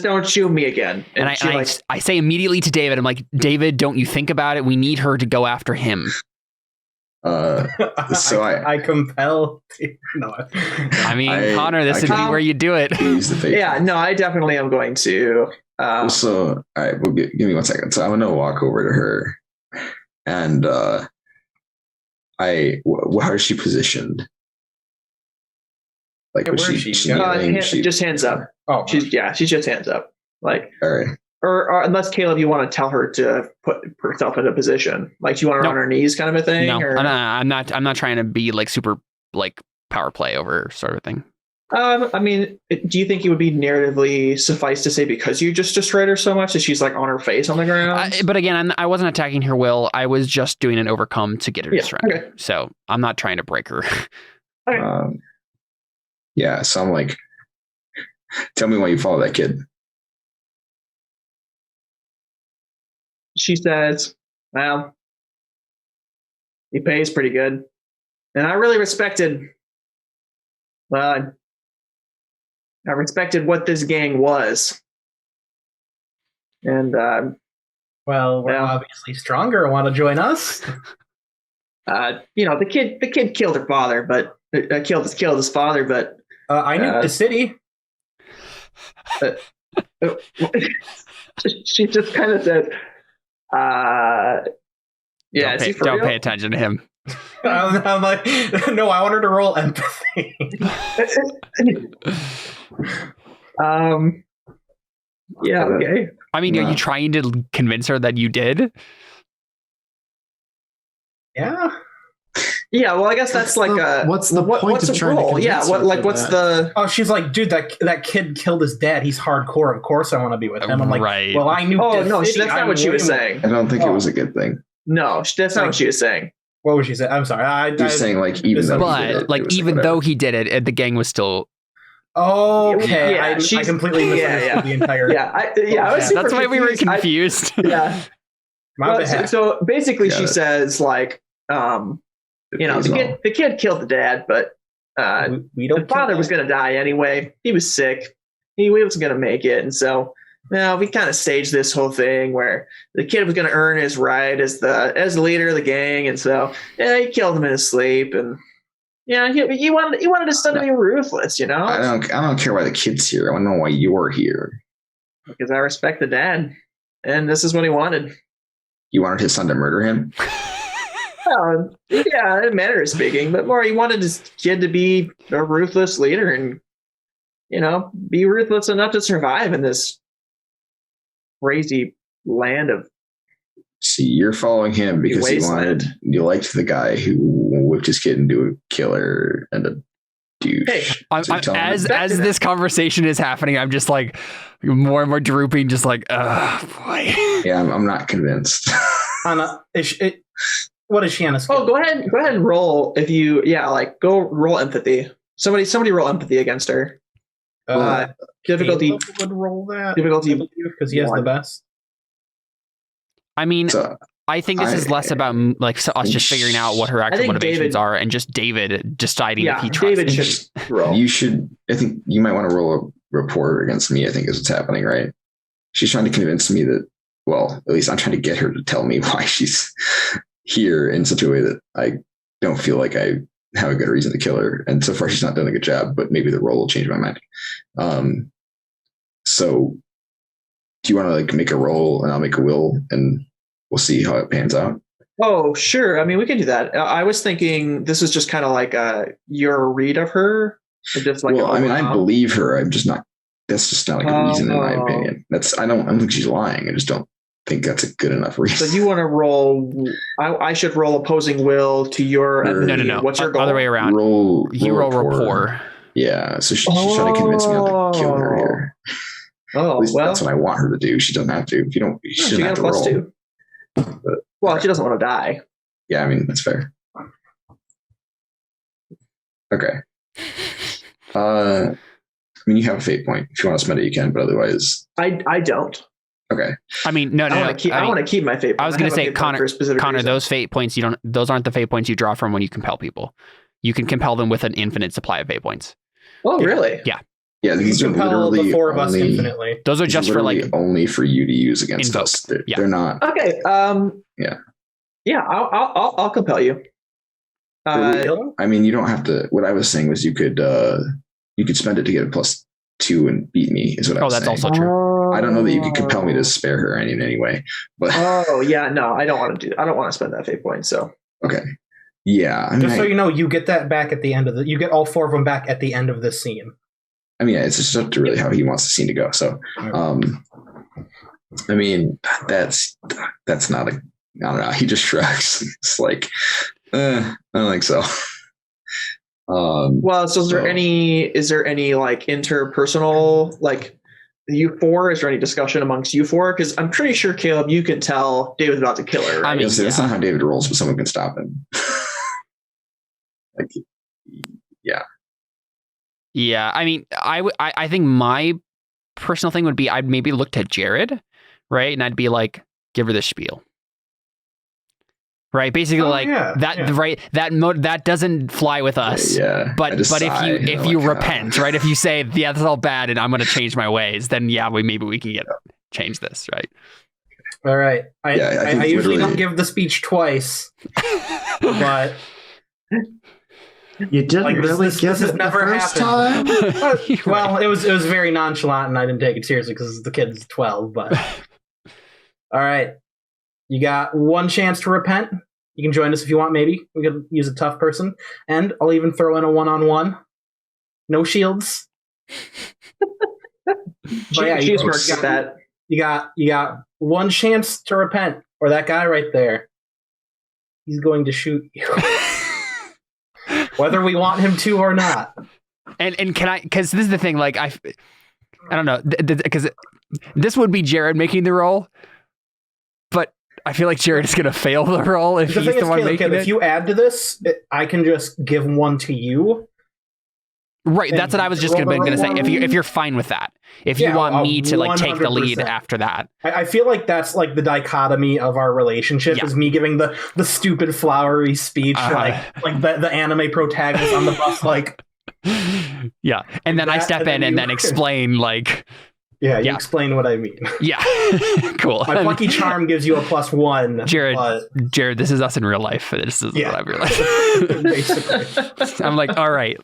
don't shoot me again." And I say immediately to David, I'm like, David, don't you think about it? We need her to go after him. So I compel. No. I mean, Connor, this would be where you do it. Use the fake. Yeah. No, I definitely am going to. So, all right, well, give me 1 second. So I'm going to walk over to her, and how is she positioned? Like, was where is she she? kneeling? Just hands up. Oh, She's just hands up. Like, all right. or unless Caleb, you want to tell her to put herself in a position, like you want her on her knees, kind of a thing. No, or? I'm not trying to be super power play over sort of a thing. I mean, do you think it would be narratively suffice to say because you just destroyed her so much that she's on her face on the ground? But again, I wasn't attacking her will. I was just doing an overcome to get her to surrender. Okay. So I'm not trying to break her. Okay. Yeah. So I'm like, tell me why you follow that kid. She says, "Well, he pays pretty good, and I really respected. Well, I respected what this gang was, and well, we're obviously stronger. Want to join us? the kid killed her father, but killed his father, but I knew the city." She just kind of said, "Yeah, Don't pay attention to him." I'm like, no, I want her to roll empathy. Yeah, okay. I mean, are you trying to convince her that you did? Yeah. Yeah, well, I guess that's what's the point what's of the trying to role? convince Yeah, her what's that? the? Oh, she's like, dude, that kid killed his dad. He's hardcore. Of course, I want to be with him. I'm like, Right. well, I knew. Oh this no, city. that's not what she was saying. I don't think it was a good thing. No, that's not what she was saying. What was she saying? I'm sorry. You're saying even though, But even though he did it, the gang was still. Okay, Yeah, I completely misunderstood the entire. I was super That's why we were confused. My bad. So basically, she Got it. says the kid killed the dad, but we don't. the father was going to die anyway. He was sick. He wasn't going to make it, and so. No, we kind of staged this whole thing where the kid was going to earn his right as the leader of the gang, and so he killed him in his sleep, and he wanted his son to be ruthless, I don't care why the kid's here. I want to know why you're here. Because I respect the dad, and this is what he wanted. He wanted his son to murder him. Yeah, in a manner of speaking, but more he wanted his kid to be a ruthless leader and, be ruthless enough to survive in this crazy land of. See, you're following him because you liked the guy who whipped his kid into a killer and a douche. Hey, as this conversation is happening, I'm just like more and more drooping, just like, boy. Yeah, I'm not convinced. Anna, what is she on a scale? Oh, go ahead and roll if you go roll empathy. Somebody roll empathy against her. Difficulty would roll that difficulty because he has the best. I mean, I think this is less about us just figuring out what her actual motivations are and just David deciding if he trusts. David should roll. I think you might want to roll a rapport against me, I think is what's happening, right? She's trying to convince me that, well, at least I'm trying to get her to tell me why she's here in such a way that I don't feel like I have a good reason to kill her. And so far she's not done a good job, but maybe the roll will change my mind. So do you want to make a roll and I'll make a will and we'll see how it pans out? Oh, sure. I mean, we can do that. I was thinking this was just kind of like your read of her. Just I believe her. I'm just not, that's just not a good reason in my opinion. I don't think she's lying. I just don't think that's a good enough reason. So you want to roll, I should roll opposing will to your, no. What's your goal? Other way around. Roll rapport. Yeah. So she's trying to convince me not to kill her here. Oh, that's what I want her to do. She doesn't have to. She doesn't have to roll. +2. But, she doesn't want to die. Yeah, I mean, that's fair. Okay. You have a fate point. If you want to spend it, you can, but otherwise... I don't. Okay. I mean, no. I want to keep my fate point. I was going to say, Connor, those fate points, those aren't the fate points you draw from when you compel people. You can compel them with an infinite supply of fate points. Oh, really? Yeah. Yeah, these are literally the four of us infinitely. Those are just for only for you to use against us. They're not. Okay. Yeah. Yeah, I'll compel you. You don't have to. What I was saying was you could spend it to get a +2 and beat me. Is what I was saying. Oh, that's also true. I don't know that you could compel me to spare her in any way. But no, I don't want to I don't want to spend that fate point. So okay. Yeah. So you know, you get that back at the end of you get all four of them back at the end of this scene. I mean, it's just up to really how he wants the scene to go. So, that's not I don't know. He just shrugs. It's like, I don't think so. So is there any interpersonal, you four? Is there any discussion amongst you four? Because I'm pretty sure, Caleb, you can tell David's about to kill her. Right? I mean, that's not how David rolls, but someone can stop him. Yeah. Yeah, I mean, I think my personal thing would be I'd maybe look to Jared, right? And I'd be like, give her the spiel. Right? Basically right? That doesn't fly with us. Yeah. But if you repent, right? If you say, yeah, that's all bad and I'm going to change my ways, then maybe we can change this, right? All right. I usually don't give the speech twice, but... You didn't really give it the first time? Well, it was very nonchalant and I didn't take it seriously because the kid's 12, but... All right. You got one chance to repent. You can join us if you want, maybe. We could use a tough person. And I'll even throw in a one-on-one. No shields. You got one chance to repent, or that guy right there. He's going to shoot you. Whether we want him to or not. And can I, because this is the thing, I don't know, because this would be Jared making the roll, but I feel like Jared is going to fail the roll if he's the one making it. If you add to this, I can just give one to you. Right, that's what I was just going to say. If you're fine with that, if you want me to take the lead after that, I feel like that's the dichotomy of our relationship is me giving the stupid flowery speech, like the anime protagonist on the bus, yeah, and then I step in and then explain you explain what I mean. Yeah, cool. My lucky charm gives you a +1. Jared, this is us in real life. This is what I've realized. Basically. I'm like, all right.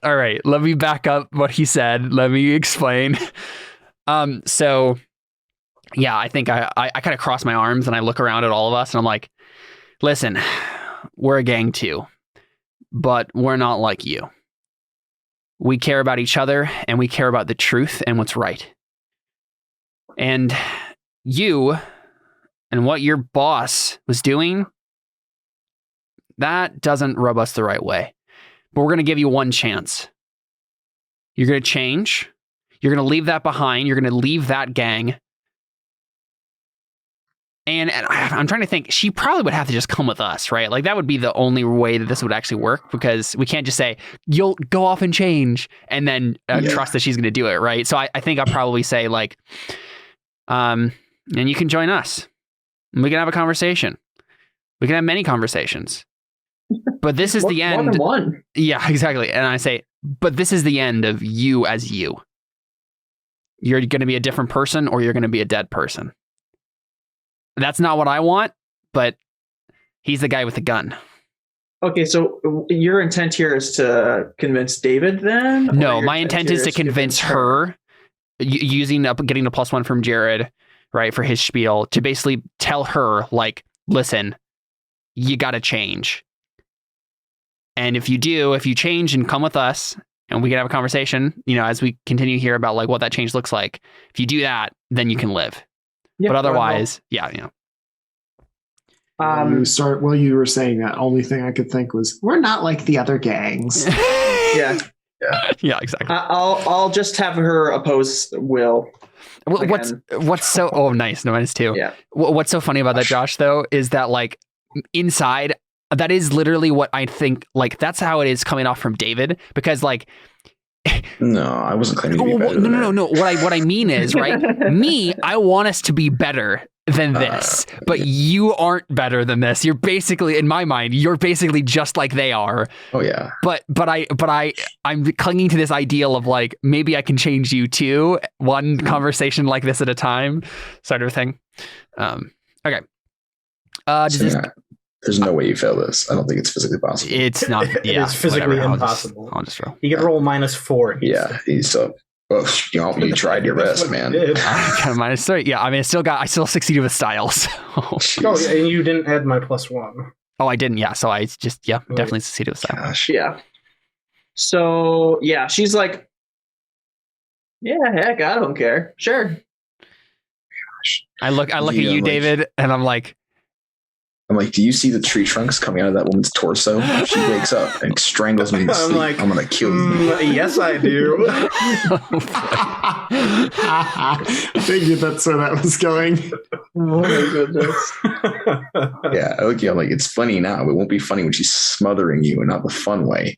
Let me back up what he said. Let me explain. So yeah, I think I kind of cross my arms and I look around at all of us and I'm like, listen, we're a gang too, but we're not like you. We care about each other and we care about the truth and what's right. And you and what your boss was doing, that doesn't rub us the right way. But we're going to give you one chance. You're going to change. You're going to leave that behind. You're going to leave that gang. And I'm trying to think, she probably would have to just come with us, right? Like that would be the only way that this would actually work, because we can't just say, you'll go off and change and then trust that she's going to do it, right? So I think I'll probably say like, and you can join us. We can have a conversation. We can have many conversations. But this is the end. More than one. Yeah, exactly. And I say, but this is the end of you as you. You're going to be a different person or you're going to be a dead person. That's not what I want, but he's the guy with the gun. Okay, so your intent here is to convince David then? No, my intent is to convince her using getting the +1 from Jared, right, for his spiel, to basically tell her, like, listen, you got to change. And if you change and come with us and we can have a conversation, as we continue here about like what that change looks like, if you do that, then you can live. Yeah, but otherwise, you were saying that, only thing I could think was, we're not like the other gangs. Yeah, exactly. I'll just have her oppose Will. What's so? Oh, nice. No, minus 2. Yeah. What's so funny about that, Josh? Though, is that like inside, that is literally what I think. Like that's how it is coming off from David, because like. No, I wasn't claiming to be better. No. What I mean is, right? I want us to be better than this, but you aren't better than this. You're basically, in my mind, you're basically just like they are. Oh yeah. But I'm clinging to this ideal of like, maybe I can change you too. One conversation like this at a time, sort of thing. Okay. There's no way you fail this. I don't think it's physically possible. It's not. Yeah, it's physically impossible. I'll just roll. You can roll -4. Yeah, he's so. You tried your best, man. Kind of -3. Yeah, I mean, I still succeeded with style. So. Oh, yeah, and you didn't add my +1. Oh, I didn't. Yeah, so I just definitely succeeded with style. Gosh. Yeah. So yeah, she's like, yeah, heck, I don't care. Sure. Gosh. I look at you, David, and I'm like, do you see the tree trunks coming out of that woman's torso? If she wakes up and strangles me in sleep, I'm going to kill you. Yes, I do. I figured that's where that was going. Oh, my goodness. Yeah, I look at you, I'm like, it's funny now, but it won't be funny when she's smothering you and not the fun way.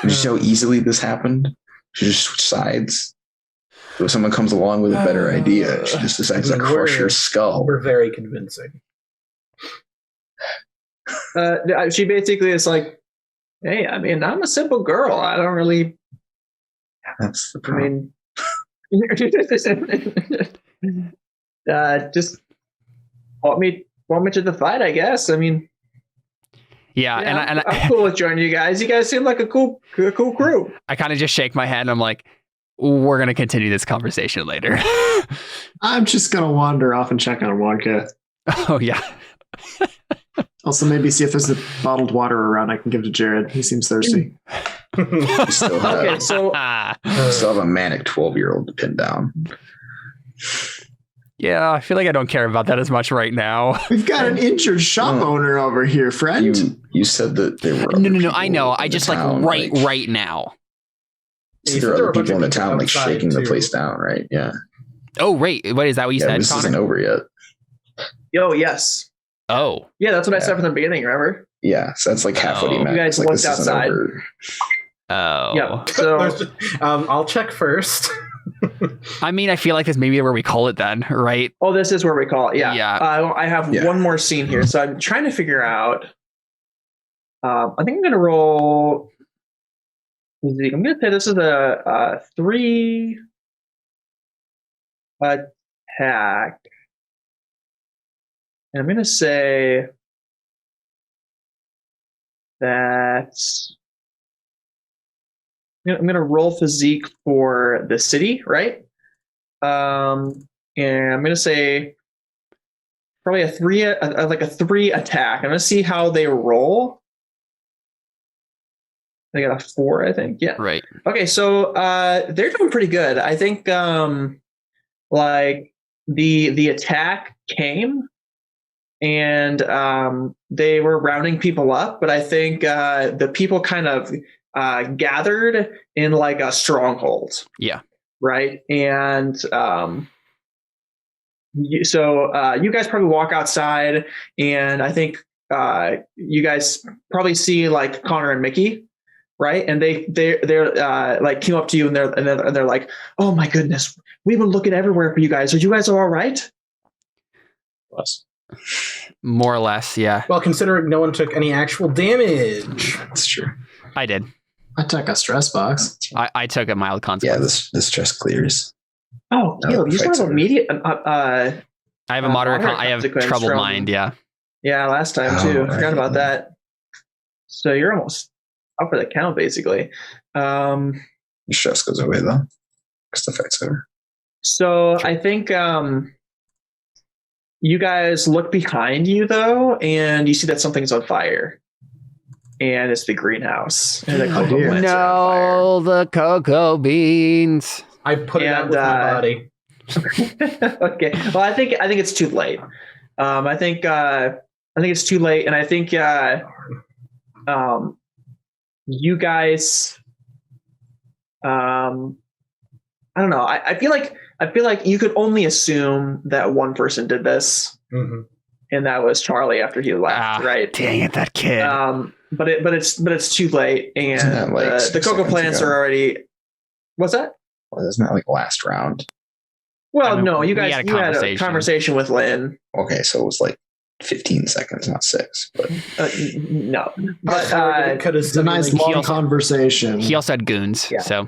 Did you see how easily this happened? She just switched sides. So if someone comes along with a better idea, she just decides to crush your skull. We're very convincing. She basically is like, hey, I mean, I'm a simple girl. I don't really. That's the problem. Just want me to the fight, I guess. I mean. Yeah, and I'm cool with joining you guys. You guys seem like a cool crew. I kind of just shake my head and I'm like, we're going to continue this conversation later. I'm just going to wander off and check on Wonka. Oh, yeah. Also, maybe see if there's a bottled water around I can give to Jared. He seems thirsty. Still have a manic 12-year-old to pin down. Yeah, I feel like I don't care about that as much right now. We've got an injured shop owner over here, friend. You said that there were No, I know. I just right now. So there are other people in the town like shaking the place down, right? Yeah. Oh, right. What is that what you said, this Connor? isn't over yet. Yo, yes. Oh. Yeah, that's what I said from the beginning, remember? Yeah, so that's like half what he meant. You guys like, looked outside. Oh. Yeah. So I'll check first. I mean, I feel like this may be where we call it then, right? Oh, this is where we call it. Yeah. Yeah. I have one more scene here, so I'm trying to figure out. I think I'm going to roll. I'm going to say this is a 3 attack. And I'm going to say that I'm going to roll physique for the city, right? And I'm gonna say probably a 3, like a 3 attack. I'm gonna see how they roll. They got a 4, I think. Yeah. Right. Okay, so they're doing pretty good. I think like the attack came and they were rounding people up, but I think the people kind of gathered in like a stronghold. Yeah. Right. And so you guys probably walk outside, and I think you guys probably see like Connor and Mickey. Right. And they're like came up to you and they're like, oh my goodness, we've been looking everywhere for you guys. Are you guys all right? Plus. More or less, yeah. Well, considering no one took any actual damage. That's true. I did. I took a stress box. I took a mild Yeah, consequence. this stress clears. Oh, No, Caleb, you still fight's have over. immediate. I have a moderate. I have consequence troubled from- mind. Yeah. Yeah, last time Oh, too. I right. forgot about that. So you're almost up for the count, basically. Your stress goes away though, because the fight's over. So I think you guys look behind you though, and you see that something's on fire, and it's the greenhouse. And the cocoa dear. plants are No, the cocoa beans. I put it out And, with my body. on fire. Okay. Well, I think it's too late. I think it's too late, and I think you guys. I don't know. I feel like you could only assume that one person did this, Mhm. and that was Charlie after he left, right? Dang it, that kid. But it's too late, Isn't that and like the 6 cocoa seconds plants ago? are already. What's that? Well, isn't that like last round? Well, I mean, no, you we guys had a you had a conversation. conversation with Lynn. Okay, so it was like 15 seconds, not 6. But No, but Could have It's a nice long also- conversation. He also had goons. Yeah. So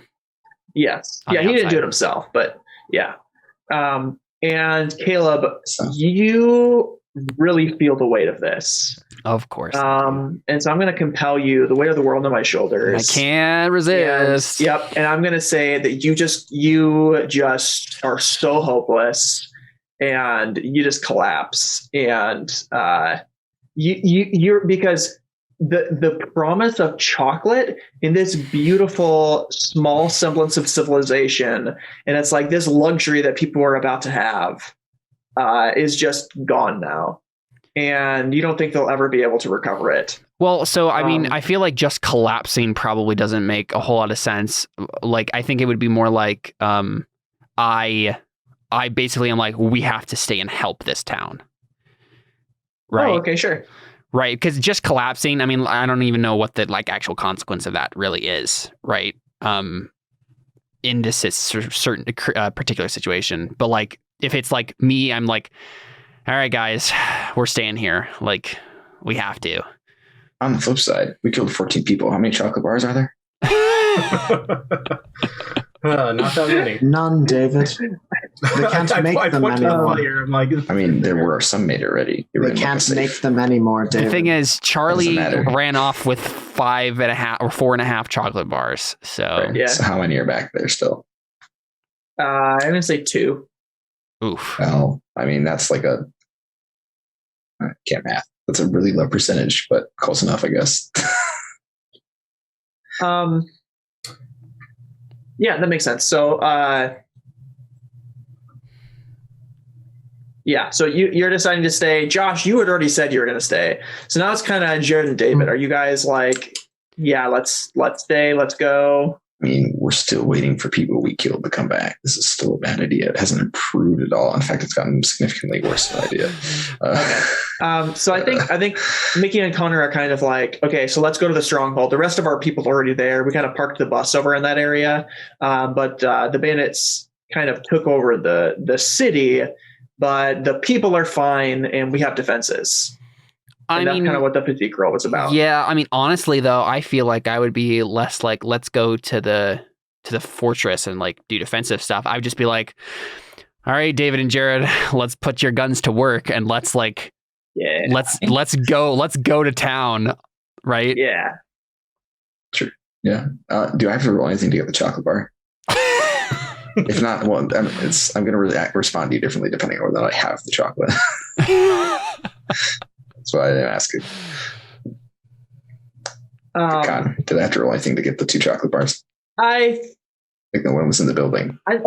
yes, On yeah, the he didn't do outside. it himself, but yeah. And Caleb, so you really feel the weight of this. of course. And so I'm going to compel you, the weight of the world on my I shoulders. can't resist. And, yep. And I'm going to say that you just are so hopeless, and you just collapse. And you're because the promise of chocolate in this beautiful small semblance of civilization, and it's like this luxury that people are about to have, is just gone now. And you don't think they'll ever be able to recover it. Well, so I mean, Um, I feel like just collapsing probably doesn't make a whole lot of sense. Like, I think it would be more like, I basically am like, we have to stay and help this town, right? Oh, okay, sure. Right, because just collapsing. I mean, I don't even know what the like actual consequence of that really is, right? In this certain particular situation, but like if it's like me, I'm like, all right, guys, we're staying here. Like, we have to. on the flip side, we killed 14 people. How many chocolate bars are there? Not that many. None, David. They can't I make them point to the anymore. fire. I'm like, I mean, there were some made already. You They were can't safe. make them anymore, David. The thing is, Charlie matter. ran off with 5.5 or 4.5 chocolate bars. So, Right. Yeah. So how many are back there still? I'm going to say 2. oof. Well, I mean, that's like I can't math. That's a really low percentage, but close enough, I guess. Yeah, that makes sense. So, yeah, so you're deciding to stay. Josh, you had already said you were going to stay. So now it's kind of Jared and David. Are you guys like, yeah, let's stay, let's go? I mean, we're still waiting for people we killed to come back. This is still a bad idea. It hasn't improved at all. In fact, it's gotten significantly worse of an idea. So I think Mickey and Connor are kind of like, okay, so let's go to the stronghold. The rest of our people are already there. We kind of parked the bus over in that area, but the bandits kind of took over the city. But the people are fine, and we have defenses. And that's kind of what the physique roll was about. Yeah, I mean, honestly, though, I feel like I would be less like, let's go to the fortress and like do defensive stuff. I would just be like, all right, David and Jared, let's put your guns to work and let's like, Yeah. let's go to town, right? Yeah. Yeah. Do I have to roll anything to get the chocolate bar? If not, well, I'm going to respond to you differently depending on whether I have the chocolate. That's why I didn't ask it. God, did I have to roll anything to get the 2 chocolate bars? I think no one was in the building. I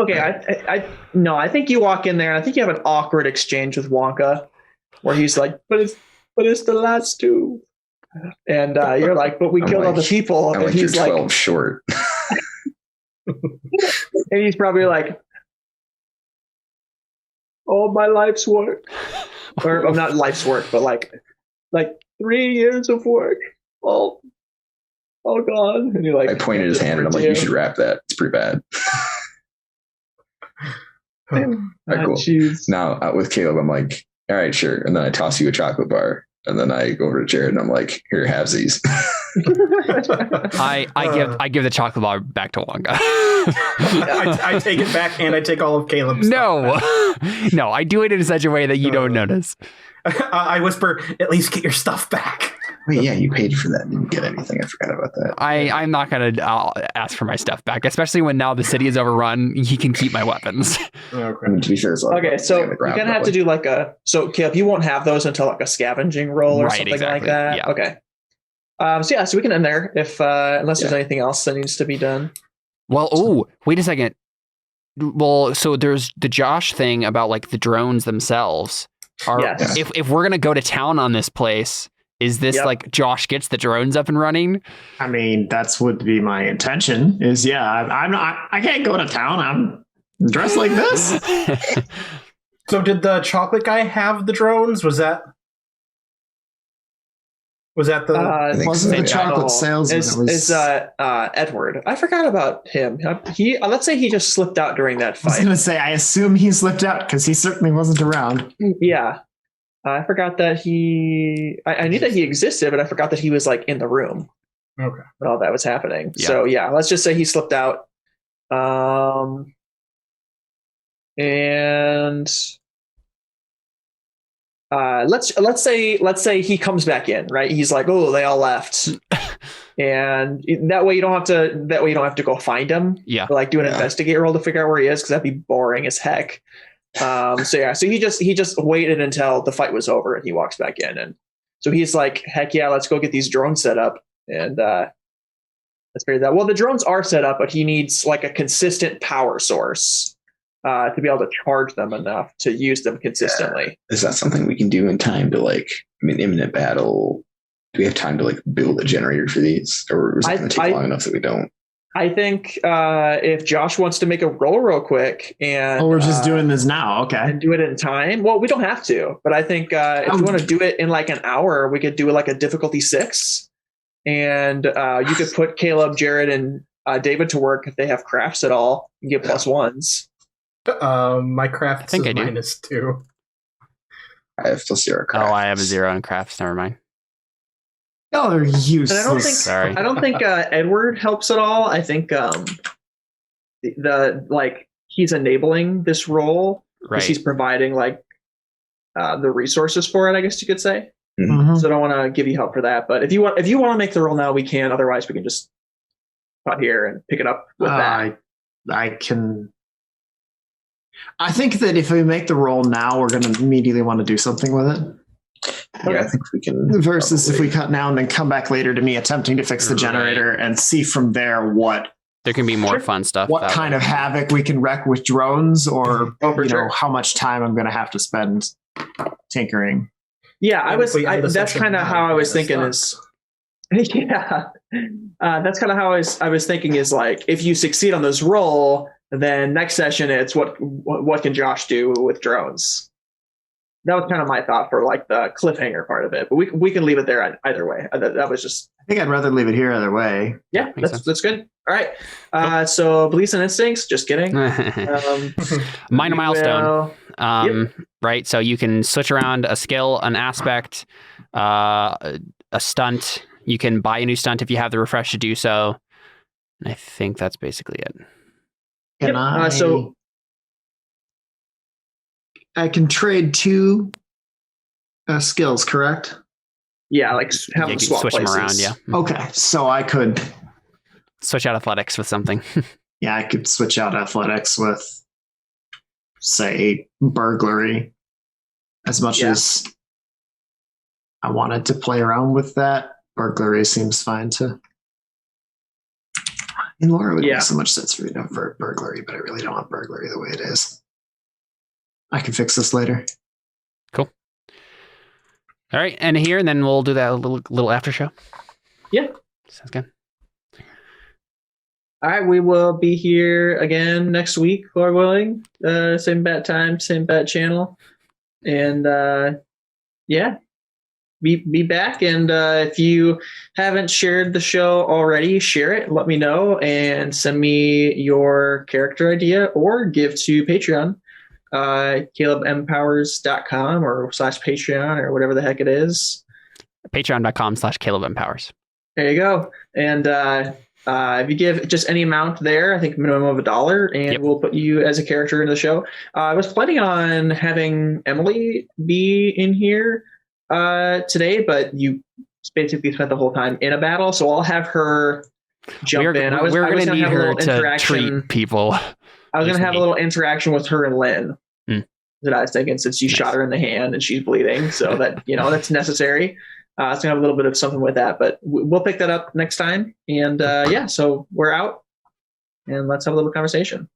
think you walk in there and I think you have an awkward exchange with Wonka where he's like, but it's the last 2. And you're like, but we killed all the people. And he's you're 12 short. And he's probably like, all my life's work. Or not life's work, but like 3 years of work. All gone. And you're like, I pointed his hand and I'm like, you should wrap that. It's pretty bad. All right, cool. Geez. Now with Caleb, I'm like, all right, sure. And then I toss you a chocolate bar. And then I go over to Jared and I'm like, here, have these. I give the chocolate bar back to Wonka. I take it back and I take all of Caleb's stuff back. No, I do it in such a way that you don't notice. I whisper, at least get your stuff back. Wait, yeah, you paid for that and didn't get anything. I forgot about that. I'm not going to ask for my stuff back, especially when now the city is overrun. He can keep my weapons. Okay. I mean, to be fair, okay, so you're going to have to do so Caleb, you won't have those until like a scavenging roll or something like that. Yeah. Okay. So we can end there if unless there's anything else that needs to be done. Well, wait a second. Well, so there's the Josh thing about like the drones themselves. If we're going to go to town on this place, is this like Josh gets the drones up and running? I mean, that's would be my intention. I can't go to town. I'm dressed like this. So did the chocolate guy have the drones? Was that the chocolate salesman? Is Edward? I forgot about him. Let's say he just slipped out during that fight. I was going to say, I assume he slipped out because he certainly wasn't around. Yeah. I forgot that I knew that he existed, but I forgot that he was like in the room. Okay. When all that was happening. Yeah. So yeah, let's just say he slipped out. And let's say he comes back in, right? He's like, oh, they all left. And that way you don't have to go find him. Yeah. Or like do an investigate roll to figure out where he is, because that'd be boring as heck. So he just waited until the fight was over and he walks back in, and so he's like, heck yeah, let's go get these drones set up. And let's figure that. Well, the drones are set up, but he needs like a consistent power source to be able to charge them enough to use them consistently. Is that something we can do in time to imminent battle? Do we have time to build a generator for these, or is it going to take long enough that we don't? I think if Josh wants to make a roll real quick and we're just doing this now, okay, and do it in time. Well, we don't have to, but I think if you want to do it in like an hour, we could do it like a difficulty 6, and you could put Caleb, Jared, and David to work if they have crafts at all and get +1s. My crafts is -2. I have +0 crafts. Oh, I have a 0 in crafts. Never mind. Oh, they're useless. I don't think Edward helps at all. I think he's enabling this role, right? He's providing the resources for it, I guess you could say. Mm-hmm. So I don't want to give you help for that. But if you want to make the roll now, we can. Otherwise, we can just cut here and pick it up with that. I can. I think that if we make the roll now, we're going to immediately want to do something with it. Yeah, I think we can. Versus if we cut now and then come back later to me attempting to fix the generator and see from there what there can be more fun stuff. What kind of havoc we can wreak with drones, or how much time I'm going to have to spend tinkering. Yeah, that's kind of how I was thinking. That's kind of how I was thinking is like, if you succeed on this roll, then next session it's what can Josh do with drones. That was kind of my thought for like the cliffhanger part of it, but we can leave it there either way. That was just. I think I'd rather leave it here either way. Yeah, that's good. All right. So beliefs and instincts. Just kidding. Mine a milestone. Right. So you can switch around a skill, an aspect, a stunt. You can buy a new stunt if you have the refresh to do so. And I think that's basically it. I can trade 2 skills, correct? Yeah, like have them swap switch places. them around. Yeah. Okay, so I could switch out athletics with something. Yeah, I could switch out athletics with, say, burglary. As much as I wanted to play around with that, burglary seems fine to. And Laura would make so much sense for me to have burglary, but I really don't want burglary the way it is. I can fix this later. Cool. All right, end here, and then we'll do that little after show. Yeah. Sounds good. All right, we will be here again next week, Lord willing. Same bat time, same bat channel. And be back. And if you haven't shared the show already, share it, let me know, and send me your character idea or give to Patreon, calebmpowers.com or /Patreon or whatever the heck it is. Patreon.com/calebmpowers. There you go. And if you give just any amount there, I think minimum of $1, and we'll put you as a character in the show. I was planning on having Emily be in here today, but you basically spent the whole time in a battle, so I'll have her jump in. We're going to need her to treat people. I was going to have a little interaction with her and Lynn. That I was thinking, since you shot her in the hand and she's bleeding, so that that's necessary. It's gonna have a little bit of something with that, but we'll pick that up next time. And so we're out, and let's have a little conversation.